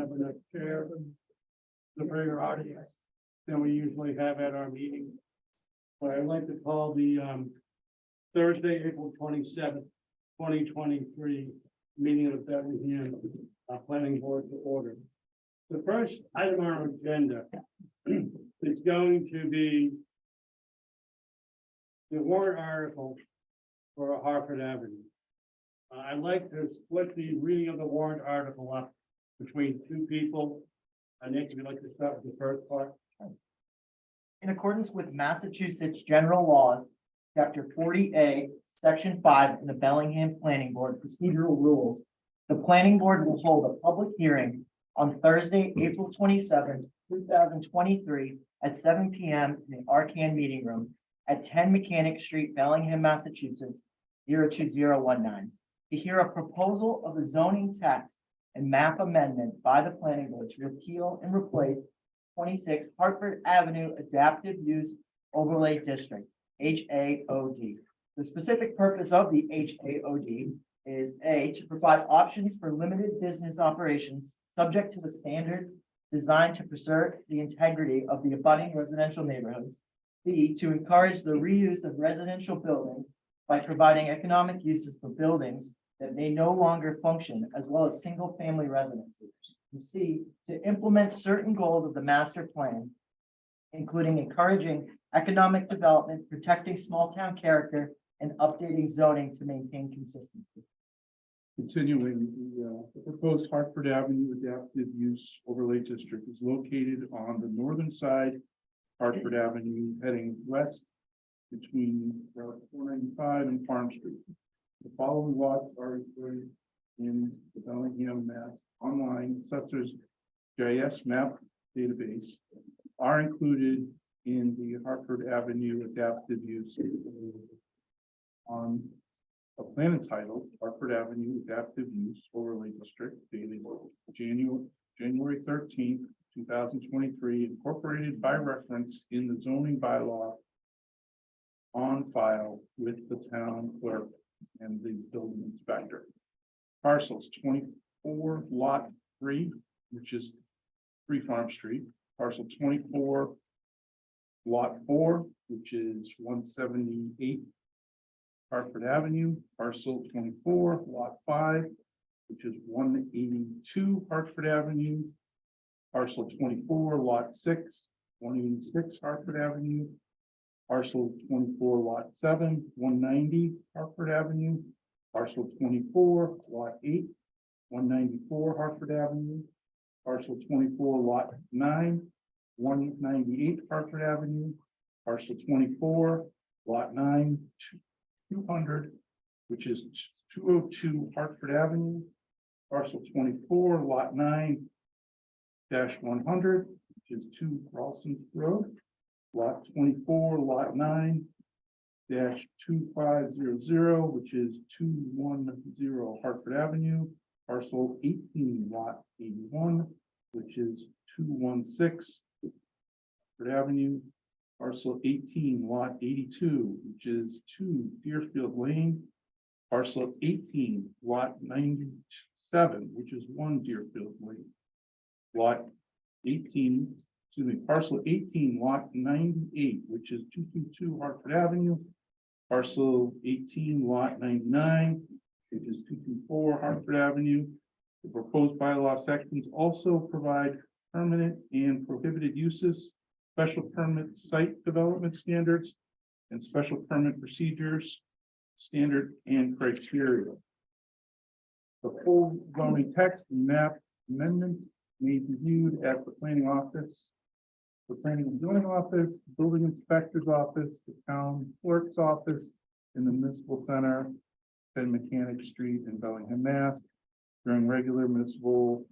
Having a chair and the bigger audience than we usually have at our meeting. But I'd like to call the Thursday, April 27th, 2023 meeting of the Bellingham Planning Board to order. The first item on our agenda is going to be the warrant article for Hartford Avenue. I'd like to split the reading of the warrant article up between two people. Nick, if you'd like to start with the first part. In accordance with Massachusetts General Laws, Chapter 40A, Section 5 in the Bellingham Planning Board Procedural Rules, the Planning Board will hold a public hearing on Thursday, April 27th, 2023 at 7 p.m. in the Arcan Meeting Room at 10 Mechanic Street, Bellingham, Massachusetts, 02019, to hear a proposal of a zoning text and map amendment by the Planning Board to repeal and replace 26 Hartford Avenue Adaptive Use Overlay District, HAOD. The specific purpose of the HAOD is A, to provide options for limited business operations subject to the standards designed to preserve the integrity of the abutting residential neighborhoods. B, to encourage the reuse of residential buildings by providing economic uses for buildings that may no longer function, as well as single-family residences. And C, to implement certain goals of the master plan, including encouraging economic development, protecting small-town character, and updating zoning to maintain consistency. Continuing, the proposed Hartford Avenue Adaptive Use Overlay District is located on the northern side of Hartford Avenue, heading west between Route 495 and Farm Street. The following lots are included in the Bellingham Mass online assessors GIS map database, are included in the Hartford Avenue Adaptive Use on a plan entitled Hartford Avenue Adaptive Use Overlay District dated January 13th, 2023, incorporated by reference in the zoning bylaw on file with the town clerk and the building inspector. Parcels 24 lot 3, which is 3 Farm Street, parcel 24 lot 4, which is 178 Hartford Avenue, parcel 24 lot 5, which is 182 Hartford Avenue, parcel 24 lot 6, 186 Hartford Avenue, parcel 24 lot 7, 190 Hartford Avenue, parcel 24 lot 8, 194 Hartford Avenue, parcel 24 lot 9, 198 Hartford Avenue, parcel 24 lot 9, 200, which is 202 Hartford Avenue, parcel 24 lot 9 100, which is 2 Ralston Road, lot 24 lot 9 2500, which is 210 Hartford Avenue, parcel 18 lot 81, which is 216 Hartford Avenue, parcel 18 lot 82, which is 2 Deerfield Lane, parcel 18 lot 97, which is 1 Deerfield Lane, lot 18, parcel 18 lot 98, which is 222 Hartford Avenue, parcel 18 lot 99, which is 224 Hartford Avenue. The proposed bylaw sections also provide permanent and prohibited uses, special permit site development standards, and special permit procedures, standard and criteria. The full zoning text and map amendment may be viewed at the planning office, the planning and zoning office, building inspector's office, the town clerk's office, in the municipal center, 10 Mechanic Street in Bellingham, Mass, during regular municipal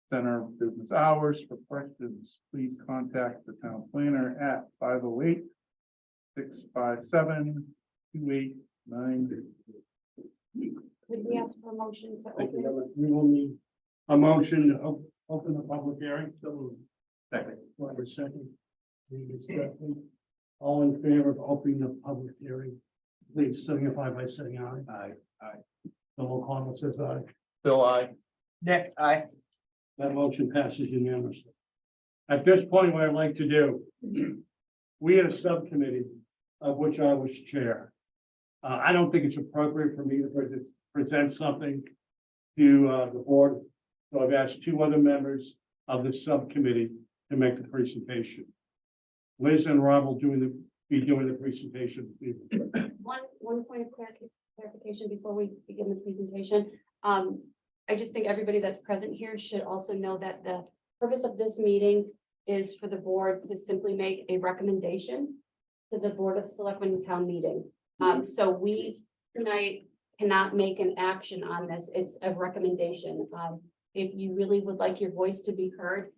center business hours. For questions, please contact the town planner at 508-657-2890. Could we ask for a motion to Thank open? you. We will need a motion to open the public hearing. So Second. for a second. Any discussion? All in favor of opening the public hearing, please signify by saying aye. Aye. Bill O'Connell says aye. Bill, aye. Nick, aye. That motion passes unanimously. At this point, what I'd like to do, we had a subcommittee of which I was chair. I don't think it's appropriate for me to present something to the board. So I've asked two other members of the subcommittee to make the presentation. Liz and Rob will be doing the presentation. One point of clarification before we begin the presentation. I just think everybody that's present here should also know that the purpose of this meeting is for the board to simply make a recommendation to the Board of Selectmen town meeting. So we tonight cannot make an action on this. It's a recommendation. If you really would like your voice to be heard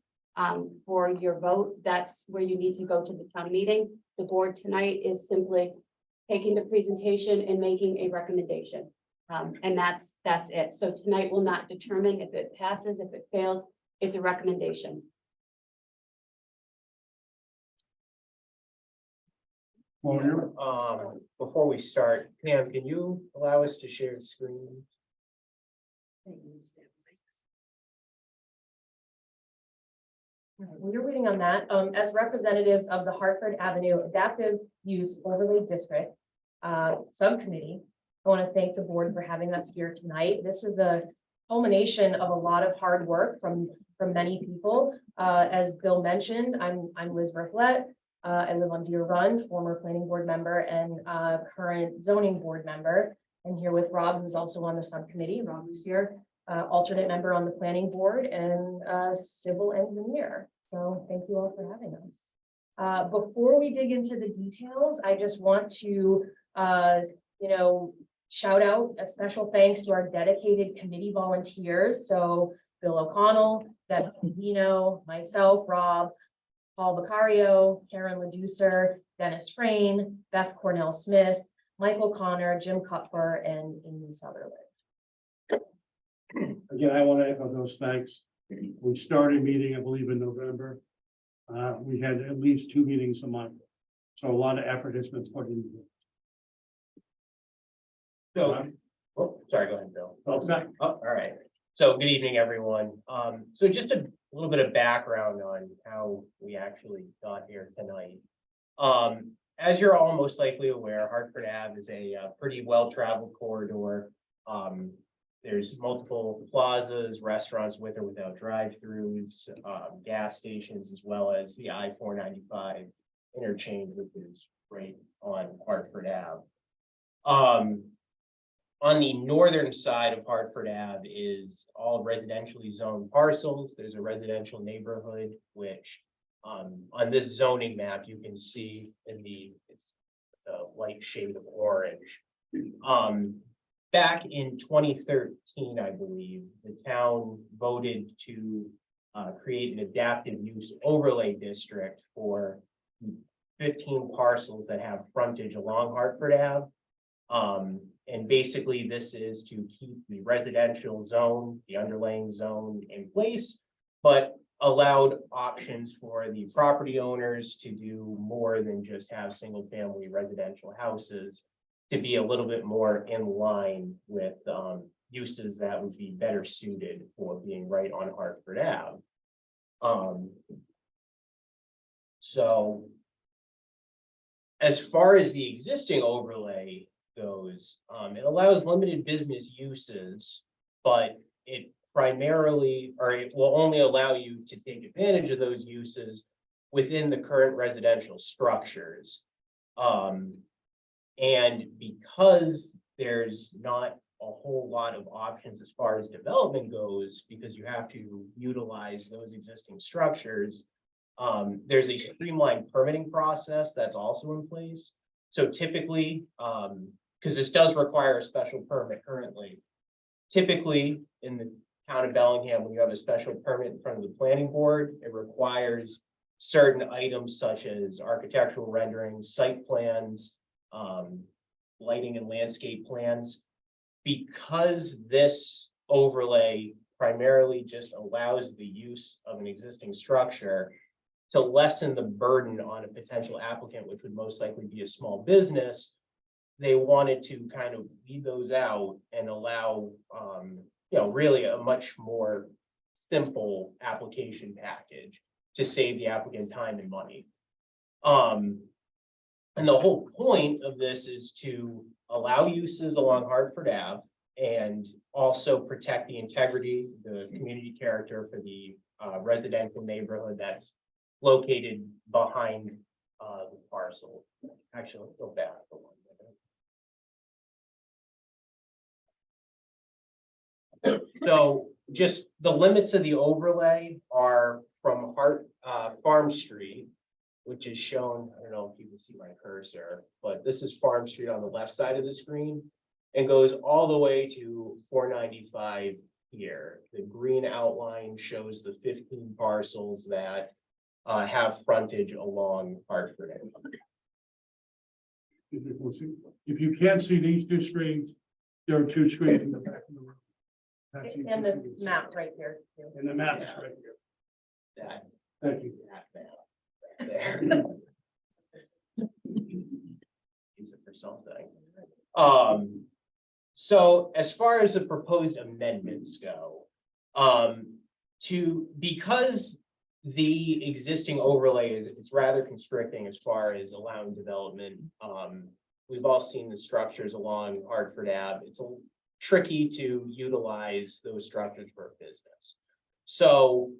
for your vote, that's where you need to go to the town meeting. The board tonight is simply taking the presentation and making a recommendation. And that's it. So tonight will not determine if it passes, if it fails. It's a recommendation. Before we start, Pam, can you allow us to share the screen? When you're waiting on that, as representatives of the Hartford Avenue Adaptive Use Overlay District Subcommittee, I want to thank the board for having us here tonight. This is a culmination of a lot of hard work from many people. As Bill mentioned, I'm Liz Rifflet. I live on Deer Run, former planning board member and current zoning board member. And here with Rob, who's also on the subcommittee. Rob is here, alternate member on the planning board and civil engineer. So thank you all for having us. Before we dig into the details, I just want to, shout out a special thanks to our dedicated committee volunteers. So Bill O'Connell, Deb Dino, myself, Rob, Paul Vicario, Karen Leducer, Dennis Frayne, Beth Cornell Smith, Michael Connor, Jim Kupfer, and Amy Sutherland. Again, I want to echo those thanks. We started meeting, I believe, in November. We had at least 2 meetings a month. So a lot of effort has been put into it. So, sorry, go ahead, Bill. Okay. All right. So good evening, everyone. So just a little bit of background on how we actually got here tonight. As you're all most likely aware, Hartford Ave is a pretty well-traveled corridor. There's multiple plazas, restaurants with or without drive-throughs, gas stations, as well as the I-495 interchange, which is right on Hartford Ave. On the northern side of Hartford Ave is all residentially zoned parcels. There's a residential neighborhood, which on this zoning map, you can see in it's the light shade of orange. Back in 2013, I believe, the town voted to create an adaptive use overlay district for 15 parcels that have frontage along Hartford Ave. And basically this is to keep the residential zone, the underlying zone in place, but allowed options for the property owners to do more than just have single family residential houses, to be a little bit more in line with uses that would be better suited for being right on Hartford Ave. So as far as the existing overlay goes, it allows limited business uses, but it will only allow you to take advantage of those uses within the current residential structures. And because there's not a whole lot of options as far as development goes, because you have to utilize those existing structures, there's a streamlined permitting process that's also in place. So typically, because this does require a special permit currently, typically in the town of Bellingham, when you have a special permit in front of the planning board, it requires certain items such as architectural renderings, site plans, lighting and landscape plans. Because this overlay primarily just allows the use of an existing structure to lessen the burden on a potential applicant, which would most likely be a small business, they wanted to kind of leave those out and allow, really a much more simple application package to save the applicant time and money. And the whole point of this is to allow uses along Hartford Ave and also protect the integrity, the community character for the residential neighborhood that's located behind the parcel. Actually, let's go back for 1 minute. So just the limits of the overlay are from Farm Street, which is shown, I don't know if you can see my cursor, but this is Farm Street on the left side of the screen and goes all the way to 495 here. The green outline shows the 15 parcels that have frontage along Hartford Ave. If you can't see these two screens, there are two screens in the back of the room. That's easy And for the you to see. map right here. too. And the map is right here. That Thank you. there. Use it for something. So as far as the proposed amendments go, because the existing overlay it's rather constricting as far as allowing development. We've all seen the structures along Hartford Ave. It's tricky to utilize those structures for a business. So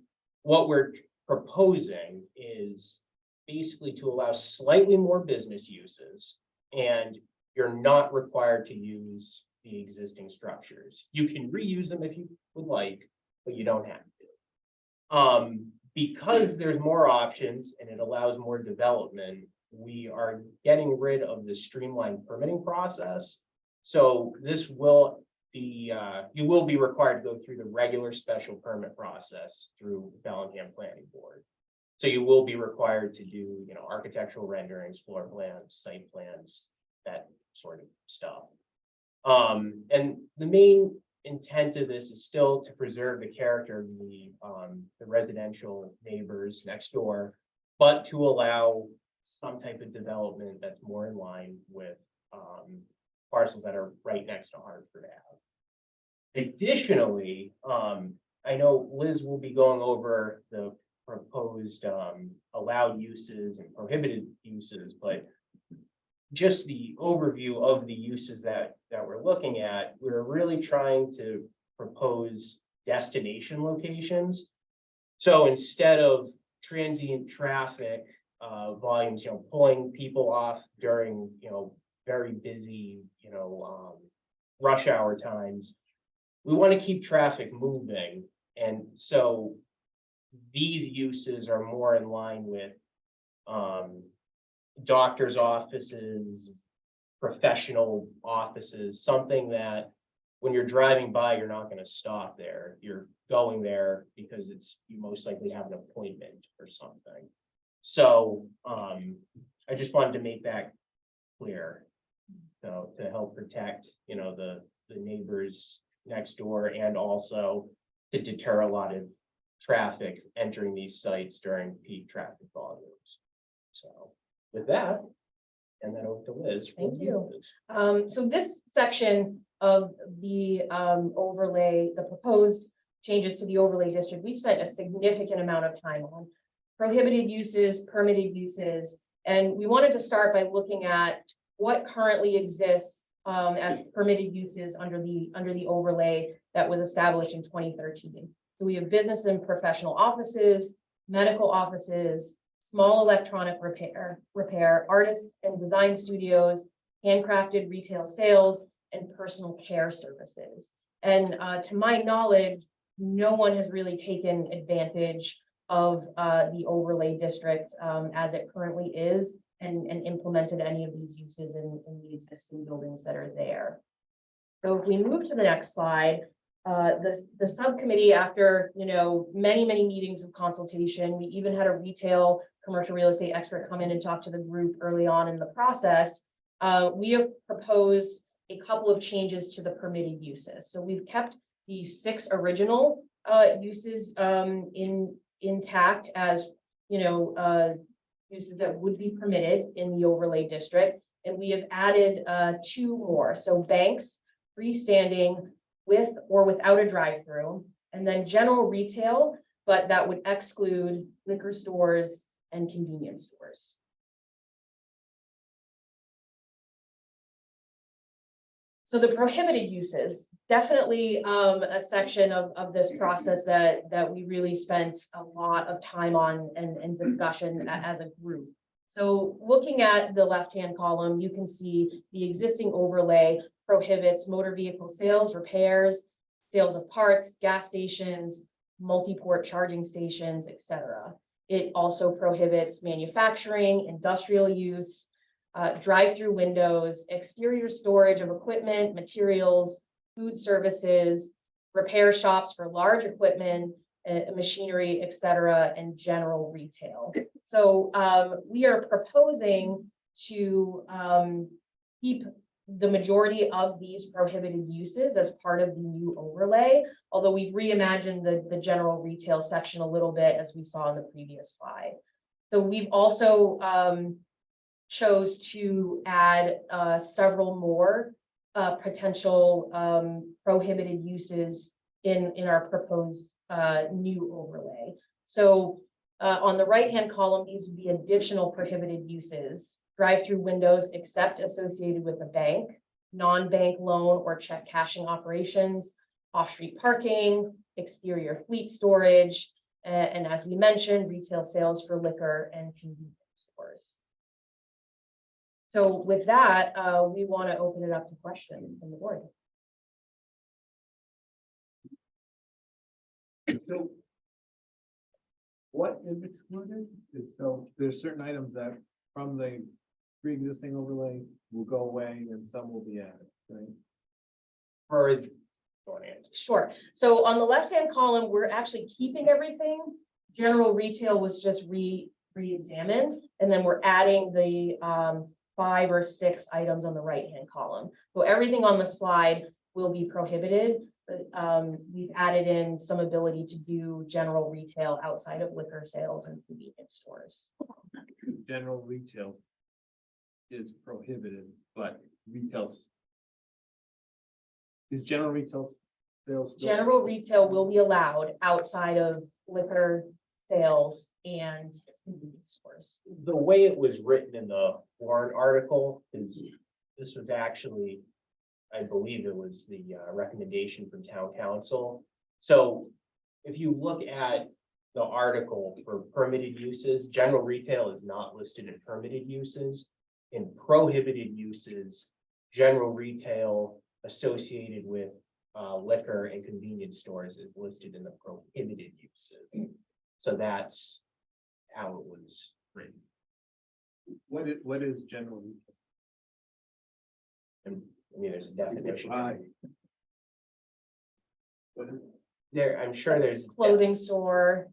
what we're proposing is basically to allow slightly more business uses, and you're not required to use the existing structures. You can reuse them if you would like, but you don't have to. Because there's more options and it allows more development, we are getting rid of the streamlined permitting process. So this will be, you will be required to go through the regular special permit process through Bellingham Planning Board. So you will be required to do, architectural renderings, floor plans, site plans, that sort of stuff. And the main intent of this is still to preserve the character of the residential neighbors next door, but to allow some type of development that's more in line with parcels that are right next to Hartford Ave. Additionally, I know Liz will be going over the proposed allowed uses and prohibited uses, but just the overview of the uses that we're looking at, we're really trying to propose destination locations. So instead of transient traffic volumes, pulling people off during, very busy, rush hour times, we want to keep traffic moving. And so these uses are more in line with doctors' offices, professional offices, something that when you're driving by, you're not going to stop there. You're going there because you most likely have an appointment or something. So I just wanted to make that clear. So to help protect, the neighbors next door, and also to deter a lot of traffic entering these sites during peak traffic volumes. So with that, and then over to Liz. Thank you. So this section of the overlay, the proposed changes to the overlay district, we spent a significant amount of time on prohibited uses, permitted uses, and we wanted to start by looking at what currently exists as permitted uses under the overlay that was established in 2013. So we have business and professional offices, medical offices, small electronic repair, artist and design studios, handcrafted retail sales, and personal care services. And to my knowledge, no one has really taken advantage of the overlay district as it currently is and implemented any of these uses in the existing buildings that are there. So if we move to the next slide, the subcommittee, after many meetings of consultation, we even had a retail commercial real estate expert come in and talk to the group early on in the process. We have proposed a couple of changes to the permitted uses. So we've kept the 6 original uses intact as uses that would be permitted in the overlay district, and we have added 2 more. So banks, freestanding, with or without a drive-through, And then general retail, but that would exclude liquor stores and convenience stores. So the prohibited uses, definitely a section of this process that we really spent a lot of time on and discussion as a group. So looking at the left-hand column, you can see the existing overlay prohibits motor vehicle sales, repairs, sales of parts, gas stations, multi-port charging stations, etc. It also prohibits manufacturing, industrial use, drive-through windows, exterior storage of equipment, materials, food services, repair shops for large equipment, machinery, etc., and general retail. So we are proposing to keep the majority of these prohibited uses as part of the new overlay, although we've reimagined the general retail section a little bit, as we saw in the previous slide. So we've also chose to add several more potential prohibited uses in our proposed new overlay. So on the right-hand column, these would be additional prohibited uses: drive-through windows except associated with a bank, non-bank loan or check cashing operations, off-street parking, exterior fleet storage, and as we mentioned, retail sales for liquor and convenience stores. So with that, we want to open it up to questions from the board. So what is excluded is, so there's certain items that from the pre-existing overlay will go away and some will be added, right? For, go ahead. Sure. So on the left-hand column, we're actually keeping everything. General retail was just re-examined, and then we're adding the 5 or 6 items on the right-hand column. So everything on the slide will be prohibited, but we've added in some ability to do general retail outside of liquor sales and convenience stores. General retail is prohibited, but is general retail sales still? General retail will be allowed outside of liquor sales and convenience stores. The way it was written in the warrant article is, this was actually, I believe it was the recommendation from town council. So if you look at the article for permitted uses, general retail is not listed in permitted uses. In prohibited uses, general retail associated with liquor and convenience stores is listed in the prohibited uses. So that's how it was written. What is general retail? And I mean, there's a definition. What is? There, I'm sure there's. Clothing store,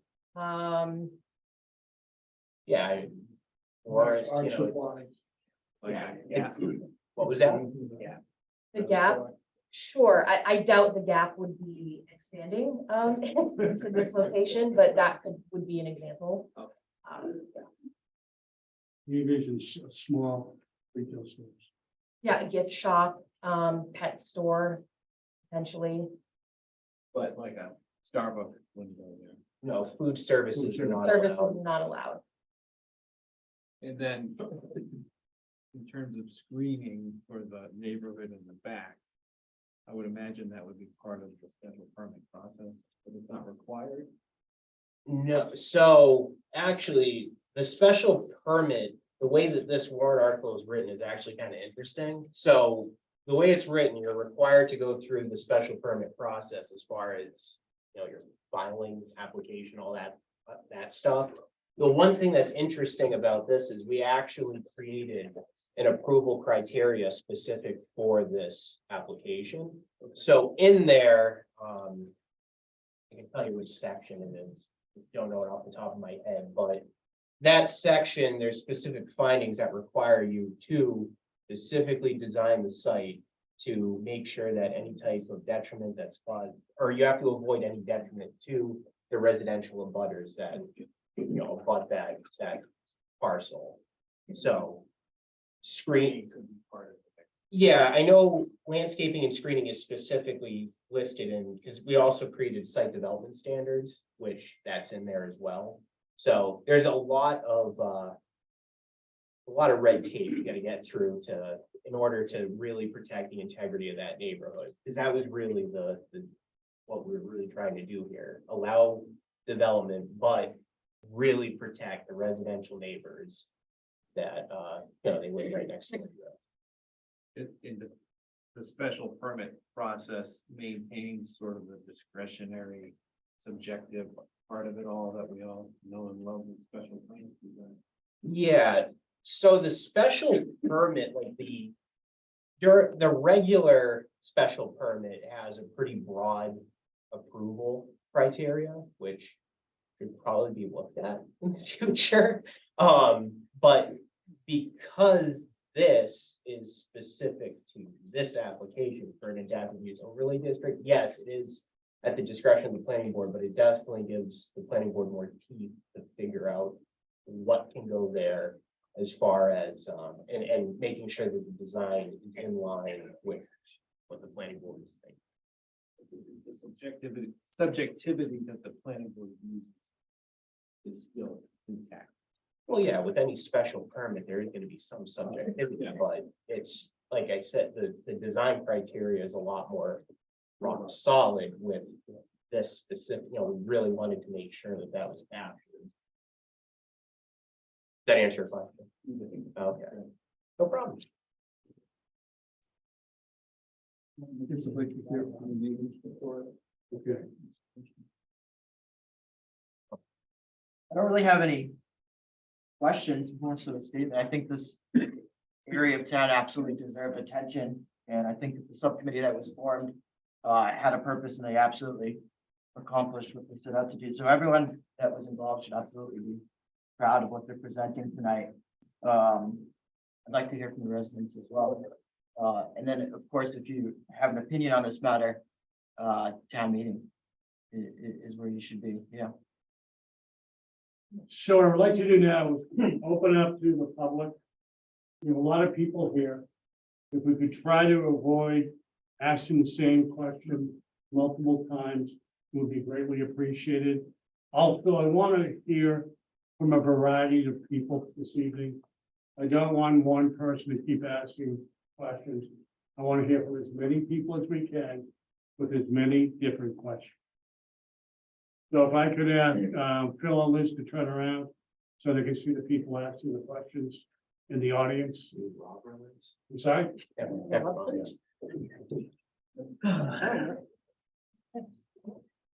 Yeah. Or, you know, yeah, it's, what was that? Yeah. the Gap. Sure, I doubt the Gap would be expanding into this location, but that would be an example. Yeah. You envision small retail stores. Yeah, a gift shop, pet store, potentially. But like a Starbucks window there. No, food services are not Service allowed. is not allowed. And then in terms of screening for the neighborhood in the back, I would imagine that would be part of the special permit process, but it's not required. No, so actually, the special permit, the way that this warrant article is written is actually kind of interesting. So the way it's written, you're required to go through the special permit process as far as, you know, your filing application, all that stuff. The one thing that's interesting about this is we actually created an approval criteria specific for this application. So in there, I can tell you which section it is. Don't know it off the top of my head, but that section, there's specific findings that require you to specifically design the site to make sure that any type of detriment that's caused, or you have to avoid any detriment to the residential abutters that, you know, abut that parcel. So screening could be part of it. Yeah, I know landscaping and screening is specifically listed in, because we also created site development standards, which that's in there as well. So there's a lot of red tape you gotta get through in order to really protect the integrity of that neighborhood. Because that was really what we're really trying to do here, allow development, but really protect the residential neighbors that, they live right next to it. In the special permit process, maintaining sort of the discretionary, subjective part of it all that we all know and love with special permits. Yeah, so the special permit, like the regular special permit has a pretty broad approval criteria, which could probably be looked at in the future. But because this is specific to this application for an adaptive use overlay district, yes, it is at the discretion of the planning board, but it definitely gives the planning board more teeth to figure out what can go there as far as, and making sure that the design is in line with what the planning board is thinking. The subjectivity that the planning board uses is still intact. Well, yeah, with any special permit, there is going to be some subjectivity, Yeah. but it's, like I said, the design criteria is a lot more rock solid with this specific, we really wanted to make sure that that was captured. Does that answer your question? Okay, no problem. I guess I'd like to hear from the neighbors before. Okay. I don't really have any questions, more so a statement. I think this area of town absolutely deserved attention. And I think that the subcommittee that was formed had a purpose, and they absolutely accomplished what they set out to do. So everyone that was involved should absolutely be proud of what they're presenting tonight. I'd like to hear from the residents as well. And then, of course, if you have an opinion on this matter, town meeting is where you should be. Yeah. So what I'd like to do now is open up to the public. We have a lot of people here. If we could try to avoid asking the same question multiple times, it would be greatly appreciated. Also, I want to hear from a variety of people this evening. I don't want one person to keep asking questions. I want to hear from as many people as we can with as many different questions. So if I could ask Phil and Liz to turn around so they can see the people asking the questions in the audience. I'm sorry? Yeah, I'm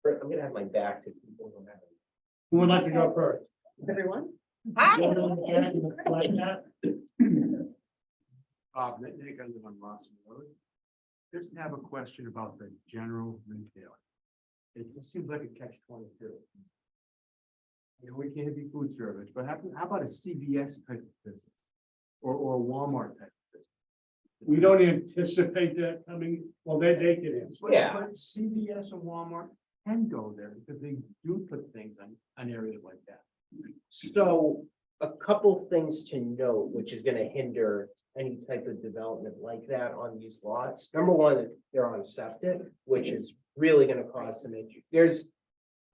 gonna have my back to people who have. Who would like to go first? Everyone? Like that? Nick, I live on Lawson Road. Just have a question about the general retail. It just seems like a catch-22. We can't be food service, but how about a CVS type of business? Or a Walmart type of business? We don't anticipate that coming, well, they can answer. Yeah. But CVS and Walmart can go there because they do put things on areas like that. So a couple things to note, which is gonna hinder any type of development like that on these lots. Number one, they're on septic, which is really gonna cause some issue. There's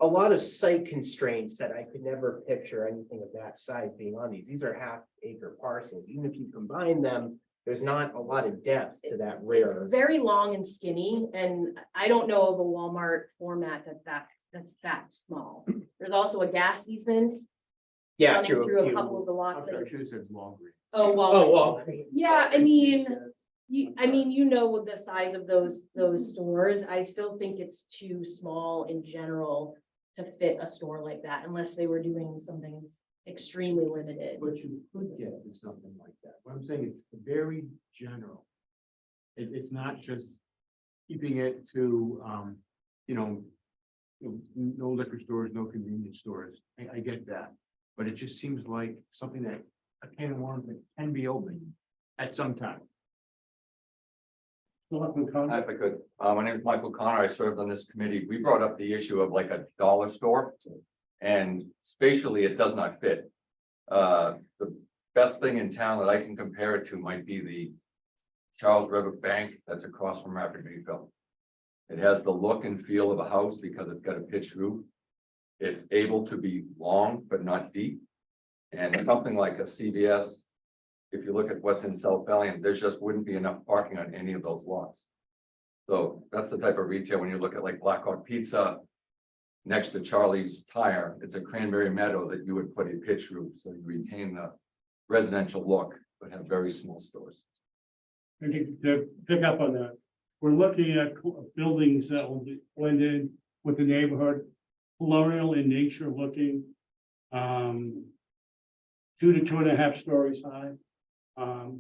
a lot of site constraints that I could never picture anything of that size being on these. These are half-acre parcels. Even if you combine them, there's not a lot of depth to that rear. It's very long and skinny, and I don't know of a Walmart format that's that small. There's also a gas easement Yeah, running through a few- couple of the I'm lots. sorry, I should have said Walgreens. Oh, well. Oh, Walgreens. Yeah, I mean, you know the size of those stores. I still think it's too small in general to fit a store like that unless they were doing something extremely limited. But you could get to something like that. What I'm saying, it's very general. It's not just keeping it to, no liquor stores, no convenience stores. I get that. But it just seems like something that a can of worms that can be opened at some time. Selectman Conley? If I could, my name is Michael Connor. I served on this committee. We brought up the issue of like a dollar store. And spatially, it does not fit. The best thing in town that I can compare it to might be the Charles River Bank that's across from Rapid Refill. It has the look and feel of a house because it's got a pitched roof. It's able to be long but not deep. And something like a CVS, if you look at what's in South Bellingham, there just wouldn't be enough parking on any of those lots. So that's the type of retail, when you look at like Black Hawk Pizza next to Charlie's Tire, it's a cranberry meadow that you would put a pitch roof, so you retain the residential look, but have very small stores. And to pick up on that, we're looking at buildings that will blend in with the neighborhood, colonial in nature looking. 2 to 2.5 stories high.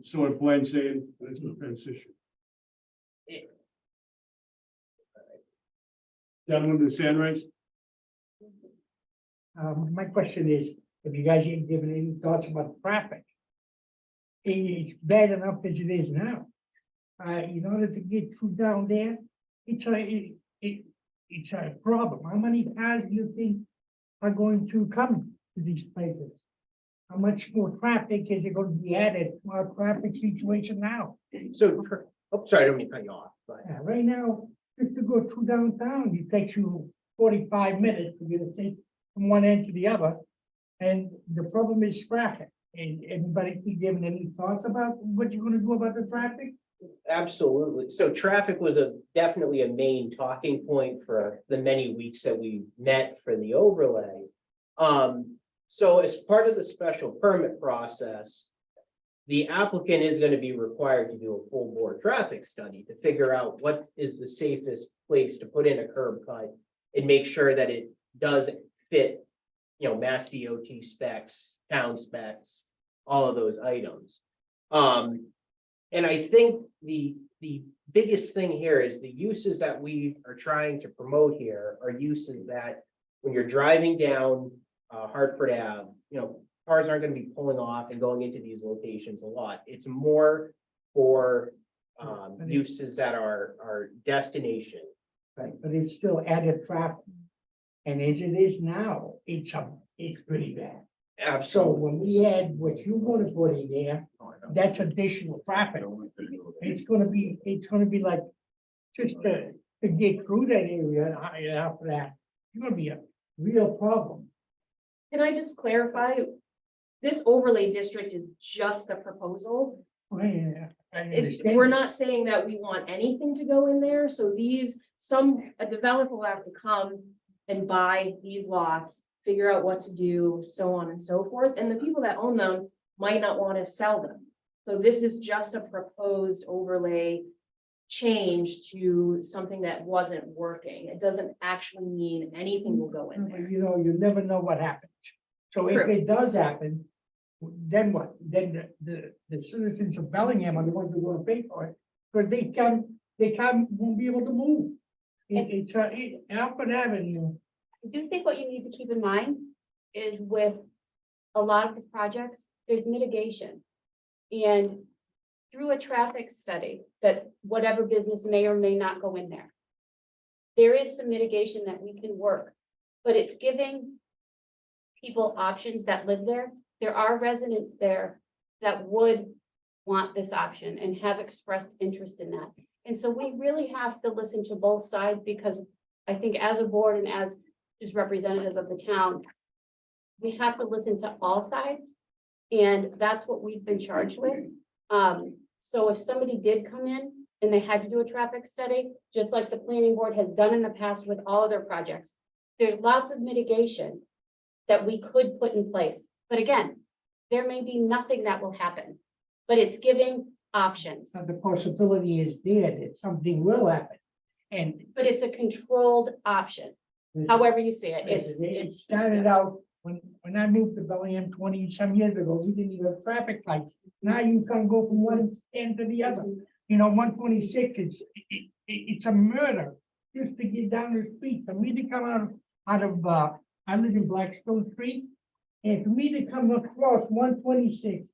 So it blends in, it's a transition. Gentlemen, the sand race? My question is, if you guys ain't given any thoughts about traffic. It's bad enough as it is now. In order to get through down there, it's a problem. How many cars do you think are going to come to these places? How much more traffic is it going to be added to our traffic situation now? So, oh, sorry, I don't mean to cut you off, but Right now, just to go through downtown, it takes you 45 minutes to get a take from one end to the other. And the problem is traffic. And anybody be given any thoughts about what you're gonna do about the traffic? absolutely. So traffic was definitely a main talking point for the many weeks that we met for the overlay. So as part of the special permit process, the applicant is going to be required to do a full bore traffic study to figure out what is the safest place to put in a curb cut and make sure that it does fit, Mass DOT specs, town specs, all of those items. And I think the biggest thing here is the uses that we are trying to promote here are uses that when you're driving down Hartford Ave, cars aren't going to be pulling off and going into these locations a lot. It's more for uses that are destination. Right, but it's still added traffic. And as it is now, it's pretty bad. So Absolutely. when we add what you're gonna put in there, that's additional traffic. It's gonna be like, just to get through that area, and after that, it's gonna be a real problem. Can I just clarify? This overlay district is just a proposal. I understand. We're not saying that we want anything to go in there, so a developer will have to come and buy these lots, figure out what to do, so on and so forth, and the people that own them might not want to sell them. So this is just a proposed overlay change to something that wasn't working. It doesn't actually mean anything will go in there. You never know what happens. So if True. it does happen, then what? Then the citizens of Bellingham are the ones who are gonna pay for it, because won't be able to move. It's Alfred Avenue. I do think what you need to keep in mind is with a lot of the projects, there's mitigation. And through a traffic study, that whatever business may or may not go in there. There is some mitigation that we can work, but it's giving people options that live there. There are residents there that would want this option and have expressed interest in that. And so we really have to listen to both sides, because I think as a board and as just representatives of the town, we have to listen to all sides. And that's what we've been charged with. So if somebody did come in and they had to do a traffic study, just like the planning board has done in the past with all of their projects, there's lots of mitigation that we could put in place. But again, there may be nothing that will happen, but it's giving options. The possibility is there that something will happen. And But it's a controlled option, however you see it. it started out, when I moved to Bellingham 20-some years ago, we didn't even have traffic lights. Now you can go from one end to the other. 126, it's a murder just to get down the street. For me to come out of I live in Blackstone Street, and for me to come across 126,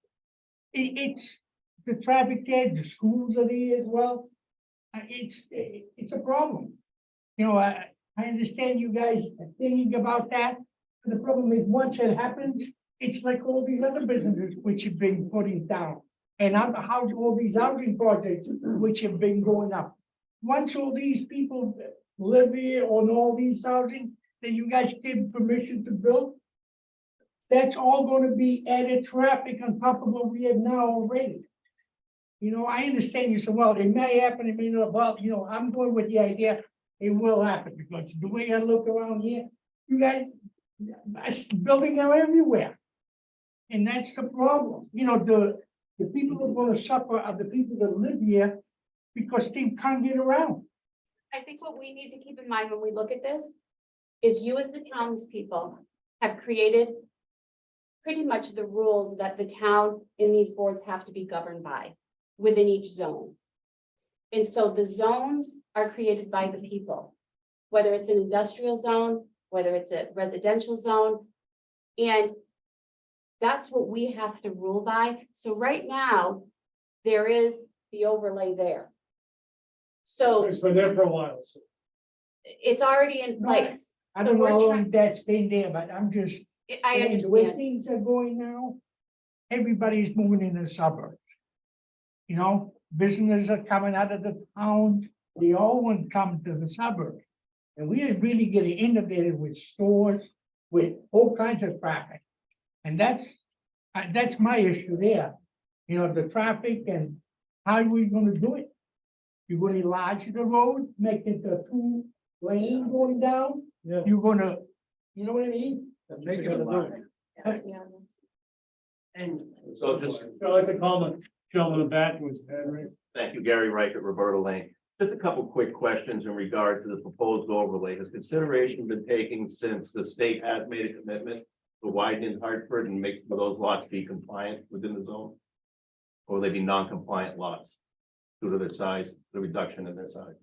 it's the traffic there, the schools are there as well. It's a problem. I understand you guys are thinking about that. But the problem is, once it happens, it's like all these other businesses which have been putting down. And how all these housing projects which have been going up. once all these people live here on all these housing, that you guys give permission to build, that's all gonna be added traffic on top of what we have now already. You know, I understand you said, well, it may happen, it may not, but, you know, I'm going with the idea, it will happen, because the way I look around here, you guys, building are everywhere. And that's the problem, you know, the people who are gonna suffer are the people that live here, because they can't get around. I think what we need to keep in mind when we look at this is you as the townspeople have created pretty much the rules that the town in these boards have to be governed by within each zone. And so the zones are created by the people, whether it's an industrial zone, whether it's a residential zone. And that's what we have to rule by. So right now, there is the overlay there. So It's been there for a while, so. it's already in place. I don't know how long that's been there, but I'm just I saying, the way understand. things are going now, everybody's moving in the suburbs. You know, businesses are coming out of the town, they all want to come to the suburbs. And we are really getting innovative with stores, with all kinds of traffic. And that's my issue there. You know, the traffic and how are we gonna do it? You're gonna enlarge the road, make it a 2-lane going down? Yeah. You're gonna, you know what I mean? Make it a loop. Yeah, And So just, I like to call the gentleman in the back was Henry. Thank you, Gary Reich at Roberta Lane. Just a couple quick questions in regard to the proposed overlay. Has consideration been taken since the state has made a commitment to widen in Hartford and make those lots be compliant within the zone? Or will they be non-compliant lots due to their size, the reduction in their size?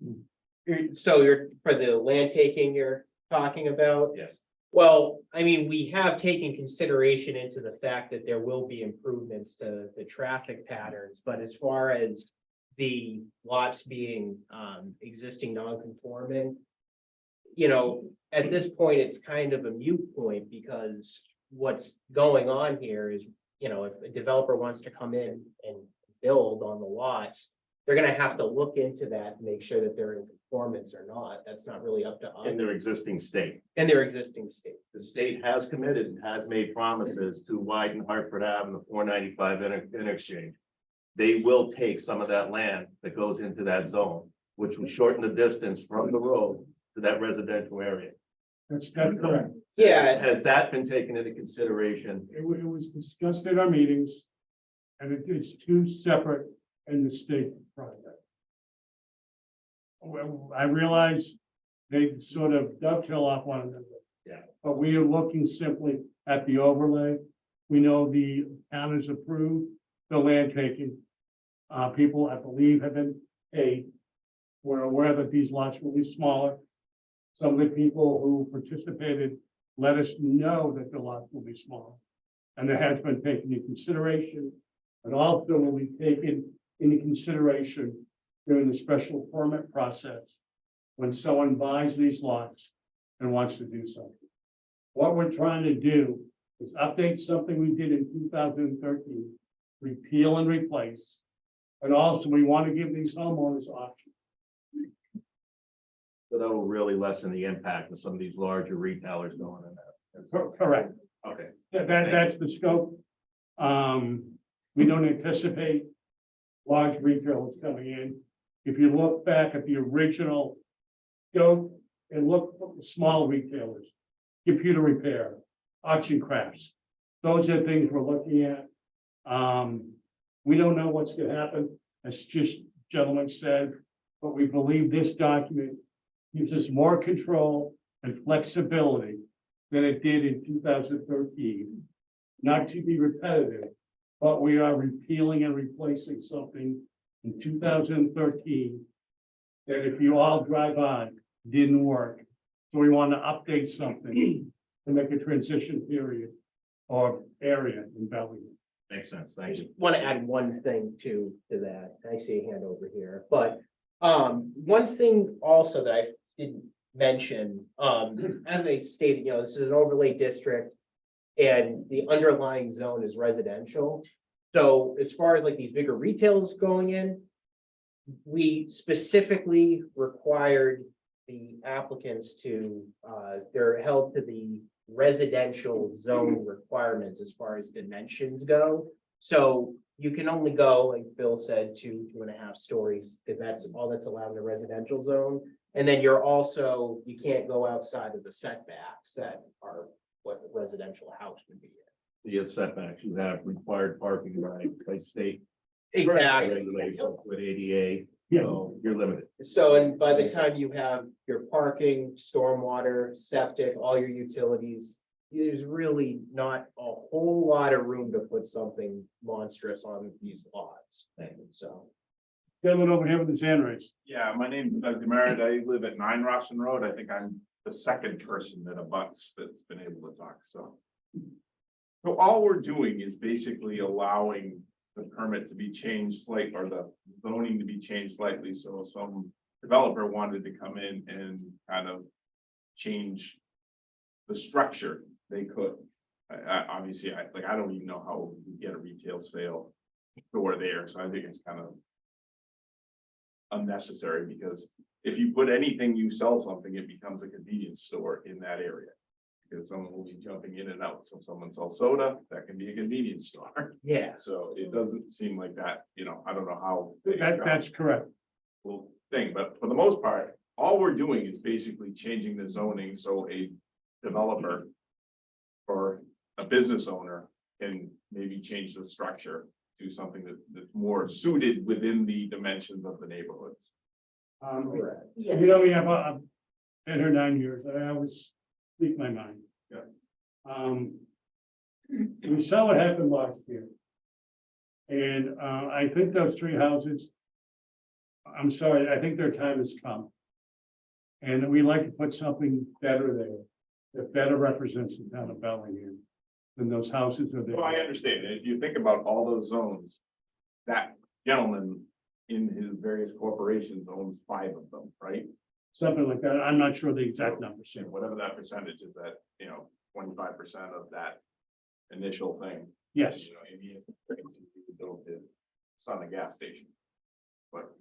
So you're, for the land taking you're talking about? Yes. Well, I mean, we have taken consideration into the fact that there will be improvements to the traffic patterns, but as far as the lots being existing non-conforming, you know, at this point, it's kind of a moot point because what's going on here is, you know, if a developer wants to come in and build on the lots, they're gonna have to look into that to make sure that they're in conformance or not. That's not really up to us. In their existing state. In their existing state. The state has committed and has made promises to widen Hartford Ave and the 495 interchange. They will take some of that land that goes into that zone, which will shorten the distance from the road to that residential area. That's correct. Yeah, Has that been taken into consideration? It was discussed in our meetings. And it is two separate and distinct projects. Well, I realize they sort of dovetail off one another. Yeah. But we are looking simply at the overlay. We know the town has approved the land taking. People, I believe, have been paid. We're aware that these lots will be smaller. Some of the people who participated let us know that the lots will be smaller. And that has been taken into consideration. And also will be taken into consideration during the special permit process when someone buys these lots and wants to do something. What we're trying to do is update something we did in 2013, repeal and replace. And also, we want to give these homeowners options. So that will really lessen the impact of some of these larger retailers going in there. Correct. Okay. That's the scope. We don't anticipate large retailers coming in. If you look back at the original scope and look at the small retailers, computer repair, arts and crafts. Those are the things we're looking at. We don't know what's gonna happen, as just gentleman said, but we believe this document gives us more control and flexibility than it did in 2013. Not to be repetitive, but we are repealing and replacing something in 2013 that if you all drive on, didn't work. So we want to update something to make a transition period or area in Bellingham. Makes sense. I Thank just you. want to add one thing to that. I see a hand over here, but one thing also that I didn't mention, as I stated, you know, this is an overlay district and the underlying zone is residential. So as far as like these bigger retailers going in, we specifically required the applicants to, they're held to the residential zone requirements as far as dimensions go. So you can only go, like Bill said, 2.5 stories, because that's all that's allowed in the residential zone. And then you're also, you can't go outside of the setbacks that are what a residential house would be. The setbacks, you have required parking by state Exactly. regulations with ADA, Yeah. so you're limited. So, and by the time you have your parking, stormwater, septic, all your utilities, there's really not a whole lot of room to put something monstrous on these lots. So, Gentleman over here with his hand raised. Yeah, my name is Doug Demerit. I live at 9 Rossin Road. I think I'm the second person that abuts that's been able to talk, so. So all we're doing is basically allowing the permit to be changed slightly, or the zoning to be changed slightly, so if some developer wanted to come in and kind of change the structure, they could. Obviously, I don't even know how we get a retail sale store there, so I think it's kind of unnecessary, because if you put anything, you sell something, it becomes a convenience store in that area. Because someone will be jumping in and out. So if someone sells soda, that can be a convenience store. yeah, So it doesn't seem like that, I don't know how. That's correct. Well, thing, but for the most part, all we're doing is basically changing the zoning so a developer or a business owner can maybe change the structure to something that's more suited within the dimensions of the neighborhoods. Yes. You know, we have, I've been here 9 years, I always speak my mind. Yeah. We saw what happened last year. And, I think those 3 houses, I'm sorry, I think their time has come. And we'd like to put something better there, that better represents the town of Bellingham than those houses are there. Well, I understand. And if you think about all those zones, that gentleman in his various corporations owns 5 of them, right? Something like that. I'm not sure the exact numbers. So whatever that percentage is, that, 25% of that initial thing. Yes, And he has to build his son a gas station. But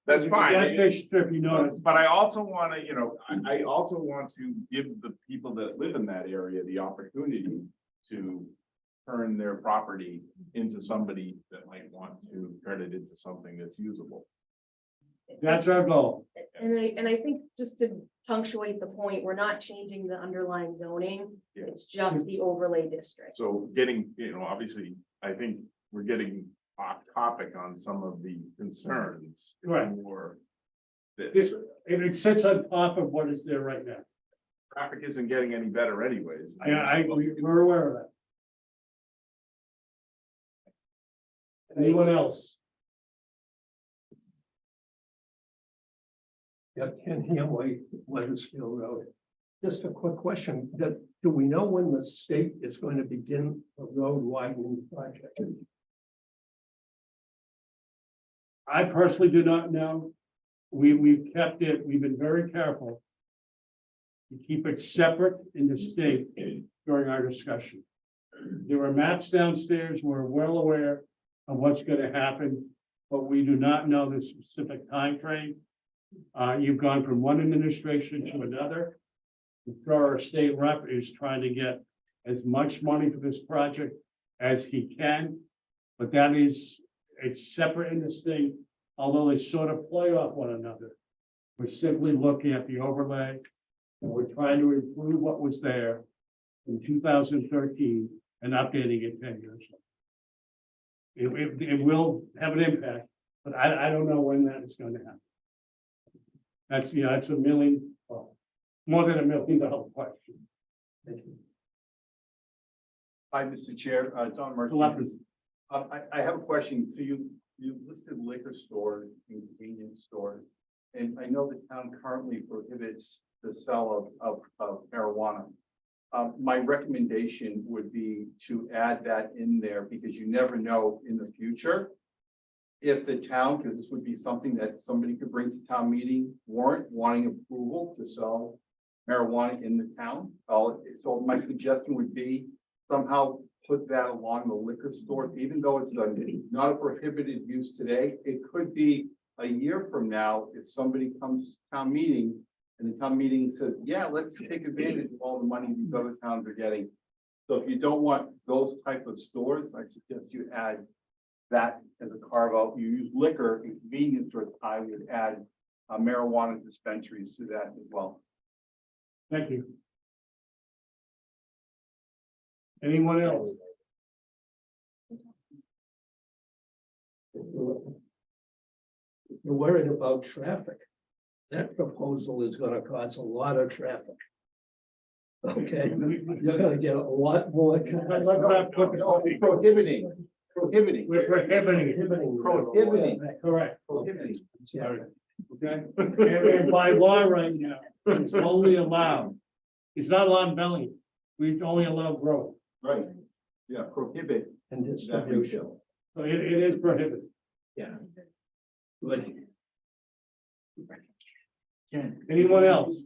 that's The fine. gas station strip, you know, But I also want to, I also want to give the people that live in that area the opportunity to turn their property into somebody that might want to turn it into something that's usable. that's our goal. And I think just to punctuate the point, we're not changing the underlying zoning. Yeah. It's just the overlay district. So getting, obviously, I think we're getting off topic on some of the concerns. Right. For This, this, it sits on top of what is there right now. traffic isn't getting any better anyways. We're aware of that. Anyone else? Yeah, Ken Hamway, Weathersfield Road. Just a quick question, do we know when the state is going to begin a road widening project? I personally do not know. We've kept it, we've been very careful to keep it separate in the state during our discussion. There are maps downstairs, we're well aware of what's gonna happen, but we do not know the specific time frame. You've gone from one administration to another. Our state rep is trying to get as much money for this project as he can, but it's separate in the state, although they sort of play off one another. We're simply looking at the overlay, and we're trying to improve what was there in 2013 and updating it 10 years ago. It will have an impact, but I don't know when that is going to happen. That's, it's a million, well, more than $1 million question. Thank you. Hi, Mr. Chair, Don Telepathy. Martinez. I have a question. So you listed liquor stores and convenience stores. And I know the town currently prohibits the sale of marijuana. My recommendation would be to add that in there because you never know in the future if the town, because this would be something that somebody could bring to town meeting warrant, wanting approval to sell marijuana in the town. So my suggestion would be somehow put that along the liquor store, even though it's not a prohibited use today, it could be a year from now, if somebody comes to town meeting and the town meeting says, yeah, let's take advantage of all the money these other towns are getting. So if you don't want those type of stores, I suggest you add that as a carve out. You use liquor and convenience stores, I would add marijuana dispensaries to that as well. Thank you. Anyone else? You're worried about traffic. That proposal is gonna cause a lot of traffic. Okay, you're gonna get a lot more. Let's not put it all- Prohibiting. We're prohibiting, Prohibiting. correct, Prohibiting. okay? And by law right now, it's only allowed, it's not allowed in Bellingham. We only allow growth, Right, yeah, prohibit And that distribution. retail. so it is prohibited. Yeah. Good. Anyone else?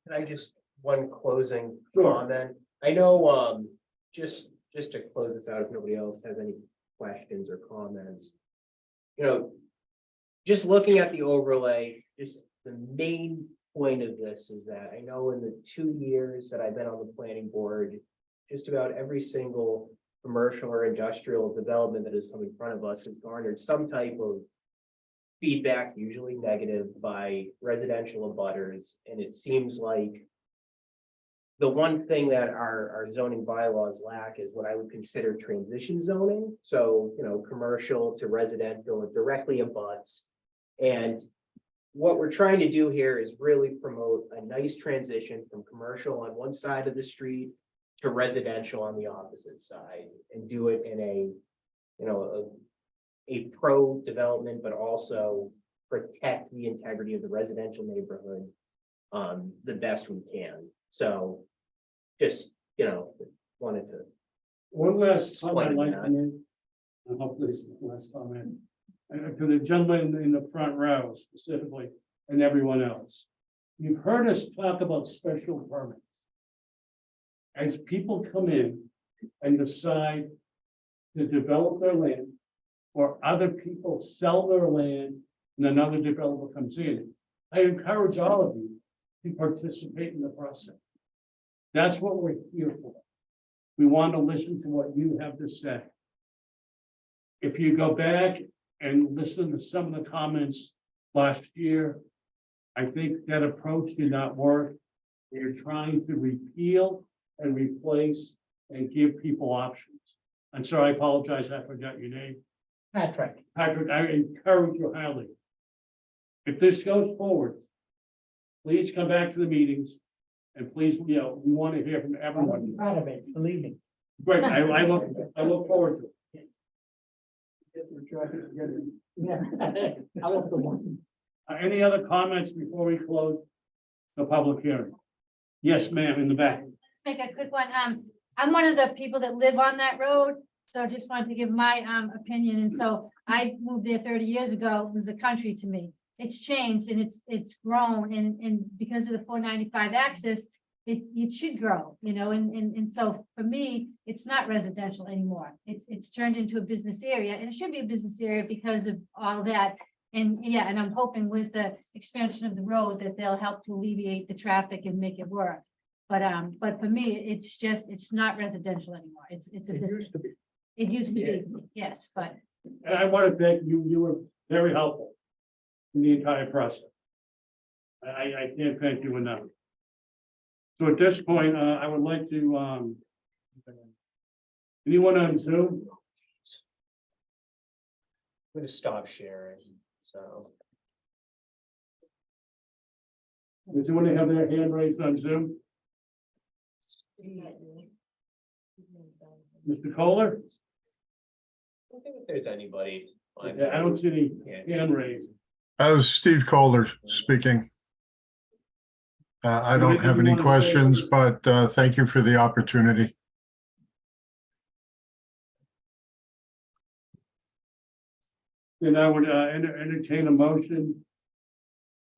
Can I just, one closing Sure. comment? I know, just to close this out, if nobody else has any questions or comments. You know, just looking at the overlay, just the main point of this is that I know in the 2 years that I've been on the planning board, just about every single commercial or industrial development that has come in front of us has garnered some type of feedback, usually negative, by residential abutters. And it seems like the one thing that our zoning bylaws lack is what I would consider transition zoning. So, you know, commercial to residential, it directly abuts. And what we're trying to do here is really promote a nice transition from commercial on one side of the street to residential on the opposite side, and do it in a, you know, a pro development, but also protect the integrity of the residential neighborhood the best we can. So just, you know, wanted to, One last comment I'd Explain like that. to make, and hopefully it's the last comment. To the gentleman in the front row specifically, and everyone else. You've heard us talk about special permits. As people come in and decide to develop their land, or other people sell their land and another developer comes in, I encourage all of you to participate in the process. That's what we're here for. We want to listen to what you have to say. If you go back and listen to some of the comments last year, I think that approach did not work. We're trying to repeal and replace and give people options. I'm sorry, I apologize, I forgot your name. Patrick. Patrick, I encourage you highly. If this goes forward, please come back to the meetings and please, you know, we want to hear from I'm everyone. proud of it, believe me. Great, I look forward to it. Yeah. I love the one. Any other comments before we close the public hearing? Yes, ma'am, in the back. Make a quick one. I'm one of the people that live on that road, so just wanted to give my opinion. And so I moved there 30 years ago. It was a country to me. It's changed and it's grown, and because of the 495 access, it should grow, you know, and so for me, it's not residential anymore. It's turned into a business area, and it should be a business area because of all that. And yeah, and I'm hoping with the expansion of the road that they'll help to alleviate the traffic and make it work. But for me, it's not residential anymore. It's a It business. used to be. It used to be, yes, but And I want to thank you, you were very helpful in the entire process. I can't thank you enough. So at this point, I would like to, anyone on Zoom? I'm gonna stop sharing, so. Does anyone have their hand raised on Zoom? Mr. Kohler? I don't think if there's anybody. on Okay, I don't see any hand raised. Steve Kohler speaking. I don't have any questions, but thank you for the opportunity. Then I would entertain a motion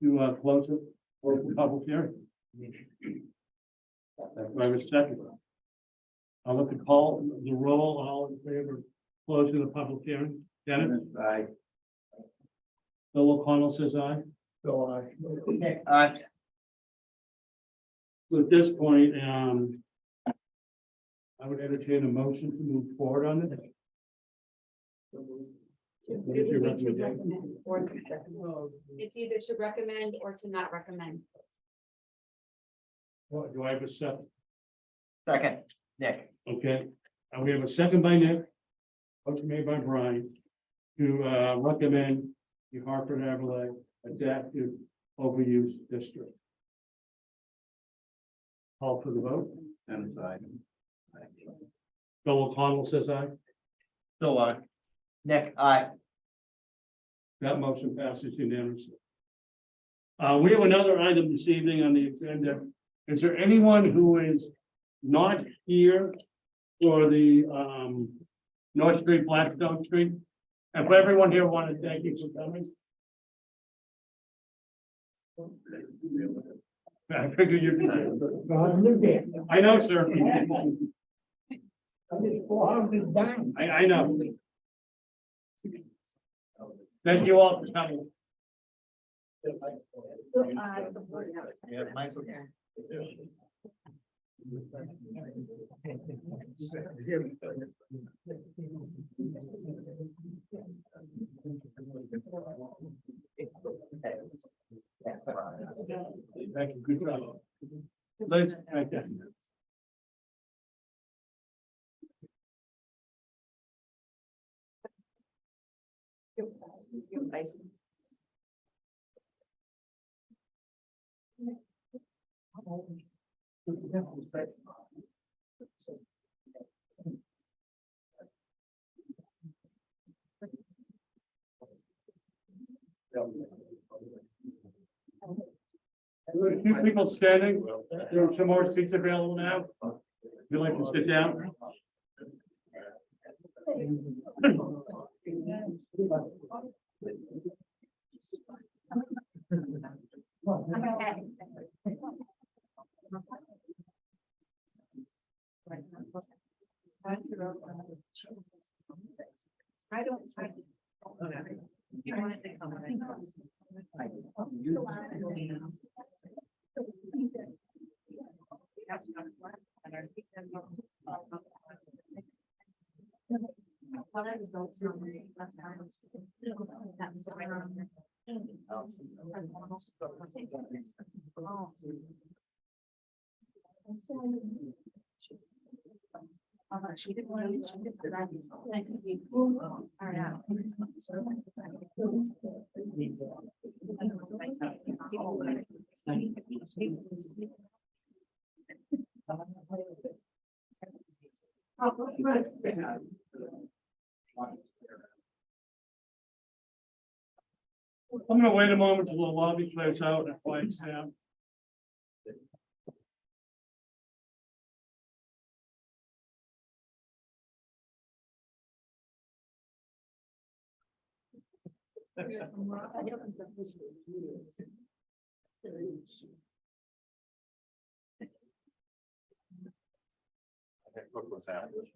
to close it for the public hearing. Do I have a second? I'll let the roll, all in favor closing the public hearing. Dennis, Aye. Bill O'Connell says aye. So I. Nick, aye. So at this point, I would entertain a motion to move forward on this. What is your recommendation? It's either to recommend or to not recommend. What, do I have a second? Second, Nick. Okay, and we have a second by Nick. Motion made by Brian to recommend the Hartford Adelaide Adaptive Overuse District. Call for the vote. Dennis, aye. Bill O'Connell says aye. Still aye. Nick, aye. That motion passes unanimously. We have another item this evening on the agenda. Is there anyone who is not here for the North Street, Blackstone Street? And for everyone here, want to thank you for coming. I figured you'd be there. I live there. I know, sir. I did 4 houses down. I know. Thank you all for coming. Yeah, Michael. Thank you, good job. Liz, thank you. There are a few people standing. There are some more seats available now. Would you like to sit down? I don't. You wanted to come. She didn't want to, she just said, I like to see who are out. I'm gonna wait a moment till the lobby clears out and quiets down. Look what's happening.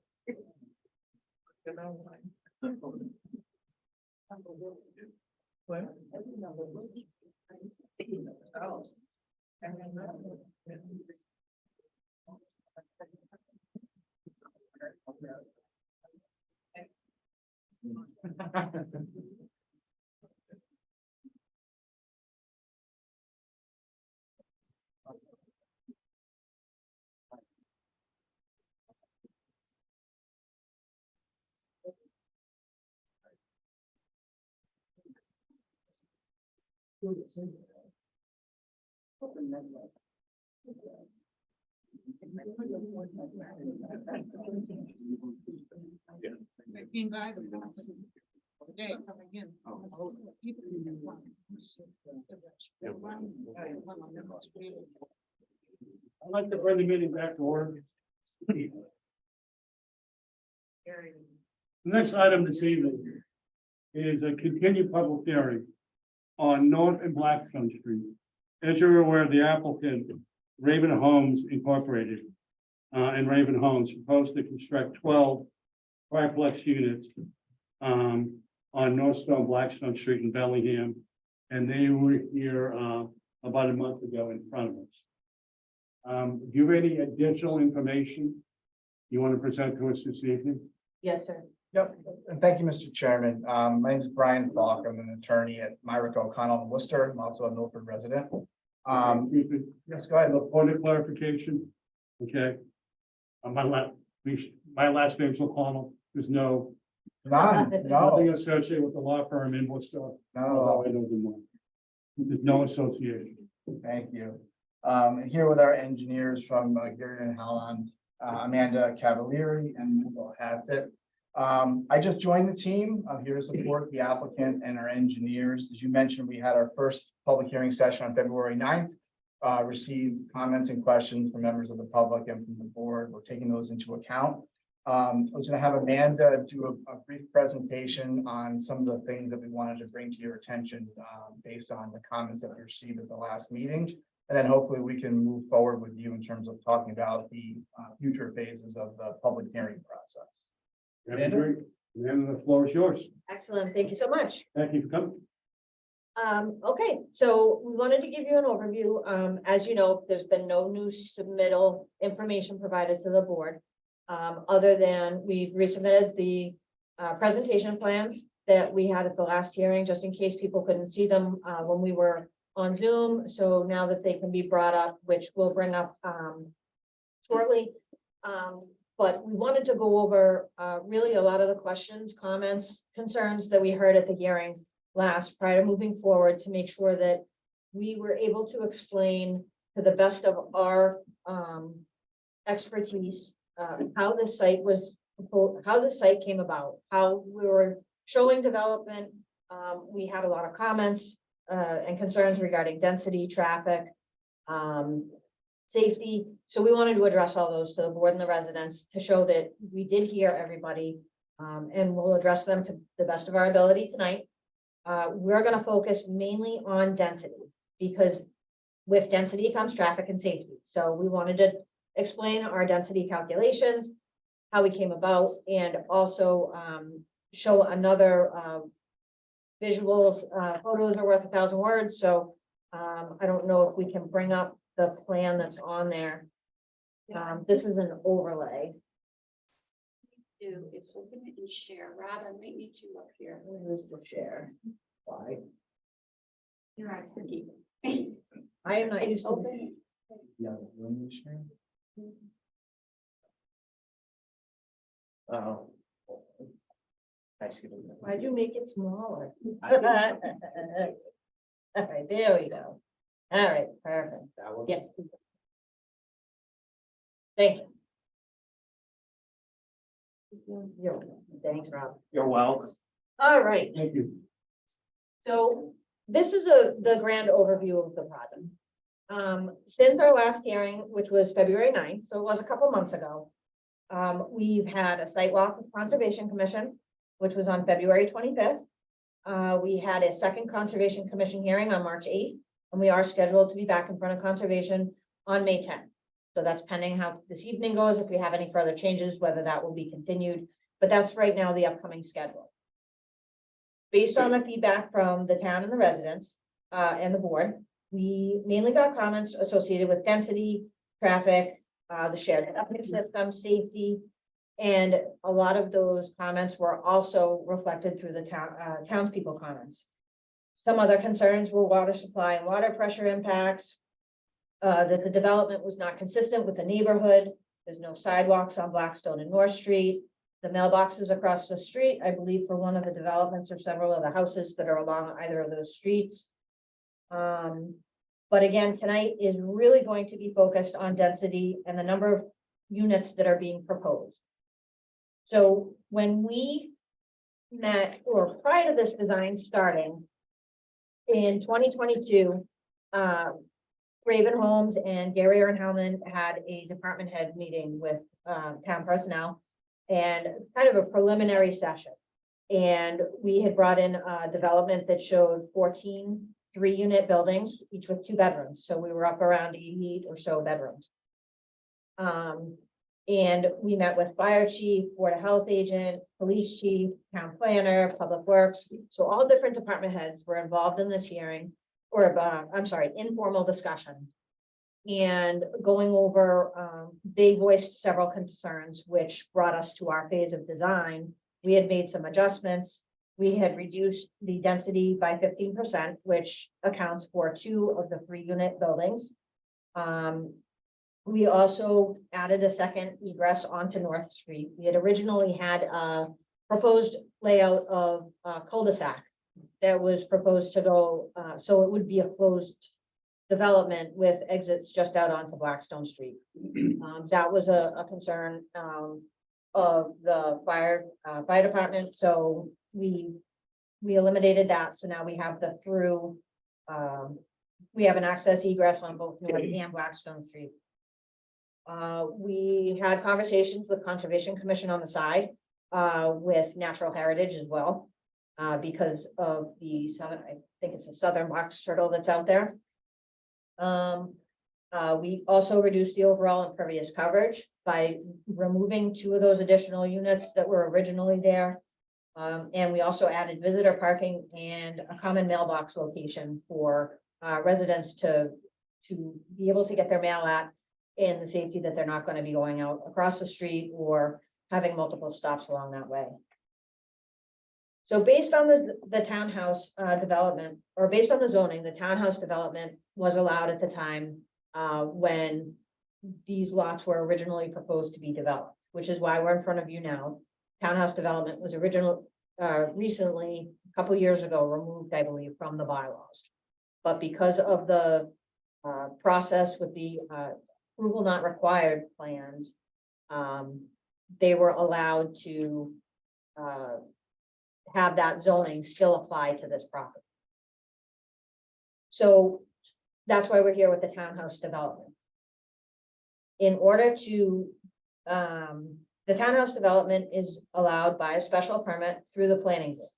I'd like to bring the meeting back to order. The next item this evening is a continued public hearing on North and Blackstone Street. As you're aware, the applicant, Raven Homes Incorporated, and Raven Homes proposed to construct 12 triplex units on Northstone, Blackstone Street in Bellingham. And they were here, about a month ago in front of us. Do you have any additional information you want to present to us this evening? Yes, sir. Yep, and thank you, Mr. Chairman. My name is Brian Falk. I'm an attorney at Myrick O'Connell in Worcester. I'm also a Milford resident. Excuse me. Yes, go ahead. A point of clarification, okay? My last name's O'Connell, there's None, nothing no, associated with the law firm in Worcester. no. Although I know them well. There's no association. Thank you. And here with our engineers from Gary and Holland, Amanda Cavalieri and Will Hassett. I just joined the team. I'm here to support the applicant and our engineers. As you mentioned, we had our first public hearing session on February 9th. Received comments and questions from members of the public and from the board. We're taking those into account. I was going to have Amanda do a brief presentation on some of the things that we wanted to bring to your attention based on the comments that we received at the last meeting. And then hopefully we can move forward with you in terms of talking about the future phases of the public hearing process. Amanda, the floor is yours. Excellent. Thank you so much. Thank you for coming. Okay, so we wanted to give you an overview. As you know, there's been no new submittal information provided to the board. Other than we've resubmitted the presentation plans that we had at the last hearing, just in case people couldn't see them when we were on Zoom. So now that they can be brought up, which we'll bring up shortly. But we wanted to go over really a lot of the questions, comments, concerns that we heard at the hearing last prior to moving forward to make sure that we were able to explain to the best of our expertise how this site was, how the site came about, how we were showing development. We had a lot of comments and concerns regarding density, traffic, safety. So we wanted to address all those to the board and the residents to show that we did hear everybody, and we'll address them to the best of our ability tonight. We're going to focus mainly on density because with density comes traffic and safety. So we wanted to explain our density calculations, how we came about, and also show another visual photos are worth 1,000 words. So I don't know if we can bring up the plan that's on there. This is an overlay. Do is open it and share. Rob, I might need you up here. Where's the share? Why? You're right. I am not It's used to. open. Yeah, room to share. Oh. I see. Why'd you make it smaller? All right, there we go. All right, perfect. Yes. Thank you. Thanks, Rob. You're welcome. All right, Thank you. so this is the grand overview of the project. Since our last hearing, which was February 9th, so it was a couple months ago, we've had a site walk with Conservation Commission, which was on February 25th. We had a second Conservation Commission hearing on March 8th, and we are scheduled to be back in front of Conservation on May 10th. So that's pending how this evening goes, if we have any further changes, whether that will be continued, but that's right now the upcoming schedule. Based on the feedback from the town and the residents and the board, we mainly got comments associated with density, traffic, the shared septic system, safety. And a lot of those comments were also reflected through the townspeople comments. Some other concerns were water supply and water pressure impacts. That the development was not consistent with the neighborhood. There's no sidewalks on Blackstone and North Street. The mailboxes across the street, I believe, for one of the developments or several of the houses that are along either of those streets. But again, tonight is really going to be focused on density and the number of units that are being proposed. So when we met, or prior to this design starting in 2022, Raven Homes and Gary Hellman had a department head meeting with town personnel and kind of a preliminary session. And we had brought in a development that showed 14 3-unit buildings, each with 2 bedrooms. So we were up around 88 or so bedrooms. And we met with fire chief, board of health agent, police chief, town planner, public works. So all different department heads were involved in this hearing, or, I'm sorry, informal discussion. And going over, they voiced several concerns, which brought us to our phase of design. We had made some adjustments. We had reduced the density by 15%, which accounts for 2 of the 3 unit buildings. We also added a second egress onto North Street. We had originally had a proposed layout of a cul-de-sac that was proposed to go, so it would be a closed development with exits just out onto Blackstone Street. That was a concern of the fire department, so we eliminated that. So now we have the through, we have an access egress on both North and Blackstone Street. We had conversations with Conservation Commission on the side, with Natural Heritage as well, because of the southern, I think it's the southern box turtle that's out there. We also reduced the overall impervious coverage by removing 2 of those additional units that were originally there. And we also added visitor parking and a common mailbox location for residents to be able to get their mail at, and the safety that they're not going to be going out across the street or having multiple stops along that way. So based on the townhouse development, or based on the zoning, the townhouse development was allowed at the time when these lots were originally proposed to be developed, which is why we're in front of you now. Townhouse development was recently, a couple years ago, removed, I believe, from the bylaws. But because of the process with the approval not required plans, they were allowed to have that zoning still apply to this property. So that's why we're here with the townhouse development. In order to, the townhouse development is allowed by a special permit through the planning board.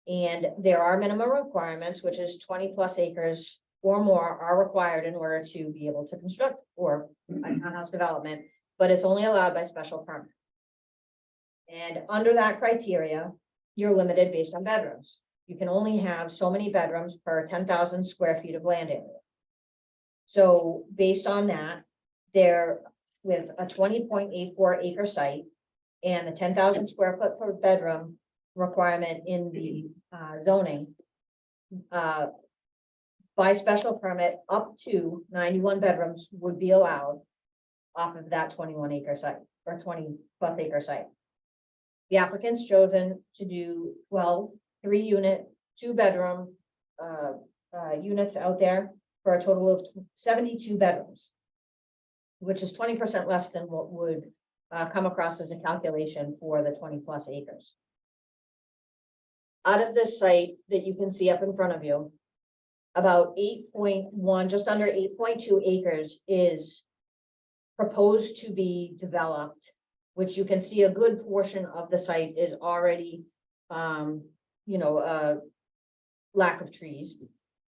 And there are minimum requirements, which is 20+ acres or more are required in order to be able to construct or a townhouse development, but it's only allowed by special permit. And under that criteria, you're limited based on bedrooms. You can only have so many bedrooms per 10,000 square feet of land area. So based on that, there, with a 20.84 acre site and the 10,000 square foot per bedroom requirement in the zoning, by special permit, up to 91 bedrooms would be allowed off of that 21 acre site or 20+ acre site. The applicant's chosen to do 12 3-unit, 2-bedroom units out there for a total of 72 bedrooms, which is 20% less than what would come across as a calculation for the 20+ acres. Out of this site that you can see up in front of you, about 8.1, just under 8.2 acres is proposed to be developed, which you can see a good portion of the site is already, lack of trees.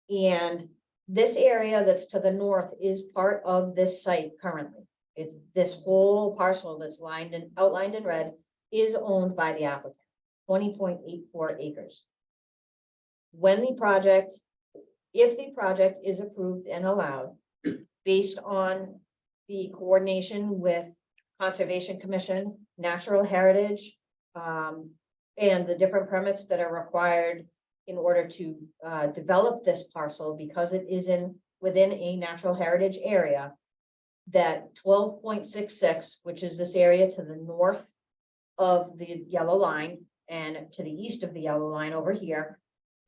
And this area that's to the north is part of this site currently. It's this whole parcel that's outlined in red is owned by the applicant, 20.84 acres. If the project is approved and allowed, based on the coordination with Conservation Commission, Natural Heritage, and the different permits that are required in order to develop this parcel, because it is within a natural heritage area, that 12.66, which is this area to the north of the yellow line and to the east of the yellow line over here,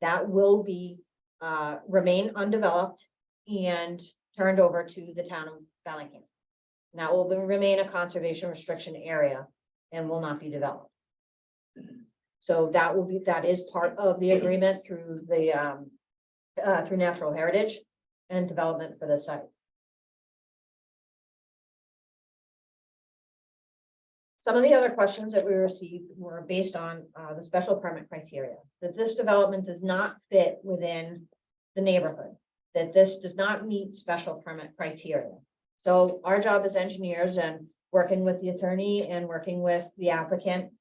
that will be remain undeveloped and turned over to the town of Bellingham. Now will remain a conservation restriction area and will not be developed. So that is part of the agreement through the through Natural Heritage and development for the site. Some of the other questions that we received were based on the special permit criteria, that this development does not fit within the neighborhood, that this does not meet special permit criteria. So our job as engineers and working with the attorney and working with the applicant.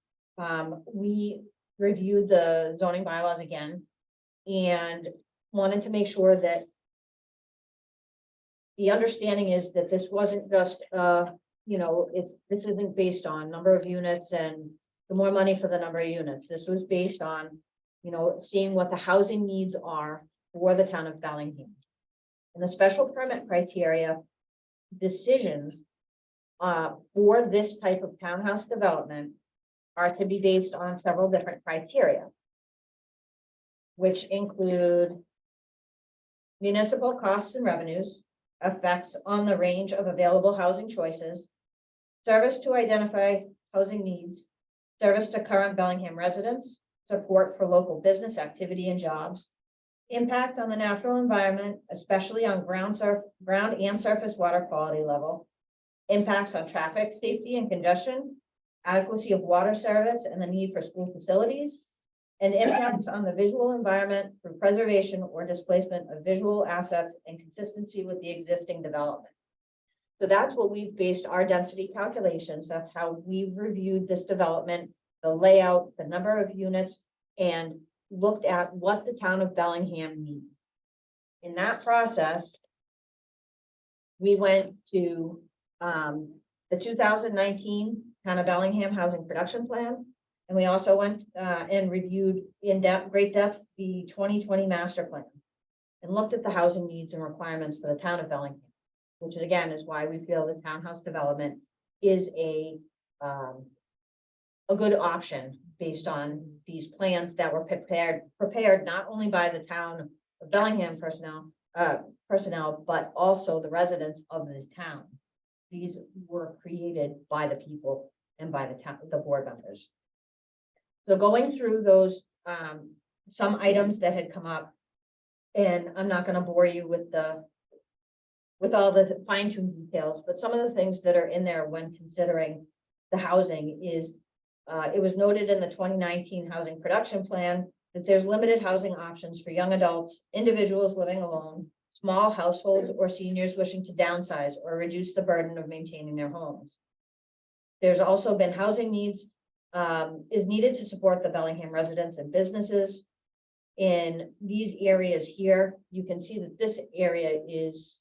We reviewed the zoning bylaws again and wanted to make sure that the understanding is that this wasn't just, this isn't based on number of units and the more money for the number of units. This was based on, seeing what the housing needs are for the town of Bellingham. And the special permit criteria decisions for this type of townhouse development are to be based on several different criteria, which include municipal costs and revenues, effects on the range of available housing choices, service to identify housing needs, service to current Bellingham residents, support for local business activity and jobs, impact on the natural environment, especially on ground and surface water quality level, impacts on traffic, safety and congestion, adequacy of water service and the need for school facilities, and impacts on the visual environment through preservation or displacement of visual assets and consistency with the existing development. So that's what we've based our density calculations. That's how we've reviewed this development, the layout, the number of units, and looked at what the town of Bellingham needs. In that process, we went to the 2019 Town of Bellingham Housing Production Plan. And we also went and reviewed in great depth, the 2020 Master Plan and looked at the housing needs and requirements for the town of Bellingham, which again is why we feel the townhouse development is a good option based on these plans that were prepared not only by the town of Bellingham personnel, but also the residents of the town. These were created by the people and by the board members. So going through those, some items that had come up, and I'm not going to bore you with all the fine-tuned details, but some of the things that are in there when considering the housing is, it was noted in the 2019 Housing Production Plan that there's limited housing options for young adults, individuals living alone, small households, or seniors wishing to downsize or reduce the burden of maintaining their homes. There's also been housing needs is needed to support the Bellingham residents and businesses. In these areas here, you can see that this area is,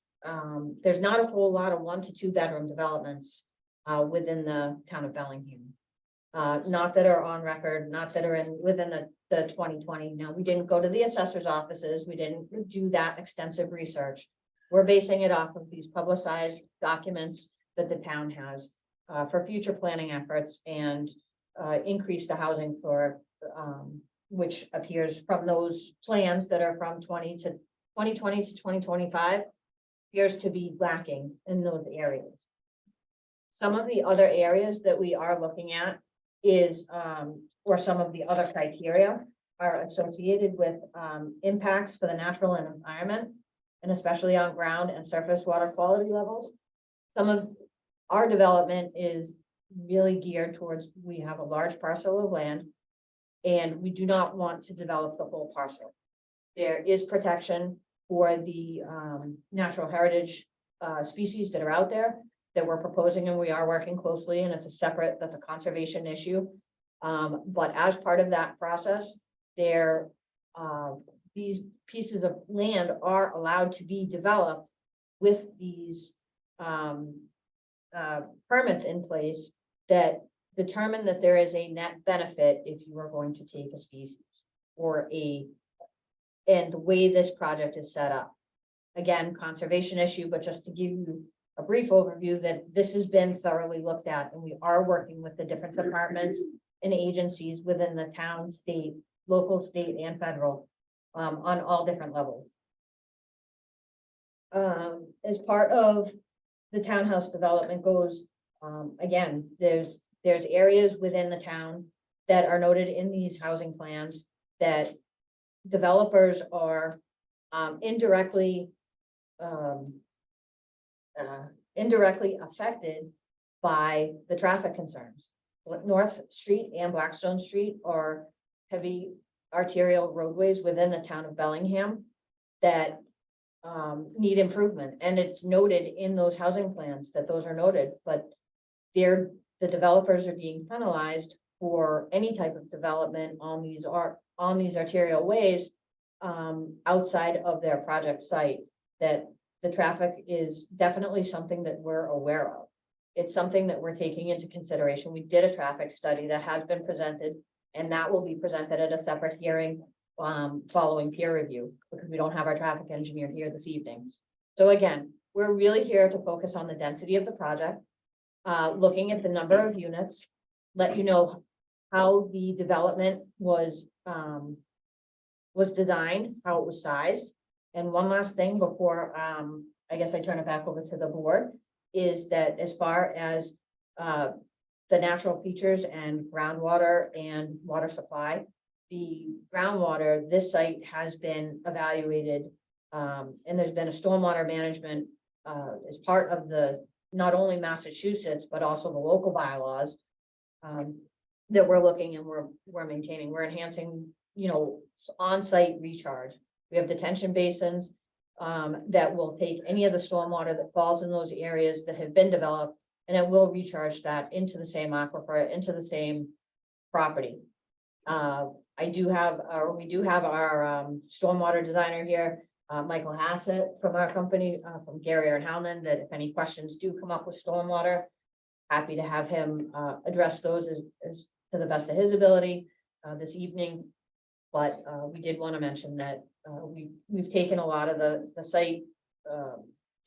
there's not a whole lot of 1 to 2 bedroom developments within the town of Bellingham. Not that are on record, not that are within the 2020. Now, we didn't go to the assessor's offices. We didn't do that extensive research. We're basing it off of these publicized documents that the town has for future planning efforts and increase the housing for, which appears from those plans that are from 2020 to 2025, appears to be lacking in those areas. Some of the other areas that we are looking at is, or some of the other criteria are associated with impacts for the natural and environment, and especially on ground and surface water quality levels. Some of our development is really geared towards, we have a large parcel of land and we do not want to develop the whole parcel. There is protection for the natural heritage species that are out there that we're proposing, and we are working closely, and it's a separate, that's a conservation issue. But as part of that process, these pieces of land are allowed to be developed with these permits in place that determine that there is a net benefit if you are going to take a species and the way this project is set up. Again, conservation issue, but just to give you a brief overview that this has been thoroughly looked at, and we are working with the different departments and agencies within the town, state, local, state, and federal on all different levels. As part of the townhouse development goes, again, there's areas within the town that are noted in these housing plans that developers are indirectly affected by the traffic concerns. North Street and Blackstone Street are heavy arterial roadways within the town of Bellingham that need improvement, and it's noted in those housing plans that those are noted, but the developers are being penalized for any type of development on these arterial ways outside of their project site, that the traffic is definitely something that we're aware of. It's something that we're taking into consideration. We did a traffic study that has been presented, and that will be presented at a separate hearing following peer review, because we don't have our traffic engineer here this evening. So again, we're really here to focus on the density of the project, looking at the number of units, let you know how the development was designed, how it was sized. And one last thing before, I guess I turn it back over to the board, is that as far as the natural features and groundwater and water supply, the groundwater, this site has been evaluated, and there's been a stormwater management as part of the, not only Massachusetts, but also the local bylaws that we're looking and we're maintaining. We're enhancing, on-site recharge. We have detention basins that will take any of the stormwater that falls in those areas that have been developed, and it will recharge that into the same aquifer, into the same property. We do have our stormwater designer here, Michael Hassett from our company, from Gary and Howland, that if any questions do come up with stormwater, happy to have him address those as to the best of his ability this evening. But we did want to mention that we've taken a lot of the site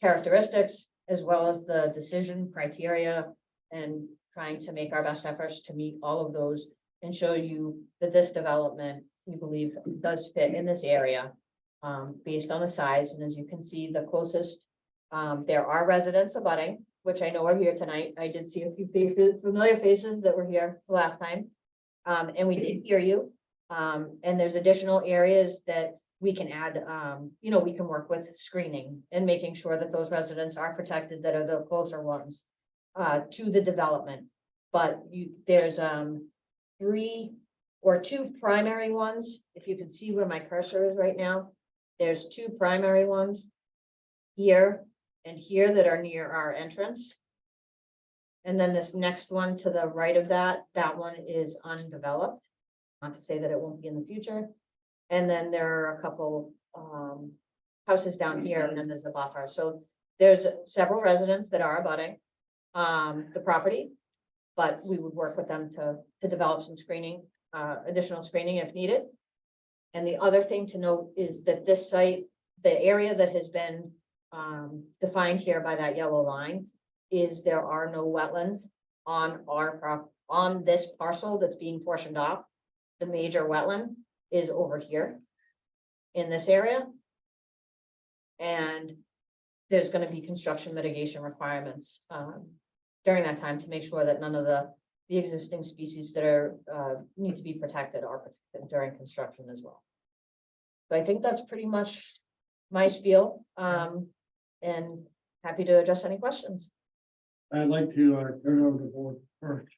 characteristics as well as the decision criteria, and trying to make our best efforts to meet all of those and show you that this development, we believe, does fit in this area based on the size. And as you can see, the closest, there are residents abutting, which I know are here tonight. I did see a few faces, familiar faces that were here the last time. And we did hear you. And there's additional areas that we can add, we can work with screening and making sure that those residents are protected that are the closer ones to the development. But there's 3 or 2 primary ones. If you can see where my cursor is right now, there's 2 primary ones here and here that are near our entrance. And then this next one to the right of that one is undeveloped. Not to say that it won't be in the future. And then there are a couple houses down here, and then there's the buffer. So there's several residents that are abutting the property, but we would work with them to develop some screening, additional screening if needed. And the other thing to note is that this site, the area that has been defined here by that yellow line, is there are no wetlands on this parcel that's being portioned off. The major wetland is over here in this area. And there's going to be construction mitigation requirements during that time to make sure that none of the existing species that are need to be protected are protected during construction as well. So I think that's pretty much my spiel, and happy to address any questions. I'd like to turn over the board first,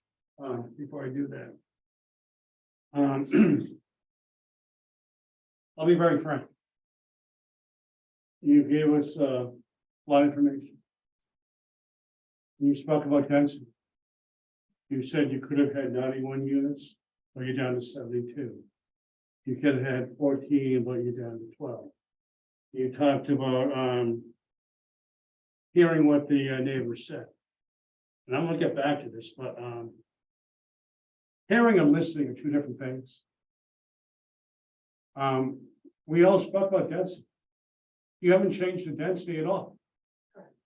before I do that. I'll be very frank. You gave us a lot of information. You spoke about density. You said you could have had 91 units, but you're down to 72. You could have had 14, but you're down to 12. You talked about hearing what the neighbors said. And I'm gonna get back to this, but hearing and listening are 2 different things. We all spoke about density. You haven't changed the density at all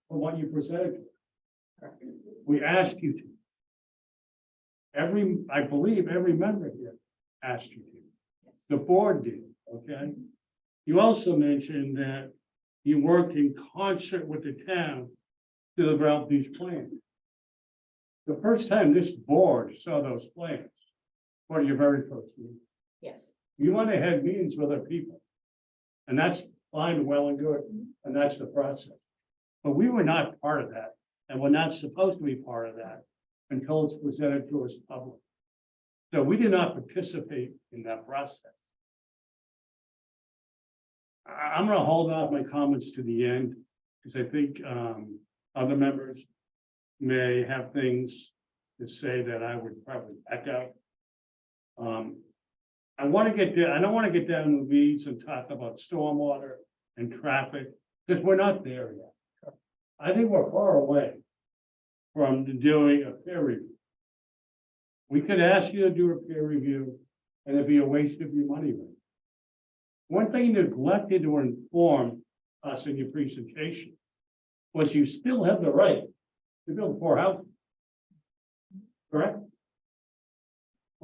from what you presented. We asked you to. I believe every member here asked you to. The board did, okay? You also mentioned that you worked in concert with the town to develop these plans. The first time this board saw those plans, what are your very first meeting? Yes. You want to have meetings with other people. And that's fine, well and good, and that's the process. But we were not part of that, and we're not supposed to be part of that until it's presented to us public. So we did not participate in that process. I'm gonna hold off my comments to the end, because I think other members may have things to say that I would probably echo. I want to get there, I don't want to get down in the weeds and talk about stormwater and traffic, because we're not there yet. I think we're far away from doing a peer review. We could ask you to do a peer review, and it'd be a waste of your money. One thing you neglected to inform us in your presentation was you still have the right to build 4 houses. Correct?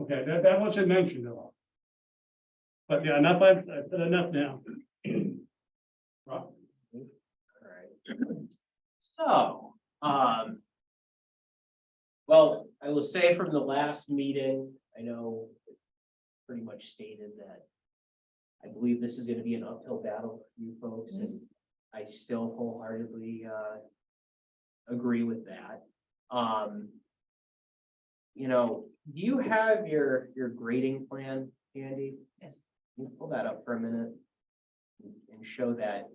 Okay, that wasn't mentioned at all. But yeah, enough, I've said enough now. Rob? Alright. So, well, I will say from the last meeting, I know it pretty much stated that I believe this is gonna be an uphill battle for you folks, and I still wholeheartedly, agree with that. You know, do you have your grading plan, Andy? Yes. Can you pull that up for a minute and show that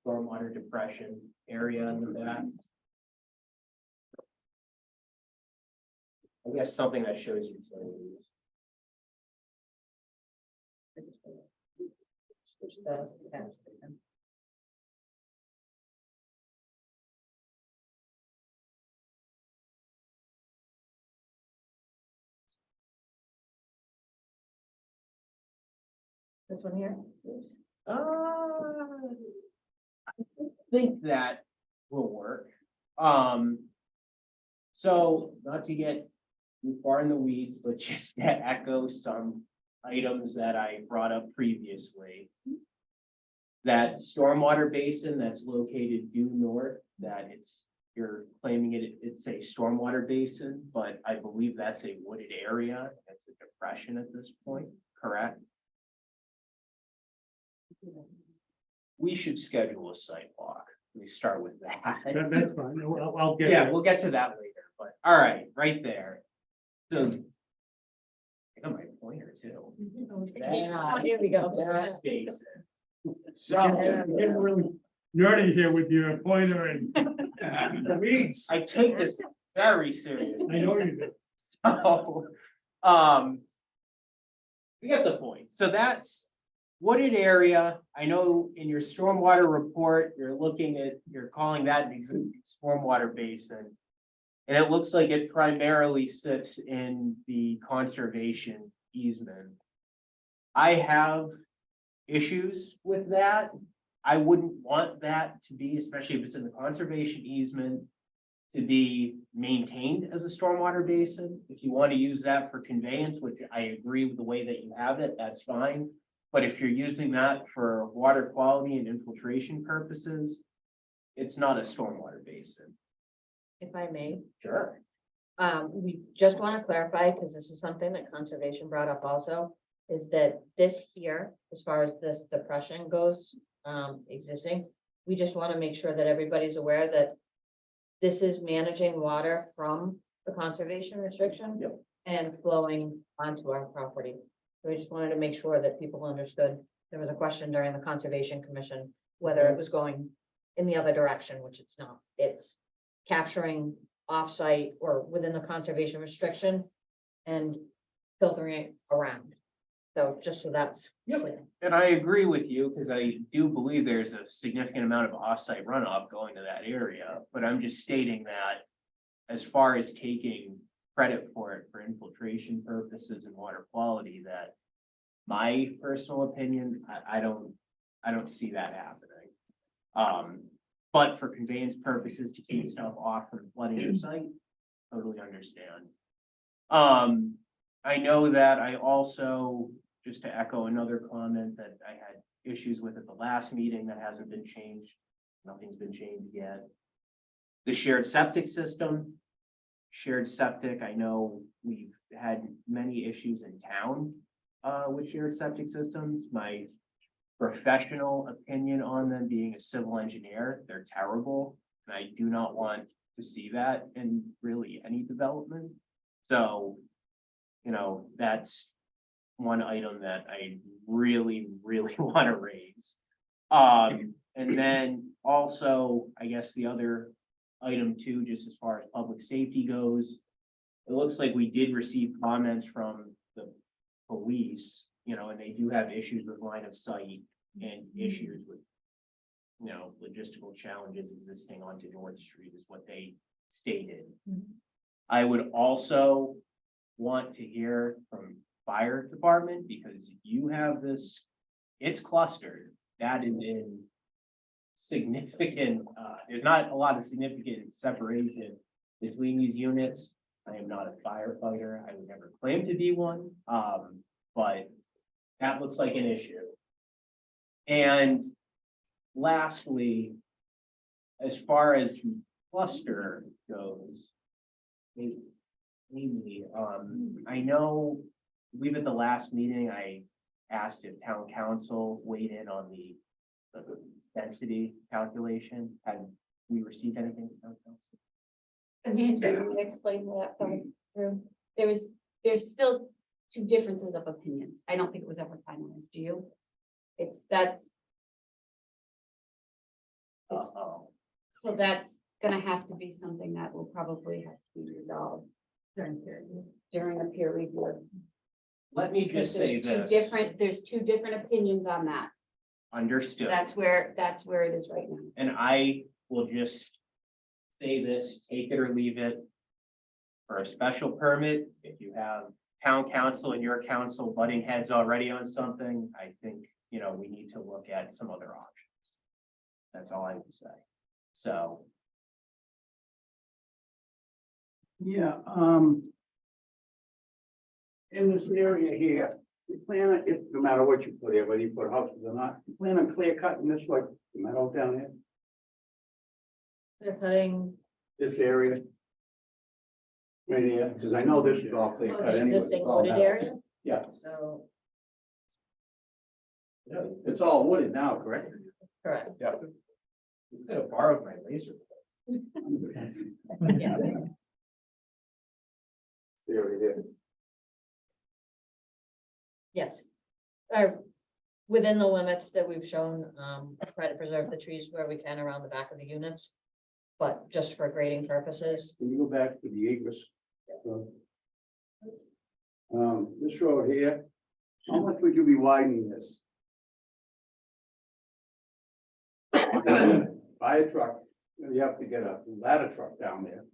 stormwater depression area in the back? I guess something that shows utilities. This one here? I think that will work. So not to get too far in the weeds, but just to echo some items that I brought up previously. That stormwater basin that's located due north, that you're claiming it's a stormwater basin, but I believe that's a wooded area. It's a depression at this point, correct? We should schedule a site walk. We start with that. That's fine, I'll get. Yeah, there. we'll get to that later, but all right, right there. So. I got my pointer too. Yeah, here we go. That basin. Getting really nerdy here with your pointer and. The weeds. I take this very seriously. I know you do. So, we get the point. So that's wooded area. I know in your stormwater report, you're calling that an existing stormwater basin. And it looks like it primarily sits in the conservation easement. I have issues with that. I wouldn't want that to be, especially if it's in the conservation easement, to be maintained as a stormwater basin. If you want to use that for conveyance, which I agree with the way that you have it, that's fine. But if you're using that for water quality and infiltration purposes, it's not a stormwater basin. If I may, Sure. we just want to clarify, because this is something that conservation brought up also, is that this here, as far as this depression goes, existing, we just want to make sure that everybody's aware that this is managing water from the conservation restriction. Yep. And flowing onto our property. So we just wanted to make sure that people understood. There was a question during the Conservation Commission, whether it was going in the other direction, which it's not. It's capturing offsite or within the conservation restriction and filtering it around. So just so that's clear. And I agree with you, because I do believe there's a significant amount of offsite runoff going to that area, but I'm just stating that as far as taking credit for it for infiltration purposes and water quality, that my personal opinion, I don't see that happening. But for conveyance purposes, to keep stuff off from flooding your site, totally understand. I know that I also, just to echo another comment that I had issues with at the last meeting that hasn't been changed. Nothing's been changed yet. The shared septic system. Shared septic, I know we've had many issues in town with shared septic systems. My professional opinion on them, being a civil engineer, they're terrible. And I do not want to see that in really any development. So, you know, that's one item that I really, really want to raise. And then also, I guess the other item too, just as far as public safety goes, it looks like we did receive comments from the police, you know, and they do have issues with line of sight and issues with, you know, logistical challenges existing onto North Street is what they stated. I would also want to hear from fire department because you have this, it's clustered. That is in significant, there's not a lot of significant separation between these units. I am not a firefighter. I would never claim to be one. But that looks like an issue. And lastly, as far as the cluster goes, mainly, I know, I believe at the last meeting, I asked if town council weighed in on the density calculation. Had we received anything from town council? Can you explain that through? There's still two differences of opinions. I don't think it was ever finalized. Do you? So that's gonna have to be something that will probably have to be resolved during a peer review. Let me just say this. There's two different opinions on that. Understood. That's where it is right now. And I will just say this, take it or leave it. For a special permit, if you have town council and your council butting heads already on something, I think, you know, we need to look at some other options. That's all I would say. So, Yeah, in this area here, you plan on, if, no matter what you put here, whether you put houses or not, you plan on clear cutting this like the meadow down here, They're cutting this area? Right here, because I know this is all clear cut the anyway. existing It's all wooded metal. area, Yeah, so, it's all wooded now, correct? correct. yeah. You could have borrowed my laser. Yeah. There it is. Yes. Within the limits that we've shown, try to preserve the trees where we can around the back of the units. But just for grading purposes, Can you go back to the Egress? road? This road here, how much would you be widening this? Fire truck, you have to get a ladder truck down there.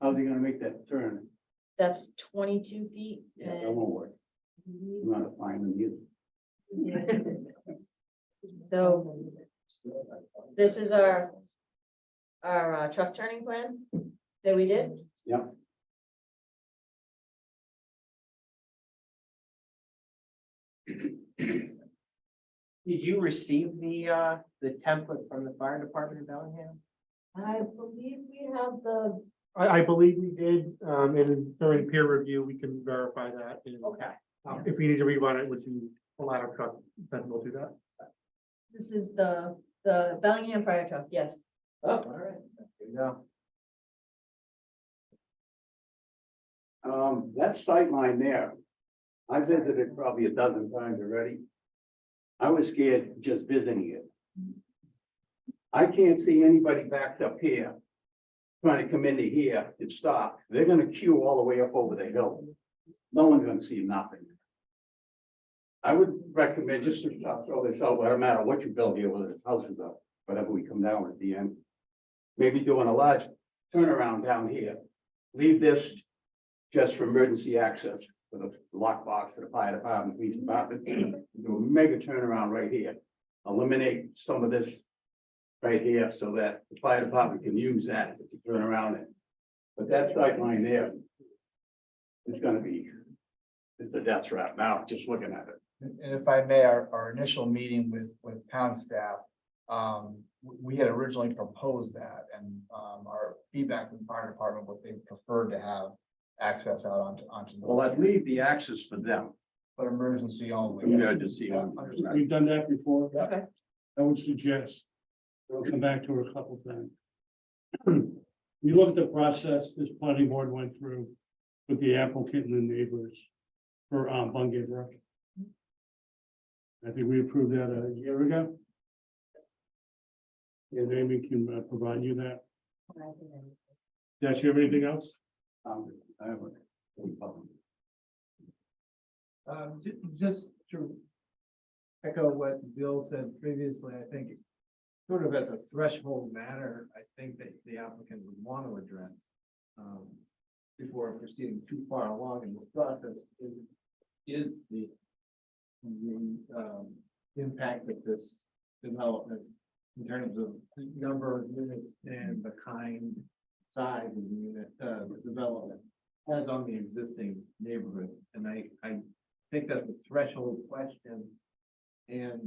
How's he gonna make that turn? that's 22 feet. Yeah, that And won't work. I'm not a fireman either. so this is our truck turning plan that we did. Yep. Did you receive the template from the fire department in Bellingham? I believe we have the, I believe we did, and during peer review, we can verify that. And, Okay. if we need to rerun it with the ladder truck, then we'll do that. this is the Bellingham fire truck, yes. Oh, all right. There you go. That sight line there, I visited probably a dozen times already. I was scared just visiting it. I can't see anybody backed up here trying to come into here and stop. They're gonna queue all the way up over the hill. No one's gonna see nothing. I would recommend, just to throw this out, no matter what you build here, whether it's houses or whatever we come down at the end. Maybe doing a large turnaround down here. Leave this just for emergency access for the lockbox for the fire department, police department. Do a mega turnaround right here. Eliminate some of this right here so that the fire department can use that to turn around it. But that sight line there is gonna be, it's a death trap now, just looking at it. And if I may, our initial meeting with town staff, we had originally proposed that and, our feedback from the fire department, what they preferred to have access out onto. Well, I'd leave the access for them. But emergency only. Emergency Yeah, only. understood. We've done that before. Okay. I would suggest, we'll come back to it a couple times. You look at the process this planning board went through with the applicant and the neighbors for Bungay Brook. I think we approved that a year ago. And Amy can provide you that. Does you have anything else? I have a. Just to echo what Bill said previously, I think sort of as a threshold matter, I think that the applicant would want to address before proceeding too far along in this process is the impact of this development in terms of the number of units and the kind, size of the unit, development as on the existing neighborhood. And I think that's a threshold question. And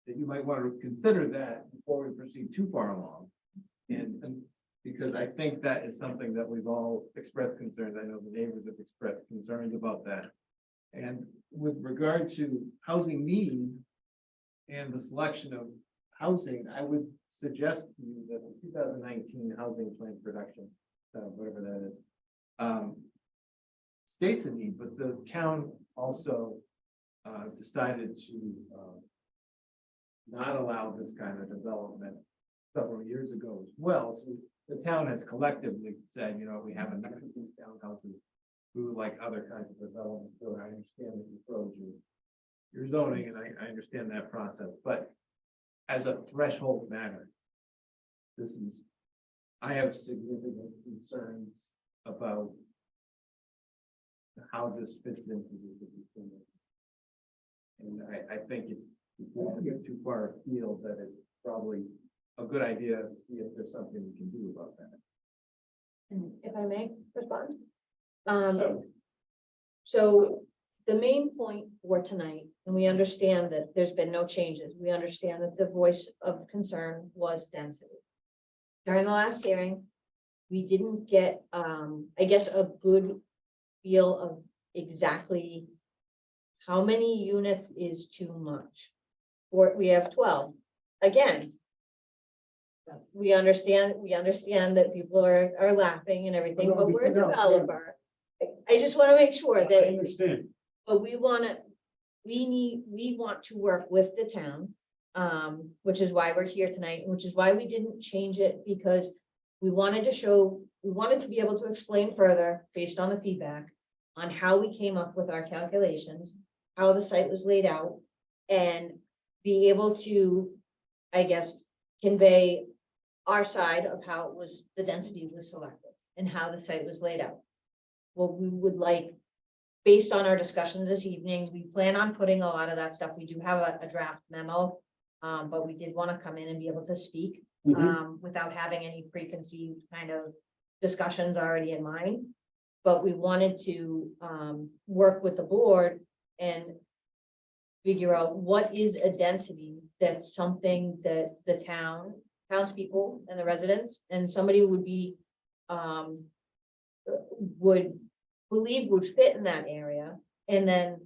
that you might want to consider that before we proceed too far along. And because I think that is something that we've all expressed concerns. I know the neighbors have expressed concerns about that. And with regard to housing need and the selection of housing, I would suggest to you that the 2019 housing plan production, whatever that is, states a need, but the town also decided to not allow this kind of development several years ago as well. So the town has collectively said, you know, we have enough of these townhouses. We would like other kinds of development. So I understand that you froze your zoning, and I understand that process, but as a threshold matter, I have significant concerns about how this fits into the. And I think if we get too far afield, that it's probably a good idea to see if there's something we can do about that. And if I may respond? So the main point for tonight, and we understand that there's been no changes. We understand that the voice of concern was density. During the last hearing, we didn't get, I guess, a good feel of exactly how many units is too much. Or we have 12. Again, we understand that people are laughing and everything, No, but we're a no, developer. I just want to make sure I that, understand. but we want to work with the town. Which is why we're here tonight, which is why we didn't change it, because we wanted to be able to explain further based on the feedback on how we came up with our calculations, how the site was laid out, and be able to, I guess, convey our side of how it was, the density was selected and how the site was laid out. What we would like, based on our discussions this evening, we plan on putting a lot of that stuff. We do have a draft memo, but we did want to come in and be able to speak without having any preconceived kind of discussions already in mind. But we wanted to work with the board and figure out what is a density that's something that the townspeople and the residents and somebody would be would believe would fit in that area. And then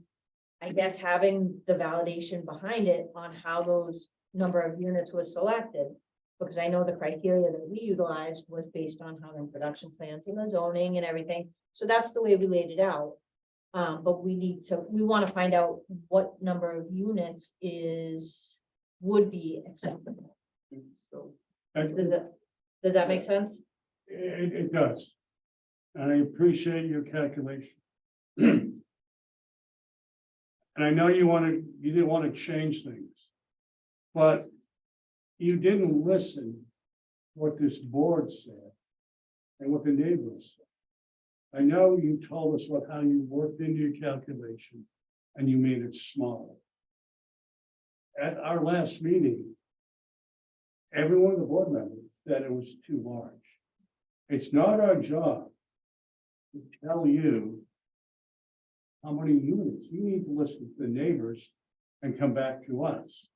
I guess having the validation behind it on how those number of units was selected. Because I know the criteria that we utilized was based on how the production plans and the zoning and everything. So that's the way we laid it out. But we want to find out what number of units would be acceptable. So does that make sense? It does. And I appreciate your calculation. And I know you didn't want to change things. But you didn't listen to what this board said and what the neighbors said. I know you told us how you worked into your calculation and you made it smaller. At our last meeting, every one of the board members said it was too large. It's not our job to tell you how many units. You need to listen to the neighbors and come back to us.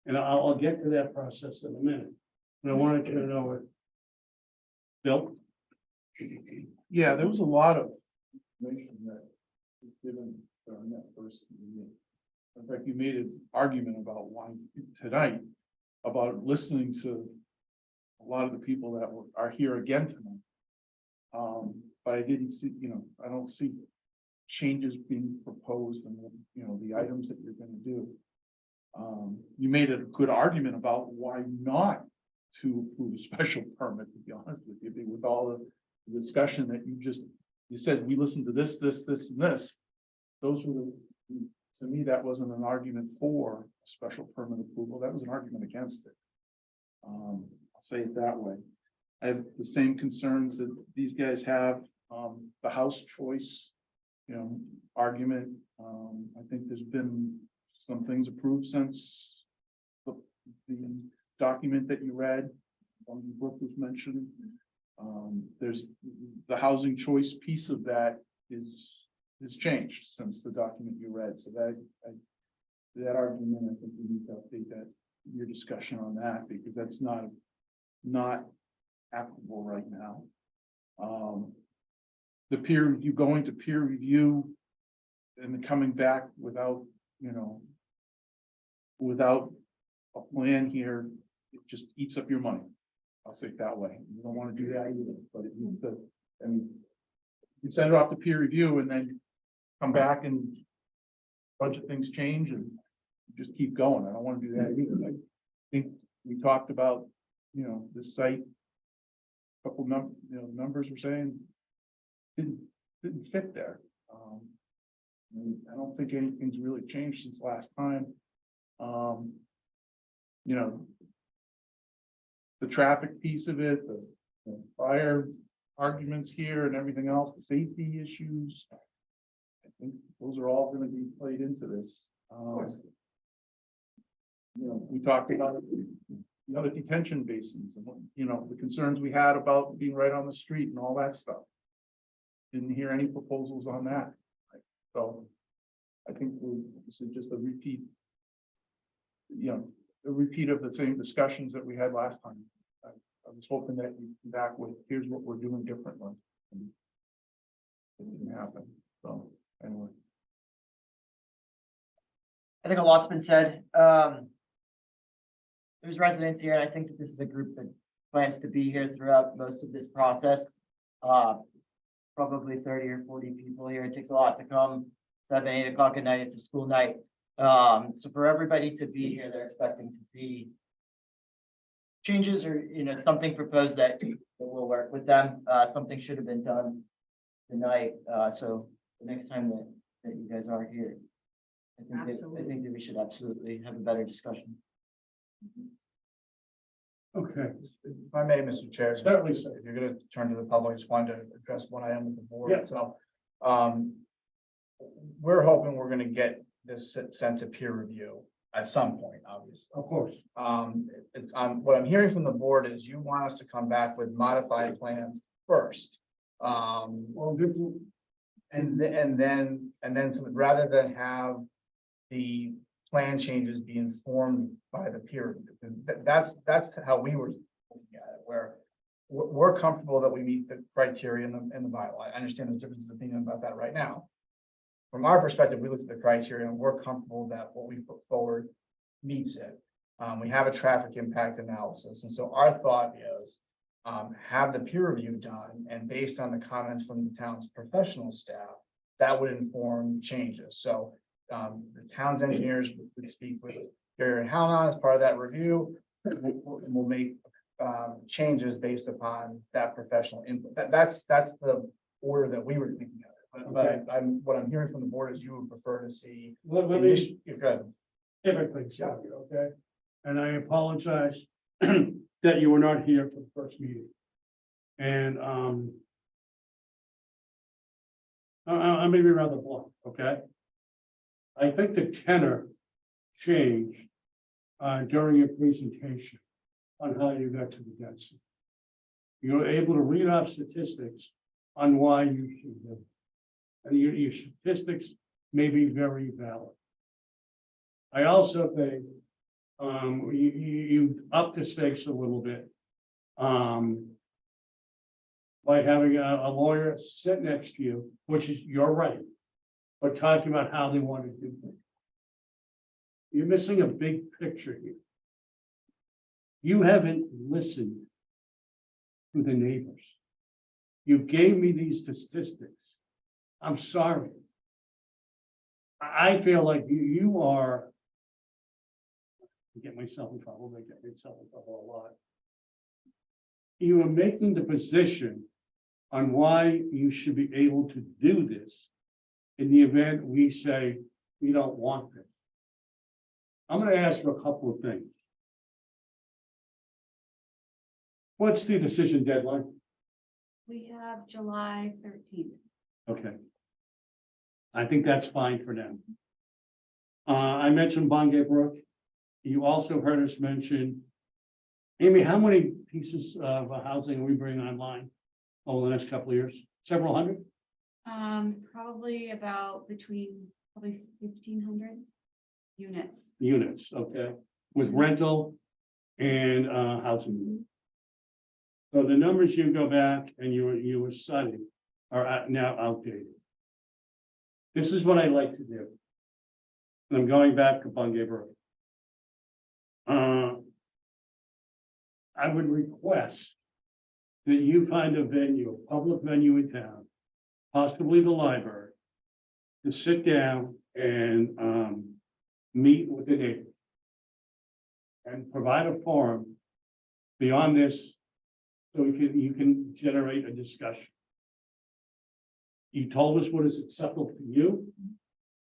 And I'll get to that process in a minute. But I wanted you to know it. Bill? Yeah, there was a lot of information that was given during that first meeting. In fact, you made an argument about why tonight, about listening to a lot of the people that are here again tonight. But I didn't see, I don't see changes being proposed and, the items that you're going to do. You made a good argument about why not to approve a special permit, to be honest with you, with all the discussion that you said, we listened to this, and this. Those were to me, that wasn't an argument for a special permit approval, that was an argument against it. I'll say it that way. I have the same concerns that these guys have, the house choice, argument. I think there's been some things approved since the document that you read, Brooke was mentioned. There's the housing choice piece of that has changed since the document you read, so that argument, I think we need to update that, your discussion on that, because that's not applicable right now. The peer review, going to peer review and then coming back without a plan here, it just eats up your money. I'll say it that way. You don't want to do that either, but it needs to, you send it off to peer review and then come back and a bunch of things change and just keep going. I don't want to do that either. I think we talked about, this site. Couple numbers were saying didn't fit there. I don't think anything's really changed since last time. The traffic piece of it, the fire arguments here and everything else, the safety issues. I think those are all going to be played into this. We talked about the other detention basins and the concerns we had about being right on the street and all that stuff. Didn't hear any proposals on that. So I think this is just a repeat, a repeat of the same discussions that we had last time. I was hoping that you'd come back with, here's what we're doing differently. And it didn't happen. So anyway. I think a lot's been said. There's residents here, and I think that this is a group that plans to be here throughout most of this process. Probably 30 or 40 people here. It takes a lot to come. 7, 8 o'clock at night, it's a school night. So for everybody to be here, they're expecting to see changes or, something proposed that will work with them. Something should have been done tonight. So the next time that you guys are here, I think that we should absolutely have a better discussion. Okay. If I may, Mr. Chair. Certainly, sir. If you're gonna turn to the public, just wanted to address one item with the board. Yeah. So, we're hoping we're gonna get this sent to peer review at some point, obviously. Of course. What I'm hearing from the board is you want us to come back with modified plans first. Well, And then rather than have the plan changes be informed by the peer review. That's how we were looking at it, where we're comfortable that we meet the criteria in the bylaw. I understand there's differences of opinion about that right now. From our perspective, we look at the criteria and we're comfortable that what we put forward meets it. We have a traffic impact analysis. And so our thought is have the peer review done, and based on the comments from the town's professional staff, that would inform changes. So the town's engineers would speak with Gary and Howland as part of that review. We'll make changes based upon that professional input. That's the order that we were thinking of it. But what I'm hearing from the board is you would prefer to see. Let me Good. typically stop you, okay? And I apologize that you were not here for the first meeting. And I may be rather blunt, okay? I think the tenor changed during your presentation on how you got to the density. You were able to read off statistics on why you should do it. And your statistics may be very valid. I also think you upped the stakes a little bit by having a lawyer sit next to you, which is you're right, but talking about how they want to do things. You're missing a big picture here. You haven't listened to the neighbors. You gave me these statistics. I'm sorry. I feel like you are. I get myself in trouble. I get myself in trouble a lot. you are making the position on why you should be able to do this in the event we say we don't want this. I'm gonna ask you a couple of things. What's the decision deadline? We have July 13th. Okay. I think that's fine for them. I mentioned Bungay Brook. You also heard us mention, Amy, how many pieces of housing are we bringing online over the next couple of years? Several hundred Probably about between probably 1,500 units. units, okay, with rental and housing. So the numbers you go back and you were citing are now outdated. This is what I like to do. And I'm going back to Bungay Brook. I would request that you find a venue, a public venue in town, possibly the library, to sit down and meet with the neighbors and provide a forum beyond this, so you can generate a discussion. You told us what is acceptable to you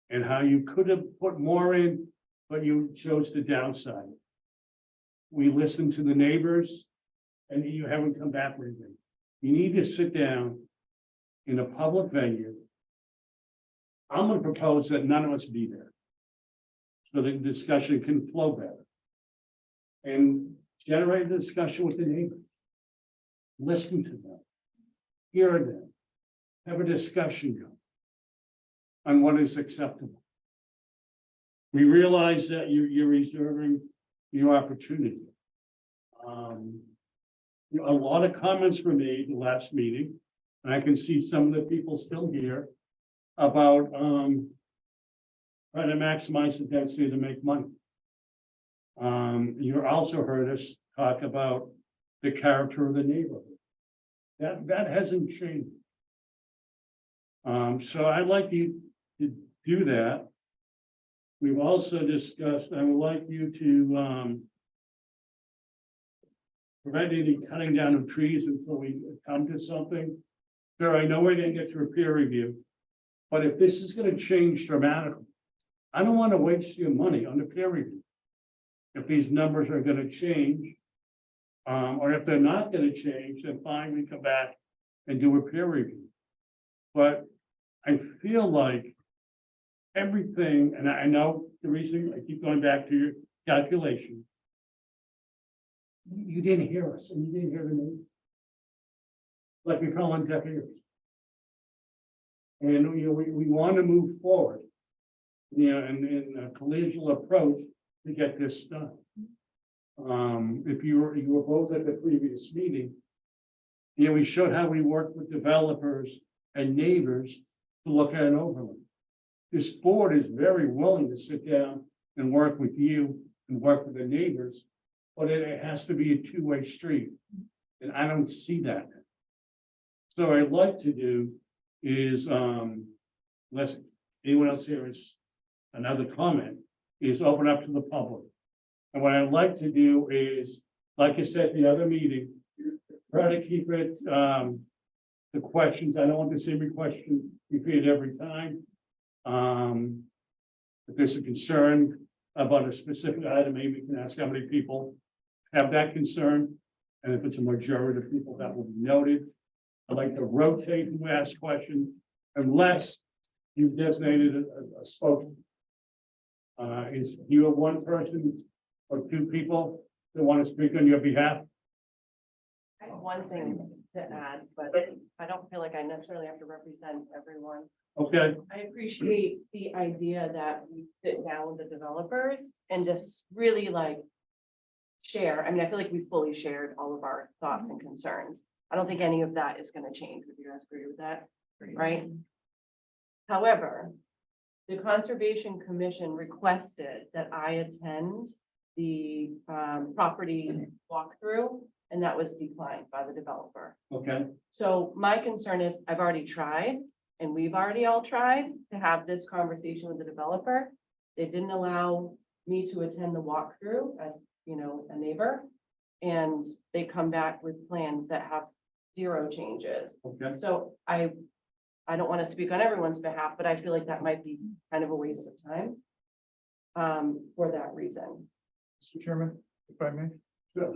and how you could have put more in, but you chose to downsize. We listened to the neighbors and you haven't come back with anything. You need to sit down in a public venue. I'm gonna propose that none of us be there, so the discussion can flow better. And generate a discussion with the neighbors. Listen to them. Hear them. Have a discussion go on what is acceptable. We realize that you're reserving your opportunity. A lot of comments were made the last meeting, and I can see some of the people still here about trying to maximize the density to make money. You also heard us talk about the character of the neighborhood. That hasn't changed. So I'd like you to do that. We've also discussed, I would like you to prevent any cutting down of trees until we come to something. Sir, I know we're gonna get to a peer review, but if this is gonna change dramatically, I don't want to waste your money on the peer review. If these numbers are gonna change, or if they're not gonna change, then fine, we come back and do a peer review. But I feel like everything, and I know the reason I keep going back to your calculation. You didn't hear us and you didn't hear the news. Like we fell on deaf ears. And we want to move forward. In a collegial approach to get this done. If you were both at the previous meeting, we showed how we work with developers and neighbors to look at an overlay. This board is very willing to sit down and work with you and work with the neighbors, but it has to be a two-way street. And I don't see that. So what I'd like to do is, unless anyone else here is another comment, is open up to the public. And what I'd like to do is, like I said, the other meeting, try to keep it, the questions, I don't want the same question repeated every time. If there's a concern about a specific item, maybe we can ask how many people have that concern. And if it's a majority of people, that will be noted. I'd like to rotate who asks questions unless you've designated a spokesman. Is you have one person or two people that want to speak on your behalf? I have one thing to add, but I don't feel like I necessarily have to represent everyone. Okay, I appreciate the idea that we sit down with the developers and just really like share. I mean, I feel like we fully shared all of our thoughts and concerns. I don't think any of that is going to change. Would you guys agree with that? Right? However, the Conservation Commission requested that I attend the property walkthrough, and that was declined by the developer. okay, So my concern is I've already tried, and we've already all tried to have this conversation with the developer. They didn't allow me to attend the walkthrough as, a neighbor. and they come back with plans that have 0 changes. Okay, So I don't want to speak on everyone's behalf, but I feel like that might be kind of a waste of time. For that reason. Mr. Chairman, if I may. sure.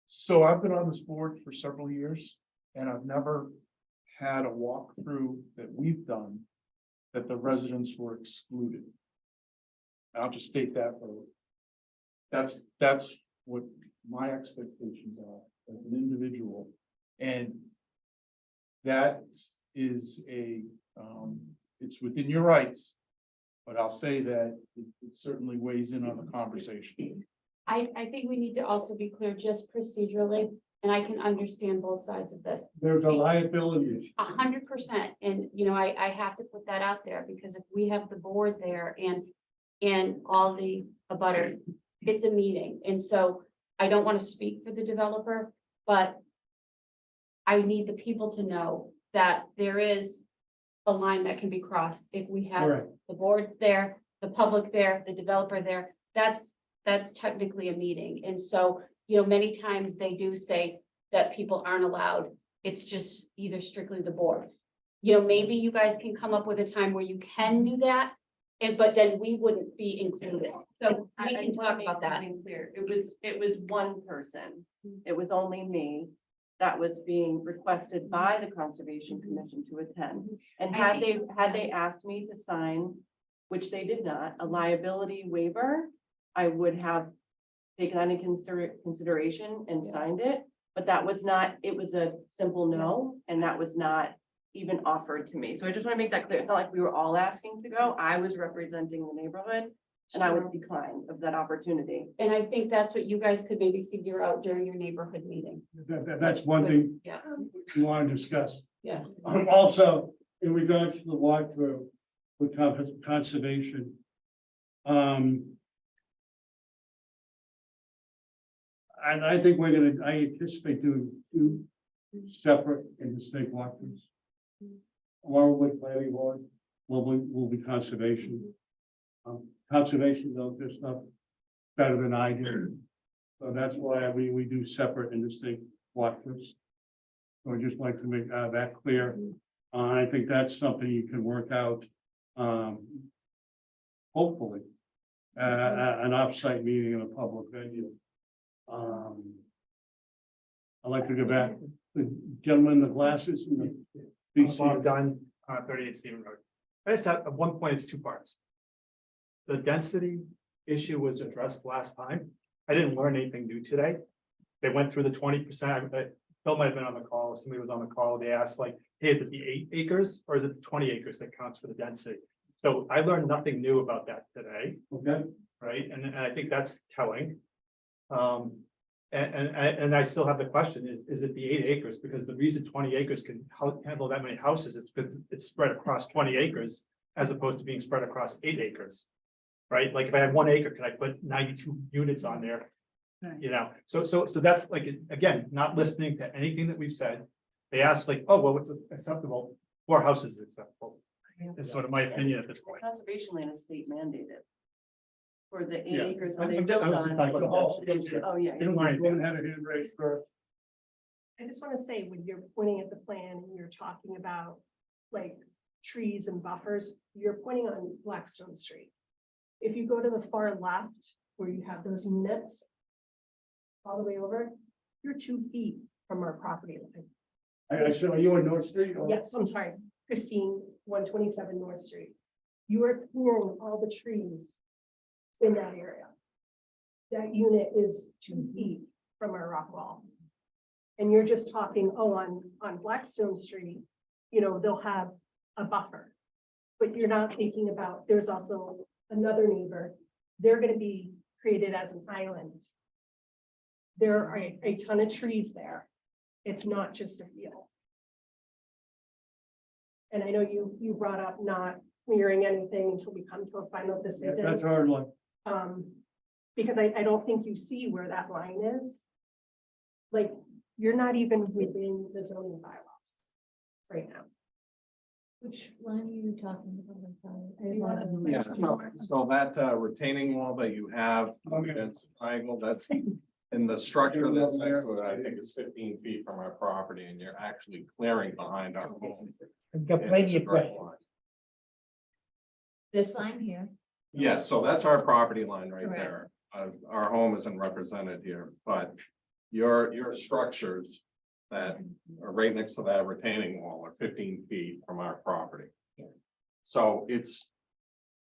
So I've been on this board for several years and I've never had a walkthrough that we've done that the residents were excluded. I'll just state that for, that's what my expectations are as an individual. And that is it's within your rights. But I'll say that it certainly weighs in on the conversation. I think we need to also be clear just procedurally, and I can understand both sides of this. There's a liability issue. 100%, and you know, I have to put that out there because if we have the board there and all the abutters, it's a meeting, and so I don't want to speak for the developer, but I need the people to know that there is a line that can be crossed if we have Correct. the board there, the public there, the developer there. That's technically a meeting, and so, you know, many times they do say that people aren't allowed. It's just either strictly the board. You know, maybe you guys can come up with a time where you can do that, but then we wouldn't be included. So we can talk about that. Clear, it was one person. It was only me that was being requested by the Conservation Commission to attend. And had they asked me to sign, which they did not, a liability waiver, I would have taken that into consideration and signed it. But that was not, it was a simple no, and that was not even offered to me. So I just want to make that clear. It's not like we were all asking to go. I was representing the neighborhood and I was declined of that opportunity. And I think that's what you guys could maybe figure out during your neighborhood meeting. That's one thing Yes, we want to discuss. yes. Also, in regards to the walkthrough with conservation. And I think I anticipate doing 2 separate and distinct walkthroughs. One with planning board, will be conservation. Conservation, though, there's stuff better than I do. So that's why we do separate and distinct walkthroughs. So I'd just like to make that clear. I think that's something you can work out, hopefully, an off-site meeting in a public venue. I'd like to go back, the gentleman in the glasses and the Bob Dunn, 38 Stephen Road. I just have, at one point, it's 2 parts. The density issue was addressed last time. I didn't learn anything new today. They went through the 20%. Bill might have been on the call, somebody was on the call. They asked like, hey, is it the 8 acres or is it the 20 acres that counts for the density? So I learned nothing new about that today, Okay, right? And I think that's telling. And I still have the question, is it the 8 acres? Because the reason 20 acres can handle that many houses is because it's spread across 20 acres as opposed to being spread across 8 acres. Right? Like if I had 1 acre, can I put 92 units on there? You know, so that's like, again, not listening to anything that we've said. They asked like, oh, well, what's acceptable? 4 houses is acceptable. Is sort of my opinion at this point. Conservation land is state mandated. For the 8 Yeah. acres that I'm- they I'm built just on. talking about the Oh, yeah. woman had a hand raised first. I just want to say, when you're pointing at the plan and you're talking about like trees and buffers, you're pointing on Blackstone Street. If you go to the far left, where you have those units all the way over, you're 2 feet from our property line. I said, are you on North Street? or- Yes, I'm sorry, Christine, 127 North Street. You are clearing all the trees in that area. That unit is 2 feet from our rock wall. And you're just talking, oh, on Blackstone Street, you know, they'll have a buffer. But you're not thinking about, there's also another neighbor, they're gonna be created as an island. There are a ton of trees there. It's not just a field. And I know you brought up not clearing anything until we come to a final Yeah, decision. that's hard one. Because I don't think you see where that line is. Like, you're not even within the zoning bylaws right now. Which line are you talking about? Yeah, so that retaining wall that you have, that's triangle, that's And the structure that's next to it, I think is 15 feet from our property, and you're actually clearing behind our home. I've got plenty of questions. This line here. Yes, so that's our property line right Correct. there. Our home isn't represented here, but your structures that are right next to that retaining wall are 15 feet from our property. So it's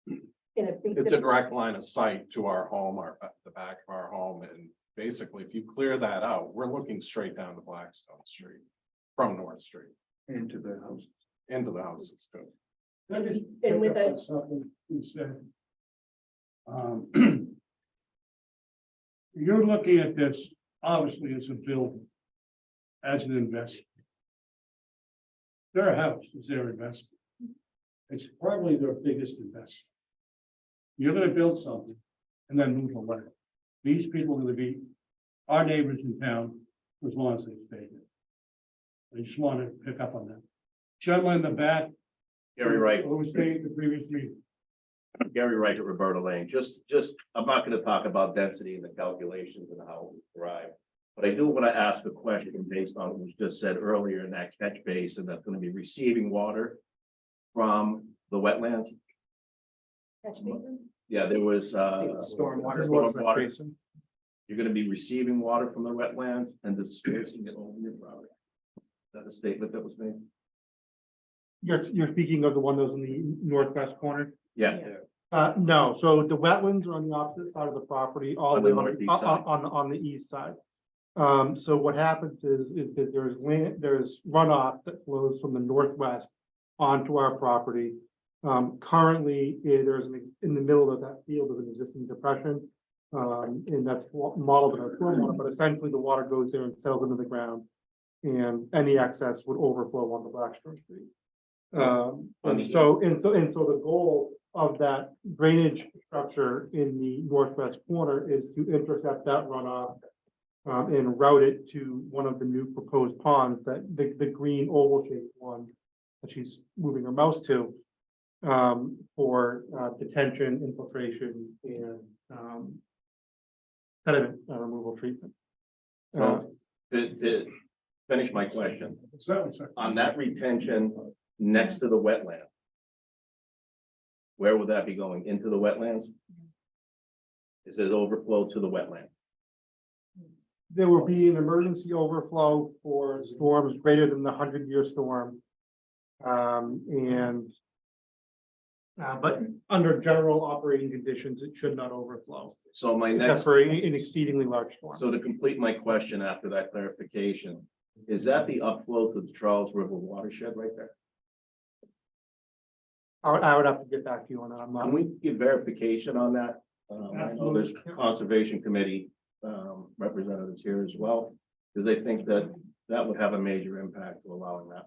In a big. a direct line of sight to our home, the back of our home, and basically, if you clear that out, we're looking straight down to Blackstone Street from North Street Into the house. into the houses too. Can I just And with pick up on that- something you said? Um, You're looking at this, obviously, as a building, as an investment. Their house is their investment. It's probably their biggest investment. You're gonna build something and then move away. These people are gonna be our neighbors in town for as long as they stay there. I just want to pick up on that. Gentleman in the back. Gary Wright. Who was staying at the previous meeting. Gary Wright at Roberta Lane, I'm not gonna talk about density and the calculations and how it was derived. But I do want to ask a question based on what was just said earlier in that catch basin that's gonna be receiving water from the wetlands. Catch basin? Yeah, there was, Stormwater. stormwater. You're gonna be receiving water from the wetlands and dispersing it over your property. Is that a statement that was made? You're speaking of the one that was in the northwest corner? Yeah. No, so the wetlands are on the opposite side of the property, all the way northeast side. on the east side. So what happens is that there's runoff that flows from the northwest onto our property. Currently, in the middle of that field of an existing depression. And that's modeled in our stormwater, but essentially the water goes there and settles into the ground. And any excess would overflow onto Blackstone Street. And so the goal of that drainage structure in the northwest corner is to intercept that runoff. And route it to one of the new proposed ponds, that the green oval shaped one that she's moving her mouse to. For detention, infiltration, and sediment removal treatment. So, to finish my question, on that retention next to the wetland. Where would that be going? Into the wetlands? Is it overflow to the wetland? There will be an emergency overflow for storms greater than the 100-year storm. But under general operating conditions, it should not overflow. So my Except next, for an exceedingly large storm. so to complete my question after that clarification, is that the upflow to the Charles River watershed right there? I would have to get back to you on that. I'm not. Can we get verification on that? I know there's Conservation Committee representatives here as well, because they think that that would have a major impact to allowing that.